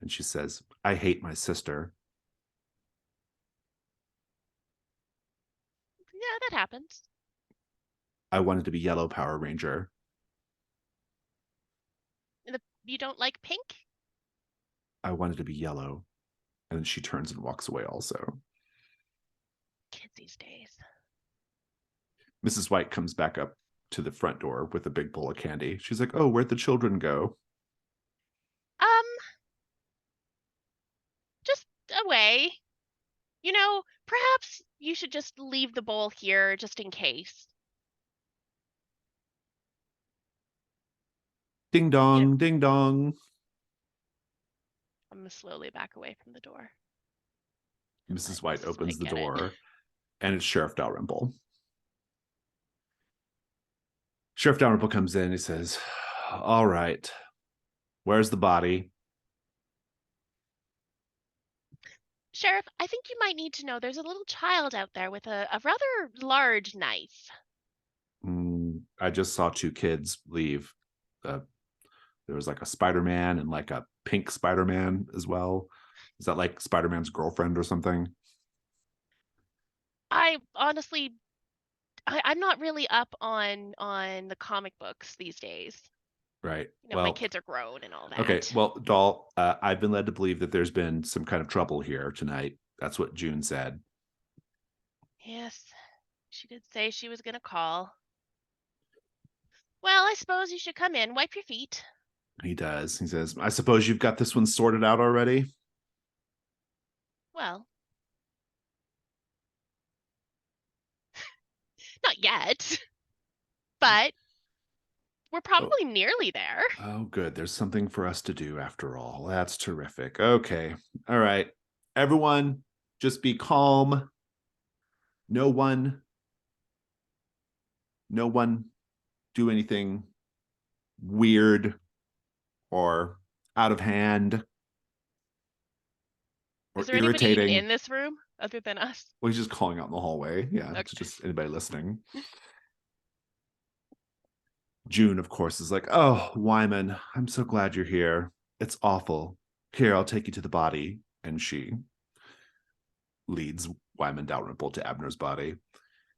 And she says, I hate my sister. Yeah, that happens. I wanted to be Yellow Power Ranger. You don't like pink? I wanted to be yellow. And then she turns and walks away also. Kids these days. Mrs. White comes back up to the front door with a big bowl of candy. She's like, oh, where'd the children go? Just away. You know, perhaps you should just leave the bowl here just in case. Ding dong, ding dong. I'm gonna slowly back away from the door. Mrs. White Mrs. opens White the get it. door, and it's Sheriff Dalrymple. Sheriff Dalrymple comes in. He says, All right. Where's the body? Sheriff, I think you might need to know there's a little child out there with a rather large knife. I just saw 2 kids leave. There was like a Spider-Man and like a pink Spider-Man as well. Is that like Spider-Man's girlfriend or something? I honestly, I'm not really up on the comic books these days. Right. My Well, kids are grown and all that. okay. Well, Doll, I've been led to believe that there's been some kind of trouble here tonight. That's what June said. Yes, she did say she was gonna call. Well, I suppose you should come in, wipe your feet. He does. He says, I suppose you've got this one sorted out already? Well, not yet, but we're probably nearly there. Oh, good. There's something for us to do after all. That's terrific. Okay. All right. Everyone, just be calm. No one do anything weird or out of hand or Is there anybody even irritating. in this room other than us? Well, he's just calling out in the hallway. Yeah, Okay. it's just anybody listening. June, of course, is like, oh, Wyman, I'm so glad you're here. It's awful. Here, I'll take you to the body. And she leads Wyman Dalrymple to Abner's body.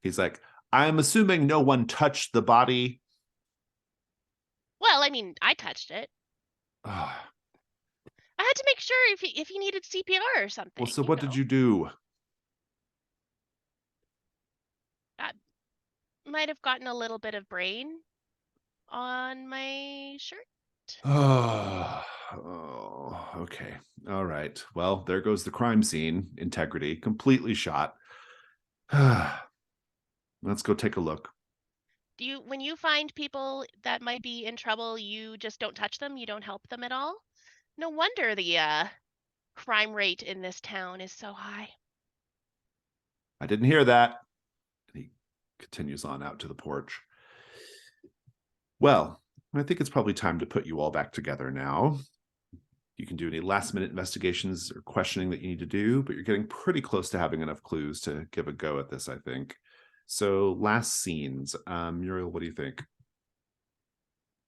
He's like, I'm assuming no one touched the body. Well, I mean, I touched it. Ah, I had to make sure if he needed CPR or something. well, so what did you do? Might have gotten a little bit of brain on my shirt. Oh, okay. All right. Well, there goes the crime scene. Integrity completely shot. Let's go take a look. When you find people that might be in trouble, you just don't touch them? You don't help them at all? No wonder the crime rate in this town is so high. I didn't hear that. He continues on out to the porch. Well, I think it's probably time to put you all back together now. You can do any last-minute investigations or questioning that you need to do, but you're getting pretty close to having enough clues to give a go at this, I think. So, last scenes. Muriel, what do you think?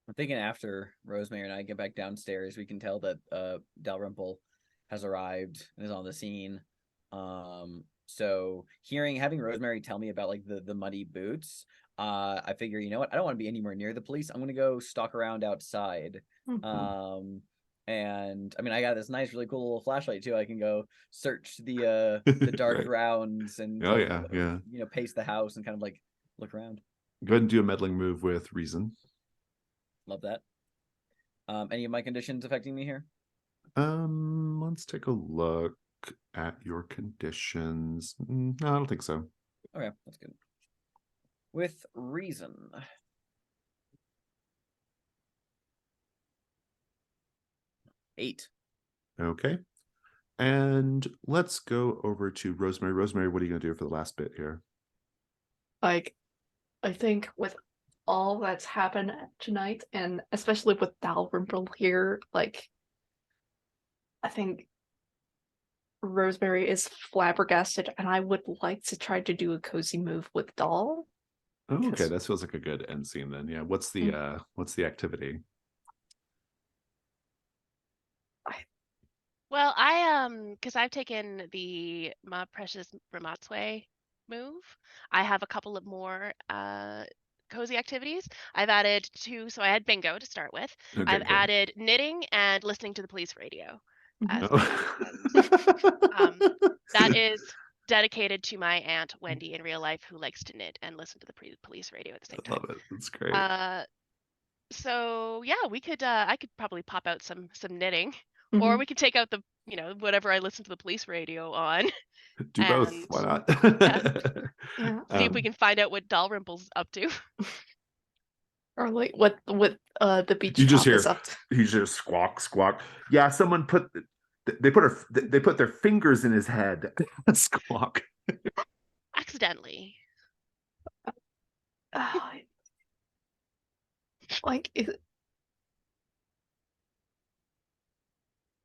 I'm thinking after Rosemary and I get back downstairs, we can tell that Dalrymple has arrived and is on the scene. So having Rosemary tell me about like the muddy boots, I figure, you know what, I don't want to be anywhere near the police. I'm gonna go stalk around outside. And I mean, I got this nice, really cool little flashlight too. I can go search the dark Right. grounds and pace the house and kind of like look around. Go ahead and do a meddling move with reason. Love that. Any of my conditions affecting me here? Let's take a look at your conditions. No, I don't think so. Okay, that's good. With reason. 8. Okay. And let's go over to Rosemary. Rosemary, what are you going to do for the last bit here? Like, I think with all that's happened tonight, and especially with Dalrymple here, like, I think Rosemary is flabbergasted, and I would like to try to do a cozy move with Doll. Oh, okay, that feels like a good end scene then. Yeah, what's the activity? Well, because I've taken the Ma Precious Ramatsue move, I have a couple of more cozy activities. I've added 2, so I had bingo to start with. Okay, I've good. added knitting and listening to the police radio as that is dedicated to my aunt Wendy in real life, who likes to knit and listen to the police radio at the same I time. love it. That's great. So yeah, we could I could probably pop out some knitting, Mm-hmm. or we could take out the whatever I listen to the police radio on. Do both. Why not? Yeah. See if we can find out what Dalrymple's up to. Or like what the beach You just cop hear is up to. You just squawk, squawk. Yeah, someone they put their fingers in his head. Squawk. Accidentally. Like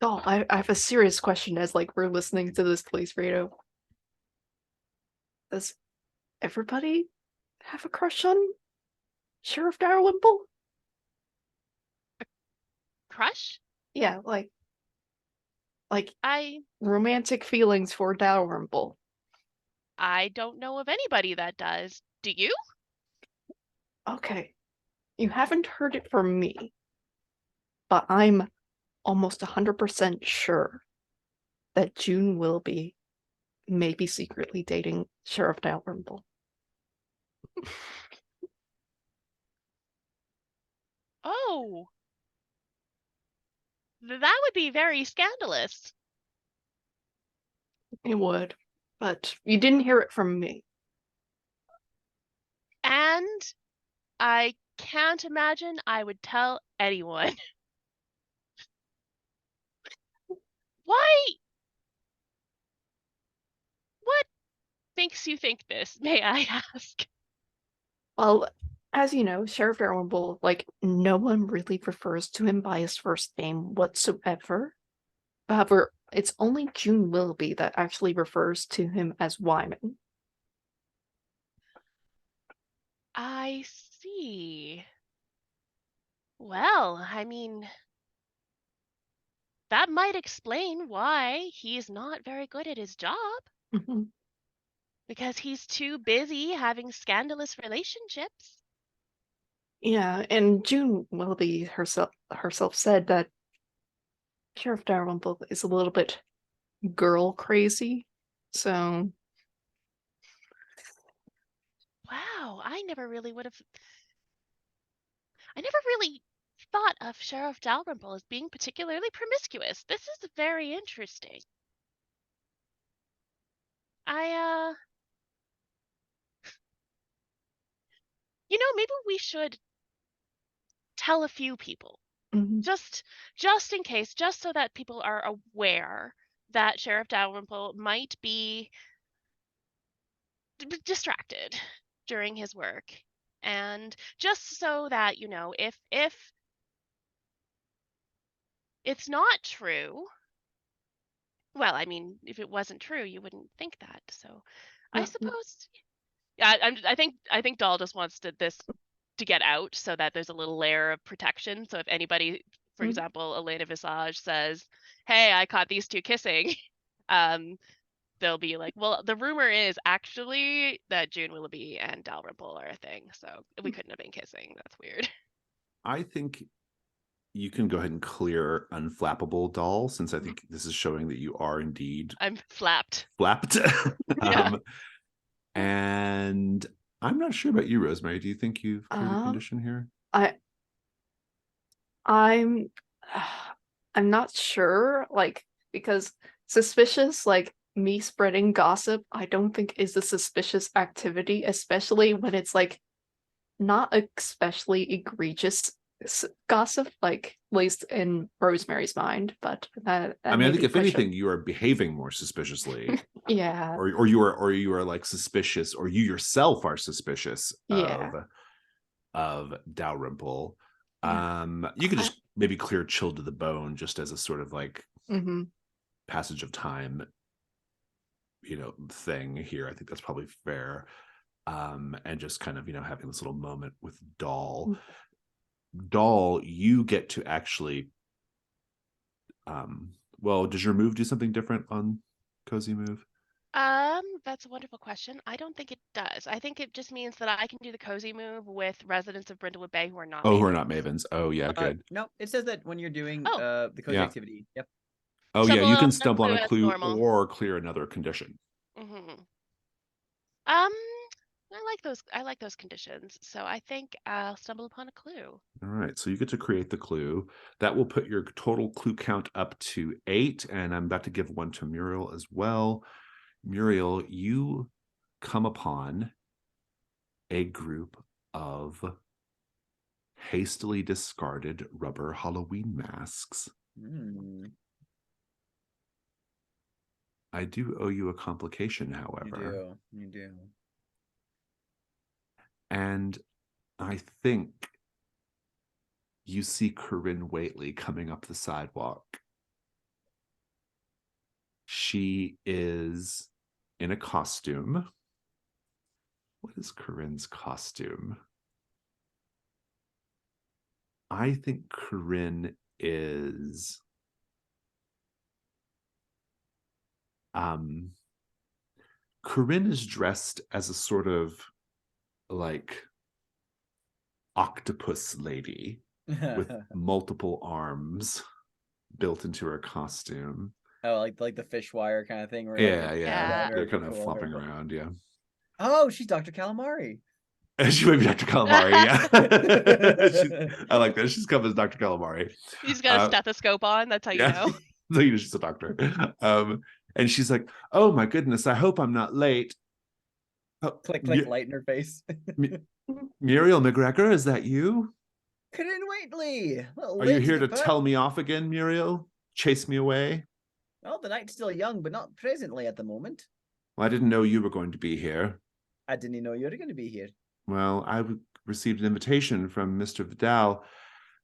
Oh, I have a serious question as like we're listening to this police radio. Does everybody have a crush on Sheriff Dalrymple? Crush? Yeah, like I romantic feelings for Dalrymple. I don't know of anybody that does. Do you? Okay, you haven't heard it from me, but I'm almost 100% sure that June Willoughby may be secretly dating Sheriff Dalrymple. Oh, that would be very scandalous. It would, but you didn't hear it from me. And I can't imagine I would tell anyone. Why? What makes you think this, may I ask? Well, as you know, Sheriff Dalrymple, like, no one really refers to him by his first name whatsoever. However, it's only June Willoughby that actually refers to him as Wyman. I see. Well, I mean, that might explain why he's not very good at his job, Mhm. because he's too busy having scandalous relationships. Yeah, and June Willoughby herself said that Sheriff Dalrymple is a little bit girl crazy. So, Wow, I never really thought of Sheriff Dalrymple as being particularly promiscuous. This is very interesting. I, maybe we should tell a few people, mhm. just in case, just so that people are aware that Sheriff Dalrymple might be distracted during his work, and just so that if it's not true. Well, I mean, if it wasn't true, you wouldn't think that. So, I No. suppose, yeah. I think Doll just wants this to get out so that there's a little layer of protection. So if anybody, for Mhm. example, Elena Visage says, "Hey, I caught these two kissing," um, they'll be like, "Well, the rumor is actually that June Willoughby and Dalrymple are a thing, so we couldn't have been kissing. That's weird." I think you can go ahead and clear unflappable doll, since I think this is showing that you are indeed I'm flapped. flapped. Yeah. And I'm not sure about you, Rosemary. Do you think you've cleared a condition here? I I'm I'm not sure, like, because suspicious, like me spreading gossip, I don't think is a suspicious activity, especially when it's like not especially egregious gossip, like at least in Rosemary's mind. But that I mean, may I think be if pushing. anything, you are behaving more suspiciously, Yeah, or you are like suspicious, or you yourself are suspicious yeah, of Dalrymple. yeah. You could just maybe clear chilled to the bone, just as a sort of like Mm-hmm. passage of time, thing here. I think that's probably fair. And just kind of having this little moment with Doll. Doll, you get to actually well, does your move do something different on Cozy Move? That's a wonderful question. I don't think it does. I think it just means that I can do the cozy move with residents of Brindlewood Bay who are not Oh, who are Mavens. not Mavens. Oh, yeah, good. No, it says that when you're doing Oh, the cozy Yeah. activity. Yep. Oh, yeah, stumble you on can a stumble on clue a as clue normal. or clear another condition. Mm-hmm. I like those conditions. So I think I'll stumble upon a clue. All right, so you get to create the clue. That will put your total clue count up to 8, and I'm about to give one to Muriel as well. Muriel, you come upon a group of hastily discarded rubber Halloween masks. I do owe you a complication, however. You do. And I think you see Corinne Waitley coming up the sidewalk. She is in a costume. What is Corinne's costume? I think Corinne is Corinne is dressed as a sort of like octopus lady with multiple arms built into her costume. Oh, like the fish wire kind of thing where Yeah, like Yeah. they're kind of flopping around, yeah. Oh, she's Dr. Calamari. She might be Dr. Calamari, yeah. I like that. She's come as Dr. Calamari. He's got a stethoscope on. That's how you know. So you know she's a doctor. And she's like, "Oh my goodness, I hope I'm not late." Oh, Click, click, light in her face. Muriel McGregor, is that you? Corinne Waitley. Are you here to tell me off again, Muriel? Chase me away? Well, the night's still young, but not presently at the moment. Well, I didn't know you were going to be here. I didn't know you were going to be here. Well, I received an invitation from Mr. Vidal.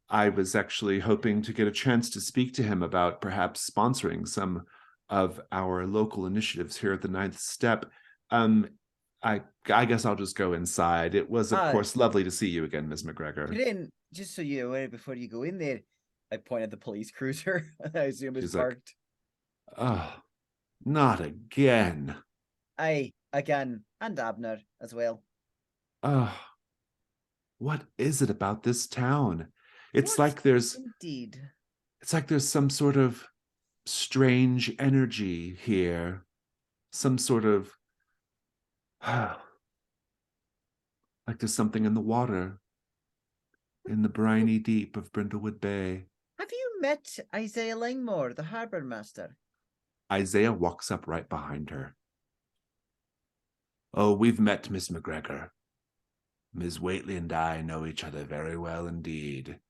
I was actually hoping to get a chance to speak to him about perhaps sponsoring some of our local initiatives here at the Ninth Step. I guess I'll just go inside. It was, of course, lovely to see you again, Ms. McGregor. Corinne, just so you're aware, before you go in there, I point at the police cruiser. I assume it's She's like, parked. "Oh, not again." Aye, again, and Abner as well. Oh, what is it about this town? It's What like there's indeed. It's like there's some sort of strange energy here. Some sort of like there's something in the water, in the briny deep of Brindlewood Bay. Have you met Isaiah Langmore, the harbour master? Isaiah walks up right behind her. "Oh, we've met, Miss McGregor. Ms. Waitley and I know each other very well indeed.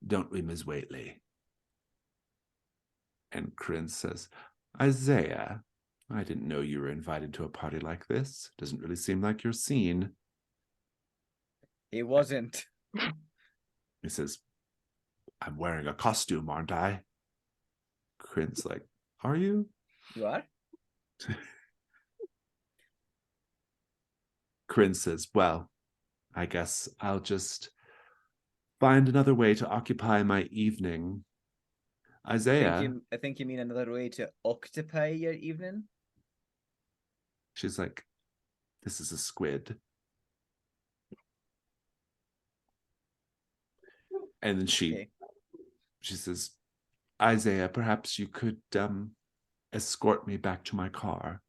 Don't we, Ms. Waitley?" And Corinne says, "Isaiah, I didn't know you were invited to a party like this. Doesn't really seem like you're seen." He wasn't. He says, "I'm wearing a costume, aren't I?" Corinne's like, "Are you?" You are? Corinne says, "Well, I guess I'll just find another way to occupy my evening." Isaiah, I think you mean another way to occupy your evening? she's like, "This is a squid." And then she says, "Isaiah, perhaps you could escort me back to my car."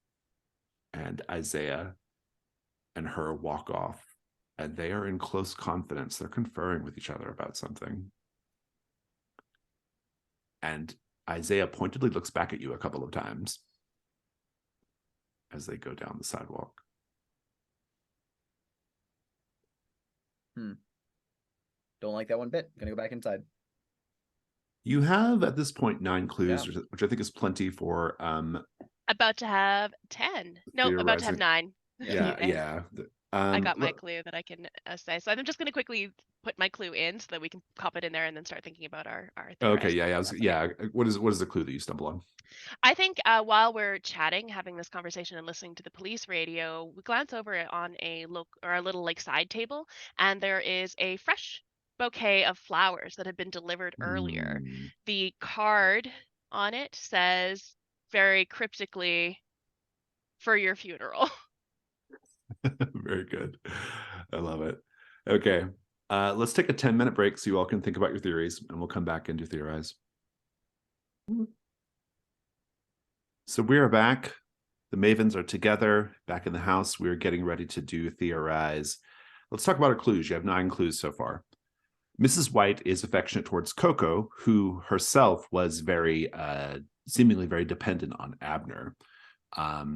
And Isaiah and her walk off, and they are in close confidence. They're conferring with each other about something. And Isaiah pointedly looks back at you a couple of times as they go down the sidewalk. Don't like that one bit. Gonna go back inside. You have at this point 9 clues, which I think is plenty for About to have 10. No, about to have theorizing. 9. Yeah. I got my clue that I can say. So I'm just going to quickly put my clue in so that we can pop it in there and then start thinking about our Okay, theorized yeah. What is the clue that you stumble on? I think while we're chatting, having this conversation and listening to the police radio, we glance over it on a little like side table, and there is a fresh bouquet of flowers that have been delivered earlier. The card on it says very cryptically, "For your funeral." Very good. I love it. Okay. Let's take a 10-minute break so you all can think about your theories, and we'll come back and do theorize. So we're back. The Mavens are together, back in the house. We're getting ready to do theorize. Let's talk about our clues. You have 9 clues so far. Mrs. White is affectionate towards Coco, who herself was seemingly very dependent on Abner.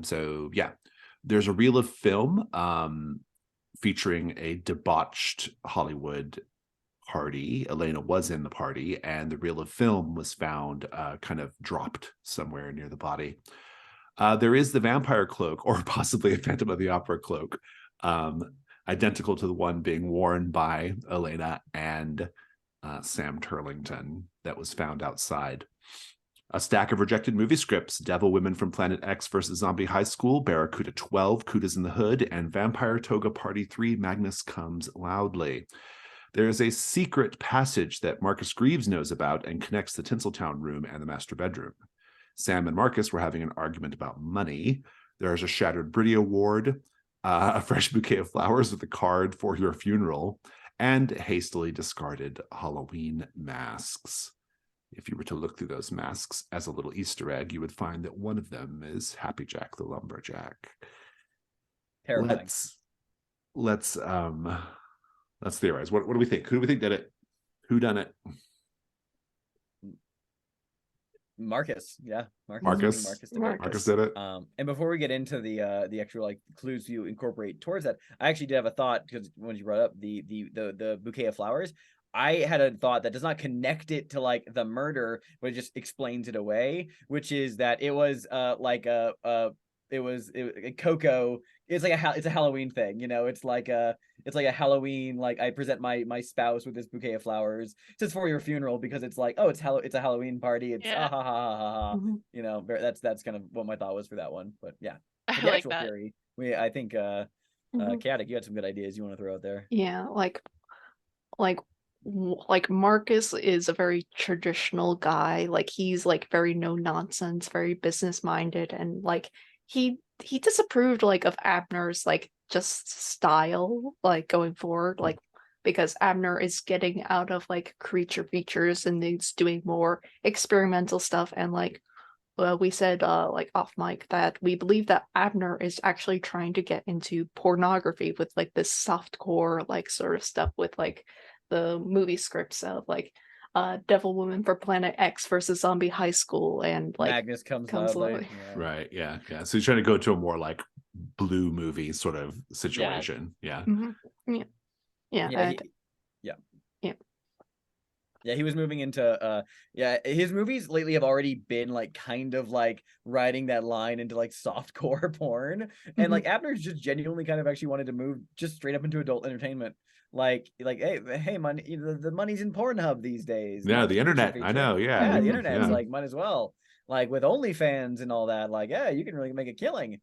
So yeah, there's a reel of film featuring a debauched Hollywood party. Elena was in the party, and the reel of film was found kind of dropped somewhere near the body. There is the vampire cloak, or possibly a Phantom of the Opera cloak, identical to the one being worn by Elena and Sam Turlington that was found outside. A stack of rejected movie scripts, Devil Women from Planet X versus Zombie High School, Barracuda 12, Cudas in the Hood, and Vampire Toga Party 3, Magnus Comes Loudly. There is a secret passage that Marcus Greaves knows about and connects the Tinseltown room and the master bedroom. Sam and Marcus were having an argument about money. There is a shattered Britty Award, a fresh bouquet of flowers with a card for your funeral, and hastily discarded Halloween masks. If you were to look through those masks as a little Easter egg, you would find that one of them is Happy Jack the Lumberjack. Terrifying. Let's theorize. What do we think? Who do we think did it? Who done it? Marcus, yeah, Marcus did it. Marcus did it. And before we get into the actual like clues you incorporate towards that, I actually did have a thought, because when you brought up the bouquet of flowers, I had a thought that does not connect it to like the murder, but it just explains it away, which is that it was Coco. It's like it's a Halloween thing, you know. It's like a Halloween, like I present my spouse with this bouquet of flowers just for your funeral, because it's like, oh, it's a Halloween party. It's Yeah. ha ha ha ha ha. Mm-hmm. You know, that's kind of what my thought was for that one. But yeah, I the like actual that. theory. I think Chaotic, you had some good ideas you want to throw out there. Yeah, like Marcus is a very traditional guy. Like he's like very no nonsense, very business minded, and like he disapproved like of Abner's like just style like going forward, like because Abner is getting out of like creature features and he's doing more experimental stuff. And like we said like off mic that we believe that Abner is actually trying to get into pornography with like this softcore like sort of stuff with like the movie scripts of like Devil Woman for Planet X versus Zombie High School, and like Magnus comes loudly. loudly. Yeah. Right. Yeah. So he's trying to go to a more like blue movie sort of situation. Yeah. Mm-hmm. Yeah. Yeah, he was moving into his movies lately have already been like kind of like riding that line into like softcore porn. And like Abner's just genuinely kind of actually wanted to move just straight up into adult entertainment. Like hey money, the money's in Pornhub these days. Yeah, not the the creature internet. I feature. know. Yeah. Yeah, the Mhm. internet's Yeah. like might as well. Like with OnlyFans and all that, like yeah, you can really make a killing.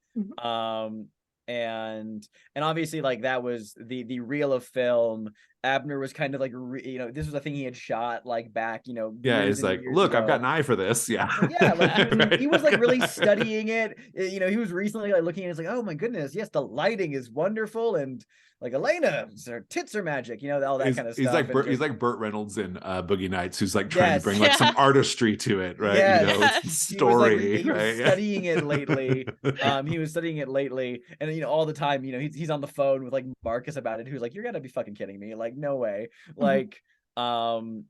And obviously like that was the reel of film. Abner was kind of like this was a thing he had shot like back Yeah. years He's and like, years look, ago. I've got an eye for this. Yeah. Like, yeah, like he was like really Right. studying it. He was recently like looking at it, it's like, oh my goodness, yes, the lighting is wonderful, and like Elena, her tits are magic, all that kind of stuff. He's like Burt Reynolds in Boogie Nights, who's like trying to bring like Yes. some artistry to it, right? Yes. Story. He was right? studying it lately. He was studying it lately, and all the time, he's on the phone with like Marcus about it, who's like, you're gonna be fucking kidding me, like no way, like and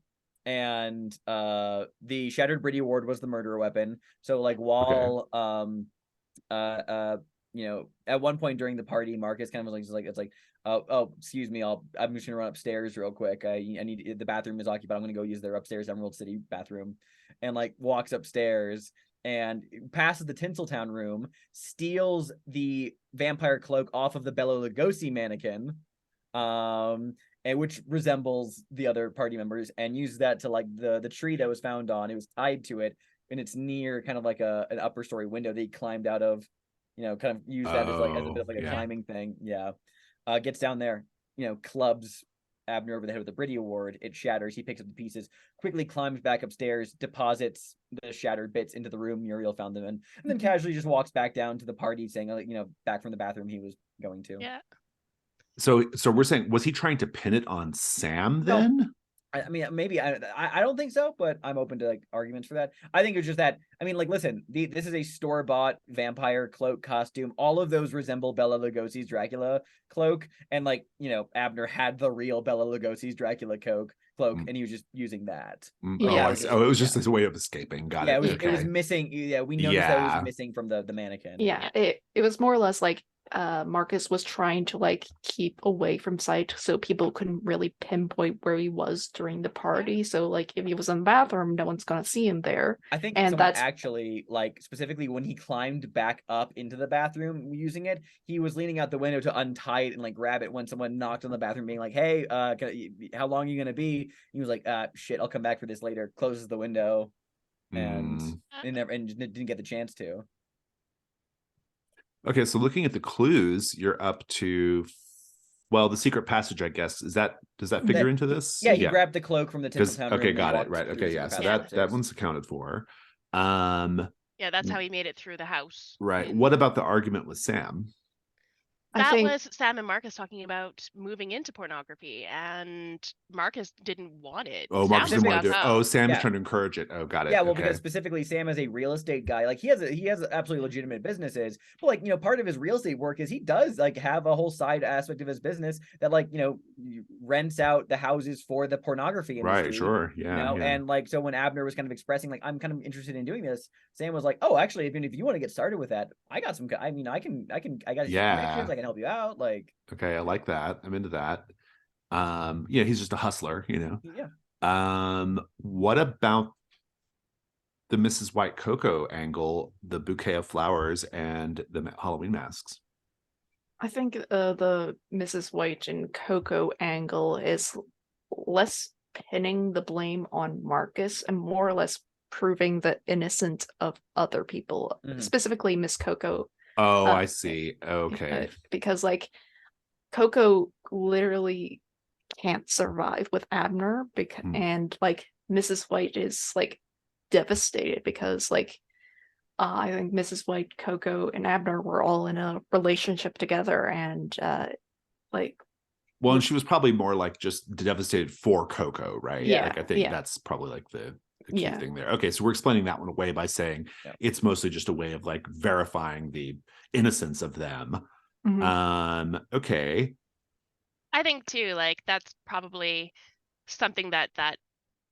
the Shattered Britty Award was the murder weapon. So like while at one point during the party, Marcus kind of was like it's like oh excuse me, I'm just gonna run upstairs real quick. I need, the bathroom is occupied, I'm gonna go use their upstairs Emerald City bathroom, and like walks upstairs and passes the Tinseltown room, steals the vampire cloak off of the Bela Lugosi mannequin, and which resembles the other party members, and uses that to like the tree that was found on. It was tied to it, and it's near kind of like an upper story window that he climbed out of. Kind of use that as a bit of like a climbing thing. Yeah. Gets down there, clubs Abner over the head with the Britty Award. It shatters. He picks up the pieces, quickly climbs back upstairs, deposits the shattered bits into the room Muriel found them in, and then casually just walks back down to the party, saying, back from the bathroom he was going to. Yeah. So we're saying, was he trying to pin it on Sam then? I mean, maybe I don't think so, but I'm open to like arguments for that. I think it's just that, I mean, like, listen, this is a store-bought vampire cloak costume. All of those resemble Bela Lugosi's Dracula cloak, and like, Abner had the real Bela Lugosi's Dracula cloak, and he was just using that. Yeah. It was just his way of escaping. Got it. It was missing. Yeah, we noticed that it was missing from the mannequin. Yeah, it was more or less like Marcus was trying to like keep away from sight so people couldn't really pinpoint where he was during the party. So like if he was in the bathroom, no one's gonna see him there. I think and someone that's actually, like, specifically when he climbed back up into the bathroom using it, he was leaning out the window to untie it and like grab it when someone knocked on the bathroom being like, hey, how long are you gonna be? He was like, shit, I'll come back for this later. Closes the window. and Mm. didn't get the chance to. Okay, so looking at the clues, you're up to, well, the secret passage, I guess. Does that figure into this? Yeah, he grabbed the cloak from the Tinseltown room. Okay, and got it. walked Right. through Okay, the yeah. secret So passage. that one's accounted for. Um, Yeah, that's how he made it through the house. right. What about the argument with Sam? I That think was Sam and Marcus talking about moving into pornography, and Marcus didn't want it. Oh, Sam Marcus didn't was want to do it. gung Oh, ho. Sam is Yeah. trying to encourage it. Oh, got it. Yeah, well, okay. because specifically Sam is a real estate guy. Like he has absolutely legitimate businesses, but like, you know, part of his real estate work is he does like have a whole side aspect of his business that, like, you know, rents out the houses for the pornography industry. Right, sure. Yeah, You know, yeah. and like, so when Abner was kind of expressing like, I'm kind of interested in doing this, Sam was like, oh, actually, if you want to get started with that, I got some, I got some Yeah. connections, I can help you out. Like, Okay, I like that. I'm into that. Yeah, he's just a hustler, you know. yeah. What about the Mrs. White Cocoa angle, the bouquet of flowers and the Halloween masks? I think the Mrs. White and Coco angle is less pinning the blame on Marcus and more or less proving the innocence of other people, specifically Miss Coco. Oh, I see. Okay. Because like Coco literally can't survive with Abner because and like Mrs. White is like devastated because like I think Mrs. White, Coco, and Abner were all in a relationship together, and like. Well, and she was probably more like just devastated for Coco, right? Yeah, like I think that's probably like the key thing there. Okay, so we're explaining that one away by saying it's mostly just a way of like verifying the innocence of them. Okay. I think too, like that's probably something that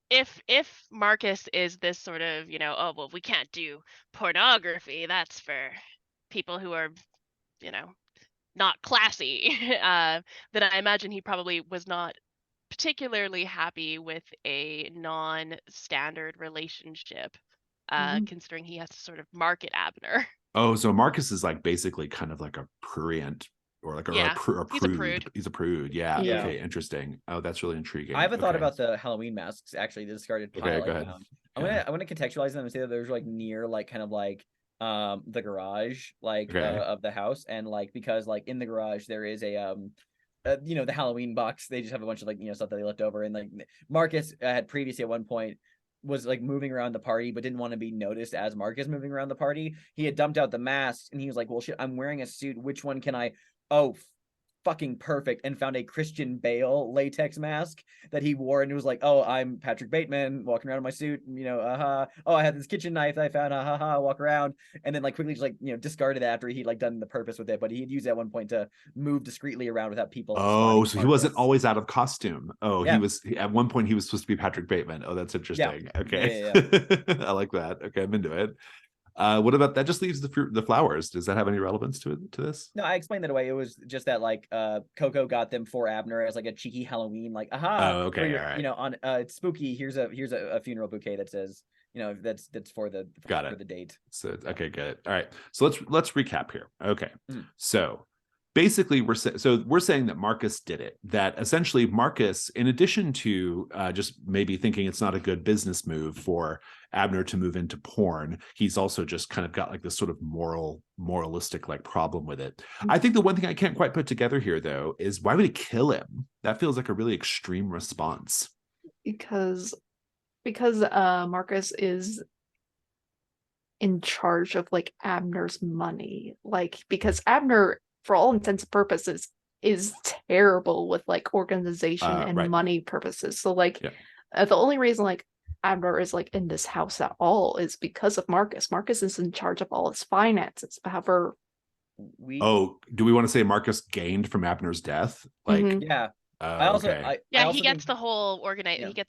if Marcus is this sort of, you know, oh well, we can't do pornography, that's for people who are, you know, not classy, then I imagine he probably was not particularly happy with a non-standard relationship, considering he has to sort of market Abner. Oh, so Marcus is like basically kind of like a prurient or like a prude. He's a prude. He's a prude. Yeah. Okay. Interesting. Oh, that's really intriguing. I have a thought about the Halloween masks. Actually, the discarded pile. Okay, go ahead. I'm gonna contextualize them and say that there's like near like kind of like the garage like of the house, and like because like in the garage there is a you know, the Halloween box. They just have a bunch of like, you know, stuff that they left over, and like Marcus had previously at one point was like moving around the party but didn't want to be noticed as Marcus moving around the party. He had dumped out the masks and he was like, well shit, I'm wearing a suit, which one can I fucking perfect, and found a Christian Bale latex mask that he wore, and it was like, oh, I'm Patrick Bateman walking around in my suit, you know, oh, I had this kitchen knife that I found, walk around, and then like quickly just like, you know, discarded it after he'd like done the purpose with it, but he'd use it at one point to move discreetly around without people. Oh, so he wasn't always out of costume. Oh, yeah. He was at one point he was supposed to be Patrick Bateman. Oh, that's interesting. Yeah. Okay. I like that. Okay, I'm into it. What about that? Just leaves the flowers. Does that have any relevance to this? No, I explained that away. It was just that like Coco got them for Abner as like a cheeky Halloween, like okay, all right. You know, on it's spooky. Here's a funeral bouquet that says, you know, that's for the date. So okay, good. All right. So let's recap here. Okay. So basically we're saying that Marcus did it, that essentially Marcus, in addition to just maybe thinking it's not a good business move for Abner to move into porn, he's also just kind of got like this sort of moralistic like problem with it. I think the one thing I can't quite put together here though is, why would he kill him? That feels like a really extreme response. Because Marcus is in charge of like Abner's money, like because Abner, for all intents and purposes, is terrible with like organization and money purposes. So like the only reason like Abner is like in this house at all is because of Marcus. Marcus is in charge of all his finances. However, do we want to say Marcus gained from Abner's death? Like yeah. He gets the whole organization.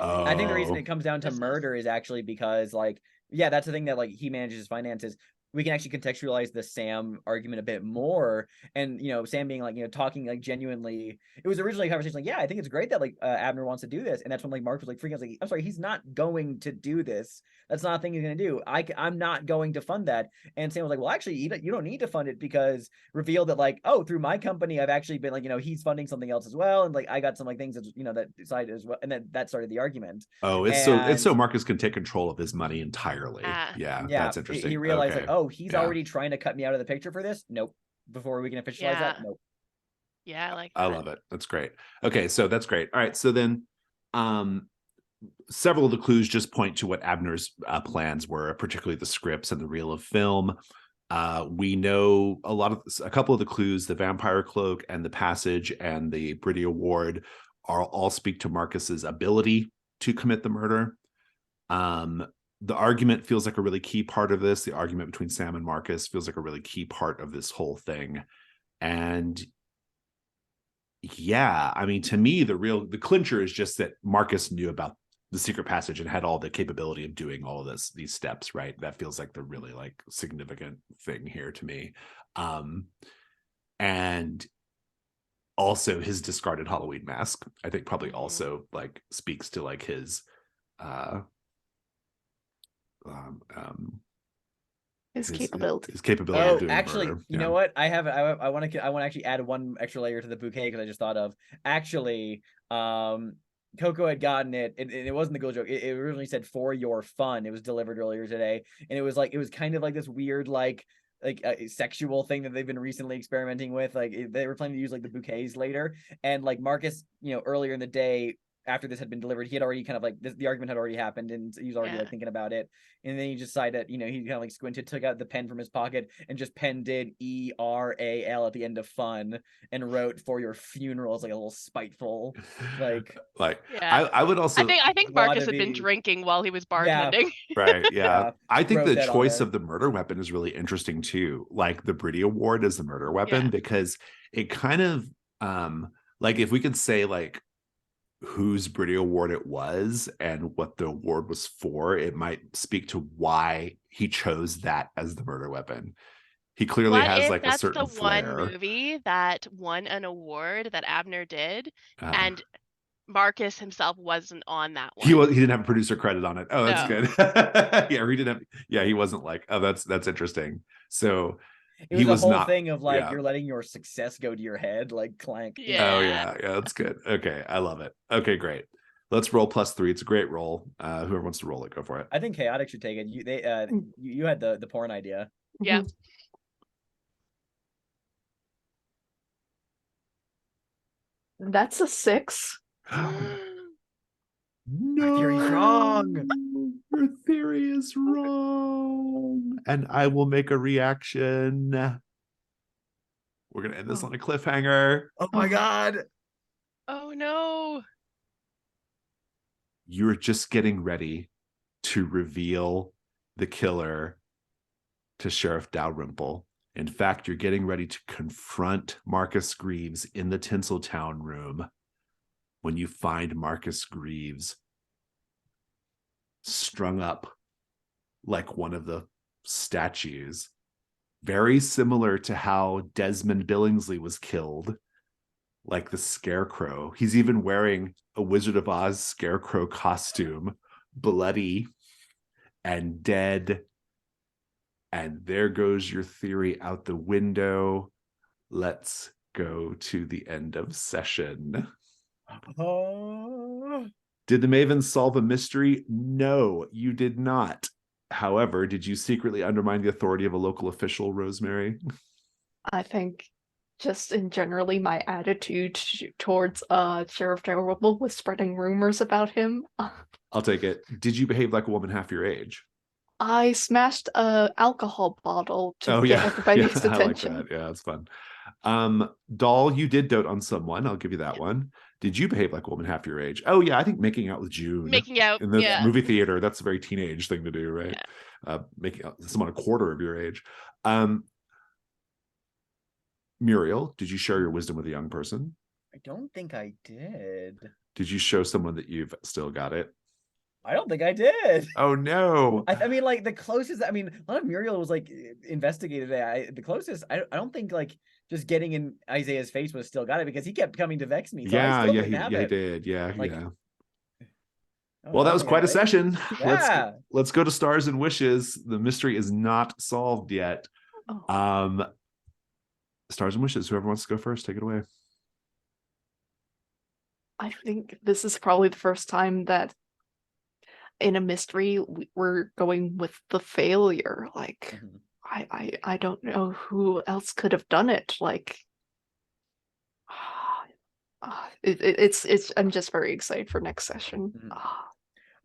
I think the reason it comes down to murder is actually because like, yeah, that's the thing that like he manages his finances. we can actually contextualize the Sam argument a bit more. And, Sam being like, talking like genuinely, it was originally a conversation like, yeah, I think it's great that like Abner wants to do this. And that's when like Mark was like freaking out, like, I'm sorry, he's not going to do this. That's not a thing he's going to do. I'm not going to fund that. And Sam was like, well, actually, you don't need to fund it, because revealed that like, oh, through my company, I've actually been like, he's funding something else as well. And like, I got some like things that, that decided as well. And then that started the argument. Oh, it's so Marcus can take control of his money entirely. Yeah, that's interesting. He realized okay. like, oh, he's already trying to cut me out of the picture for this. Nope. Before we can officialize that, nope. Yeah, I like that. I love it. That's great. Okay, so that's great. All right, so then several of the clues just point to what Abner's plans were, particularly the scripts and the reel of film. We know a couple of the clues, the vampire cloak and the passage and the Briddy Award, all speak to Marcus's ability to commit the murder. The argument feels like a really key part of this. The argument between Sam and Marcus feels like a really key part of this whole thing. And yeah, I mean, to me, the clincher is just that Marcus knew about the secret passage and had all the capability of doing all of these steps, right? That feels like the really like significant thing here to me. And also his discarded Halloween mask, I think probably also like speaks to like his capability. His capability of doing actually, murder. You know what? I want to actually add one extra layer to the bouquet, because I just thought of actually, Coco had gotten it. It wasn't the Go joke. It originally said "for your fun." It was delivered earlier today, and it was kind of like this weird like a sexual thing that they've been recently experimenting with. Like they were planning to use like the bouquets later, and like Marcus, earlier in the day, after this had been delivered, he had already kind of like the argument had already happened, and he was already like thinking about it. And then he decided, he kind of like squinted, took out the pen from his pocket, and just penned in ERAL at the end of fun, and wrote "for your funeral" as like a little spiteful, like. Yeah. I would also. I think Marcus had been drinking while he was bartending. Right. Yeah. I think the choice of of the murder weapon is really interesting too. Like the Briddy Award as the murder weapon, because it kind of like if we could say like whose Briddy Award it was and what the award was for, it might speak to why he chose that as the murder weapon. He clearly has like a certain flair. That's the one movie that won an award that Abner did, and Marcus himself wasn't on that one. He didn't have a producer credit on it. Oh, that's good. Yeah, he didn't have. Yeah, he wasn't like. Oh, that's interesting. So it was a whole thing of like you're letting your success go to your head, like clank. Yeah. Oh yeah, that's good. Okay, I love it. Okay, great. Let's roll +3. It's a great roll. Whoever wants to roll it, go for it. I think Chaotic should take it. You had the porn idea. Yeah. That's a 6. No, our theory's wrong. Your theory is wrong. And I will make a reaction. We're gonna end this on a cliffhanger. Oh my god. Oh no. You're just getting ready to reveal the killer to Sheriff Dalrymple. In fact, you're getting ready to confront Marcus Greaves in the Tinseltown room when you find Marcus Greaves strung up like one of the statues, very similar to how Desmond Billingsley was killed, like the Scarecrow. He's even wearing a Wizard of Oz Scarecrow costume, bloody and dead. And there goes your theory out the window. Let's go to the end of session. Did the Mavens solve a mystery? No, you did not. However, did you secretly undermine the authority of a local official, Rosemary? I think just in generally my attitude towards Sheriff Dalrymple was spreading rumors about him. I'll take it. Did you behave like a woman half your age? I smashed a alcohol bottle to get everybody's attention. I like that. Yeah, that's fun. Doll, you did dote on someone. I'll give you that one. Did you behave like a woman half your age? Oh yeah, I think making out with June. Making out in the movie theater. That's a very teenage thing to do, right? Yeah. Making out with someone a quarter of your age. Muriel, did you share your wisdom with a young person? I don't think I did. Did you show someone that you've still got it? I don't think I did. Oh no. I mean, like the closest. I mean, a lot of Muriel was like investigated. The closest. I don't think like just getting in Isaiah's face was still got it, because he kept coming to vex me. So I Yeah, still yeah, didn't have he it. did. Yeah, Like, yeah. oh, Well, that was okay, quite a right? session. Yeah. Let's go to stars and wishes. The mystery is not solved yet. Oh. Stars and wishes. Whoever wants to go first, take it away. I think this is probably the first time that in a mystery we're going with the failure. Like, Mhm. I don't know who else could have done it. Like, it's I'm just very excited for next session. Mhm.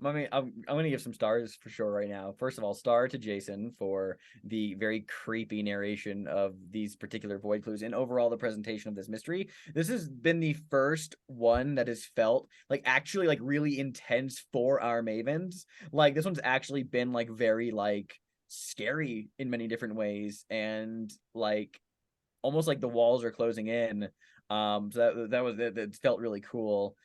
I mean, I'm going to give some stars for sure right now. First of all, star to Jason for the very creepy narration of these particular void clues and overall the presentation of this mystery. This has been the first one that has felt like actually like really intense for our Mavens. Like this one's actually been like very like scary in many different ways, and like almost like the walls are closing in. So that felt really cool.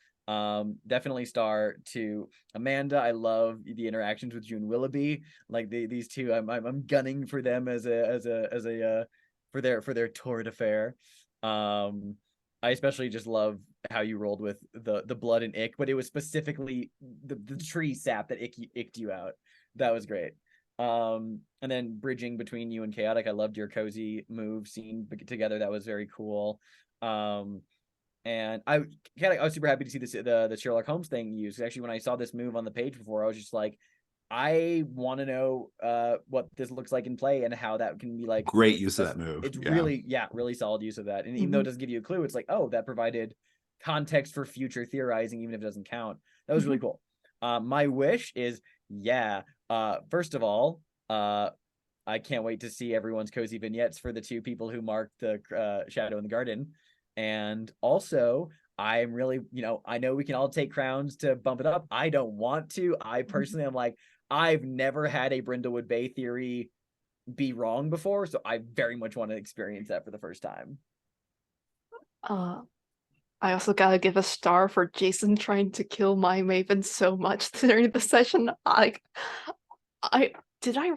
Definitely star to Amanda. I love the interactions with June Willoughby. Like these two, I'm gunning for them as a for their tour d'affaire. I especially just love how you rolled with the blood and ick, but it was specifically the tree sap that icked you out. That was great. And then bridging between you and Chaotic, I loved your cozy move scene together. That was very cool. And I was super happy to see the Sherlock Holmes thing used. Actually, when I saw this move on the page before, I was just like, I want to know what this looks like in play and how that can be like Great use of that move. It's yeah. really solid use of that. And even though it doesn't give you a clue, it's like, oh, that provided context for future theorizing, even if it doesn't count. That was really cool. My wish is, first of all, I can't wait to see everyone's cozy vignettes for the two people who marked the shadow in the garden. And also, I'm really, I know we can all take crowns to bump it up. I don't want to. I personally am like, I've never had a Brindlewood Bay theory be wrong before, so I very much want to experience that for the first time. I also gotta give a star for Jason trying to kill my Maven so much during the session. Like, I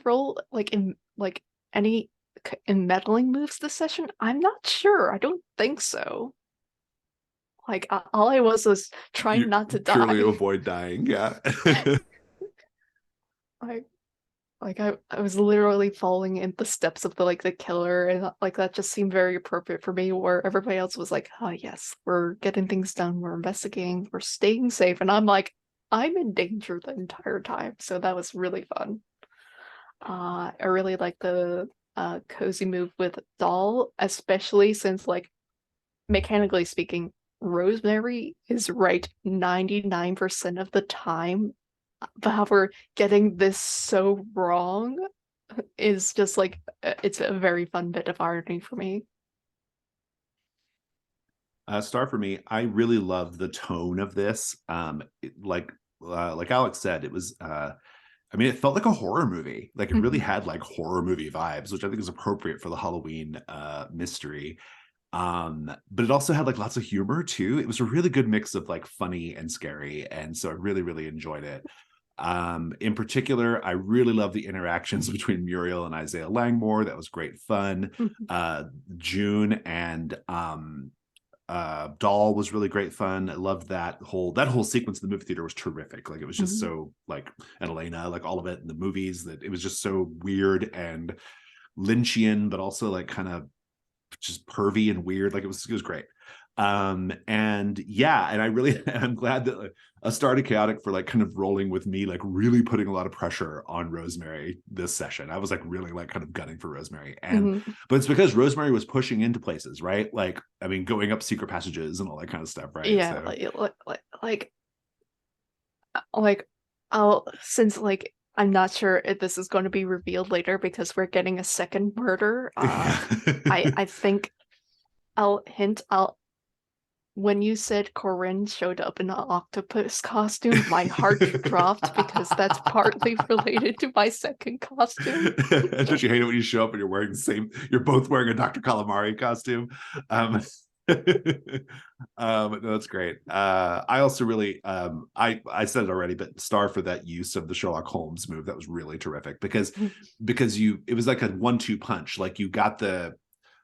roll like in like any in meddling moves this session? I'm not sure. I don't think so. Like all I was trying not to die. Purely avoid dying. Yeah. I was literally following in the steps of the killer, and like that just seemed very appropriate for me, where everybody else was like, oh yes, we're getting things done, we're investigating, we're staying safe, and I'm like, I'm in danger the entire time. So that was really fun. I really like the cozy move with Doll, especially since, like, mechanically speaking, Rosemary is right 99% of the time. But how we're getting this so wrong is just like, it's a very fun bit of irony for me. Star for me. I really love the tone of this. Like Alex said, it was. I mean, it felt like a horror movie. Like it really had like horror movie vibes, which I think is appropriate for the Halloween mystery. But it also had like lots of humor too. It was a really good mix of like funny and scary, and so I really, really enjoyed it. In particular, I really love the interactions between Muriel and Isaiah Langmore. That was great fun. June and Doll was really great fun. I loved that whole sequence in the movie theater was terrific. Like it was just so like, and Elena, like all of it in the movies, that it was just so weird and Lynchian, but also like kind of just pervy and weird. Like it was great. And yeah, and I'm glad that like, a star to Chaotic for like kind of rolling with me, like really putting a lot of pressure on Rosemary this session. I was like really like kind of gunning for Rosemary, and but it's because Rosemary was pushing into places, right? Like I mean, going up secret passages and all that kind of stuff, right? Yeah, so. like I'll, since like I'm not sure if this is going to be revealed later because we're getting a second murder. I think I'll hint. When you said Corinne showed up in an octopus costume, my heart dropped because that's partly related to my second costume. Don't you hate it when you show up and you're both wearing a Dr. Calamari costume? No, that's great. I also really I said it already, but star for that use of the Sherlock Holmes move. That was really terrific because it was like a 1-2 punch. Like you got the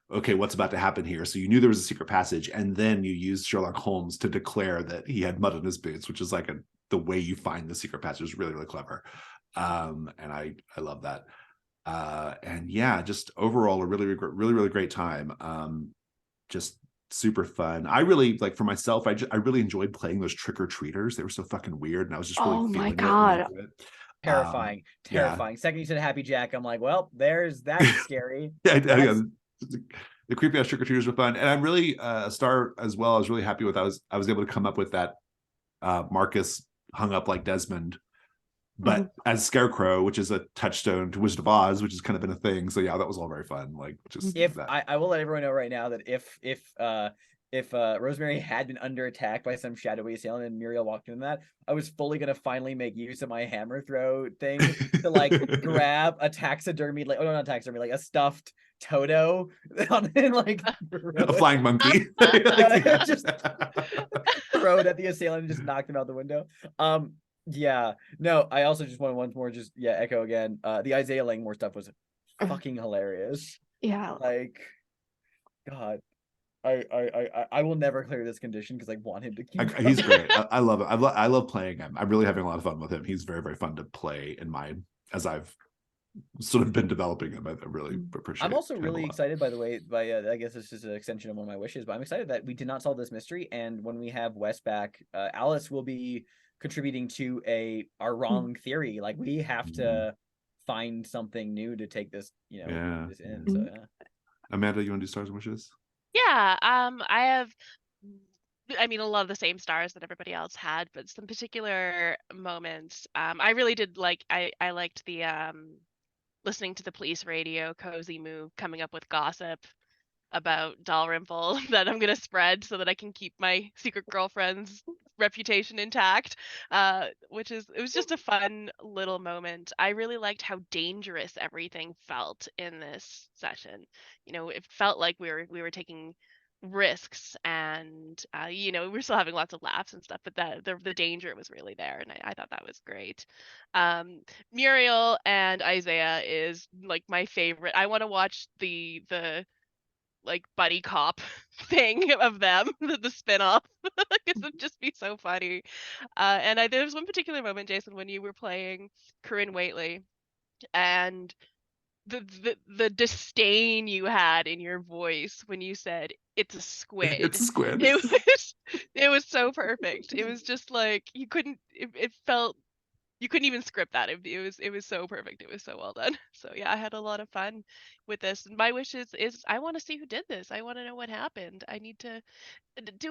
okay, what's about to happen here? So you knew there was a secret passage, and then you used Sherlock Holmes to declare that he had mud in his boots, which is like the way you find the secret passage is really, really clever. And I love that. And yeah, just overall a really great time. Just super fun. I really like for myself. I really enjoyed playing those trick or treaters. They were so fucking weird, and I was just really Oh my feeling God. it. Terrifying. Yeah. Second you said Happy Jack, I'm like, well, that's scary. Yeah, That's- the creepy ass trick or treaters were fun, and I'm really a star as well. I was really happy with. I was able to come up with that Marcus hung up like Desmond, but as Scarecrow, which is a touchstone to Wizard of Oz, which has kind of been a thing. So yeah, that was all very fun. Like just if that. I will let everyone know right now that if Rosemary had been under attack by some shadowy assailant and Muriel walked in that, I was fully gonna finally make use of my hammer throw thing to like grab a taxidermy, like not taxidermy, like a stuffed Toto and like a flying monkey. just throw it at the assailant and just knock them out the window. Yeah, no, I also just want once more just echo again. The Isaiah Langmore stuff was fucking hilarious. Yeah. Like, God. I will never clear this condition because I want him to keep. He's great. I love it. I love playing him. I'm really having a lot of fun with him. He's very, very fun to play in my as I've sort of been developing him. I really appreciate. I'm also really excited, by the way. I guess this is an extension of one of my wishes, but I'm excited that we did not solve this mystery. And when we have Wes back, Alice will be contributing to our wrong theory. Like we have to find something new to take this, this in. So yeah. Amanda, you want to do stars and wishes? Yeah, I have, I mean, a lot of the same stars that everybody else had, but some particular moments. I really did like, I liked the listening to the police radio, cozy move, coming up with gossip about Dalrymple that I'm gonna spread so that I can keep my secret girlfriend's reputation intact. It was just a fun little moment. I really liked how dangerous everything felt in this session. It felt like we were taking risks, and we were still having lots of laughs and stuff, but the danger was really there, and I thought that was great. Muriel and Isaiah is like my favorite. I want to watch the like buddy cop thing of them, the spin-off, because it'd just be so funny. And there was one particular moment, Jason, when you were playing Corinne Waitley, and the disdain you had in your voice when you said it's a squid. It's a squid. It was so perfect. It was just like it felt you couldn't even script that. It was so perfect. It was so well done. So yeah, I had a lot of fun with this. And my wish is I want to see who did this. I want to know what happened. I need to.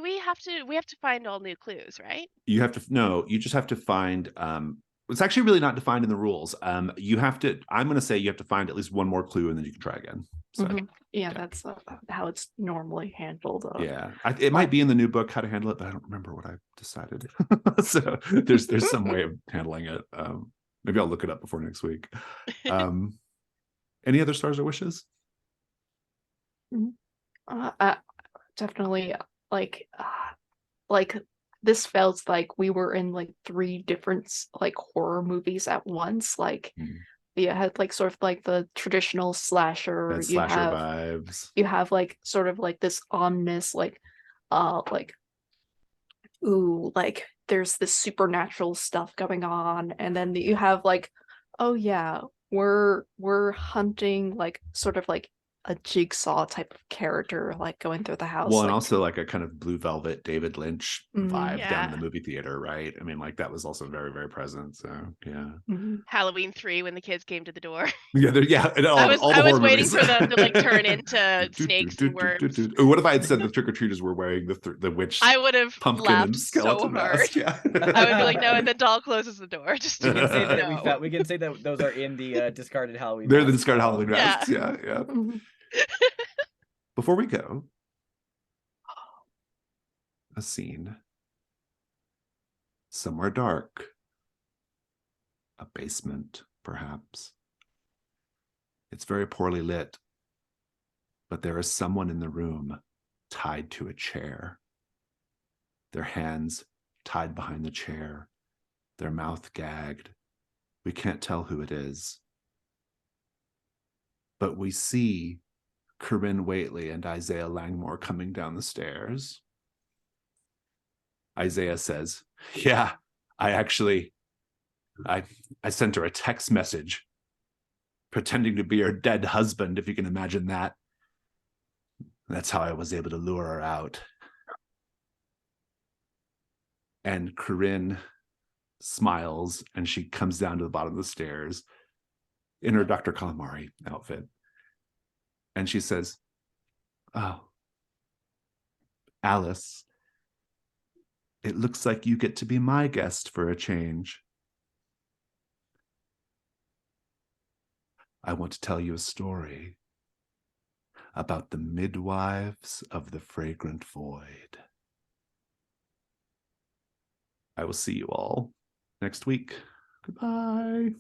We have to find all new clues, right? You have to you just have to find it's actually really not defined in the rules. I'm going to say you have to find at least one more clue and then you can try again. So yeah, that's how it's normally handled. Yeah, it might be in the new book how to handle it, but I don't remember what I decided. So there's some way of handling it. Maybe I'll look it up before next week. Any other stars or wishes? Definitely like this felt like we were in like 3 different like horror movies at once. Like you had like sort of like the traditional slasher, vibes. You have like sort of like this ominous like ooh, like there's this supernatural stuff going on, and then you have like, oh yeah, we're hunting like sort of like a Jigsaw type of character like going through the house. Well, and also like a kind of Blue Velvet David Lynch vibe down in the Yeah. movie theater, right? I mean, like that was also very, very present. So yeah. Halloween 3 when the kids came to the door. Yeah, and all the I was horror waiting movies. for them to like turn into snakes and worms. Or what if I had said the trick-or-treaters were wearing the witch I would have pumpkin laughed and skeleton so hard. mask? Yeah. I would be like, no, and the doll closes the door. Just We can say that no. we can say that those are in the discarded Halloween. They're the masks. discarded Halloween Yeah. masks. Yeah. Before we go, a scene somewhere dark, a basement, perhaps. It's very poorly lit, but there is someone in the room tied to a chair. Their hands tied behind the chair, their mouth gagged. We can't tell who it is. But we see Corinne Waitley and Isaiah Langmore coming down the stairs. Isaiah says, yeah, I sent her a text message pretending to be her dead husband, if you can imagine that. That's how I was able to lure her out. And Corinne smiles and she comes down to the bottom of the stairs in her Dr. Calamari outfit. And she says, oh, Alice, it looks like you get to be my guest for a change. I want to tell you a story about the midwives of the fragrant void. I will see you all next week. Goodbye.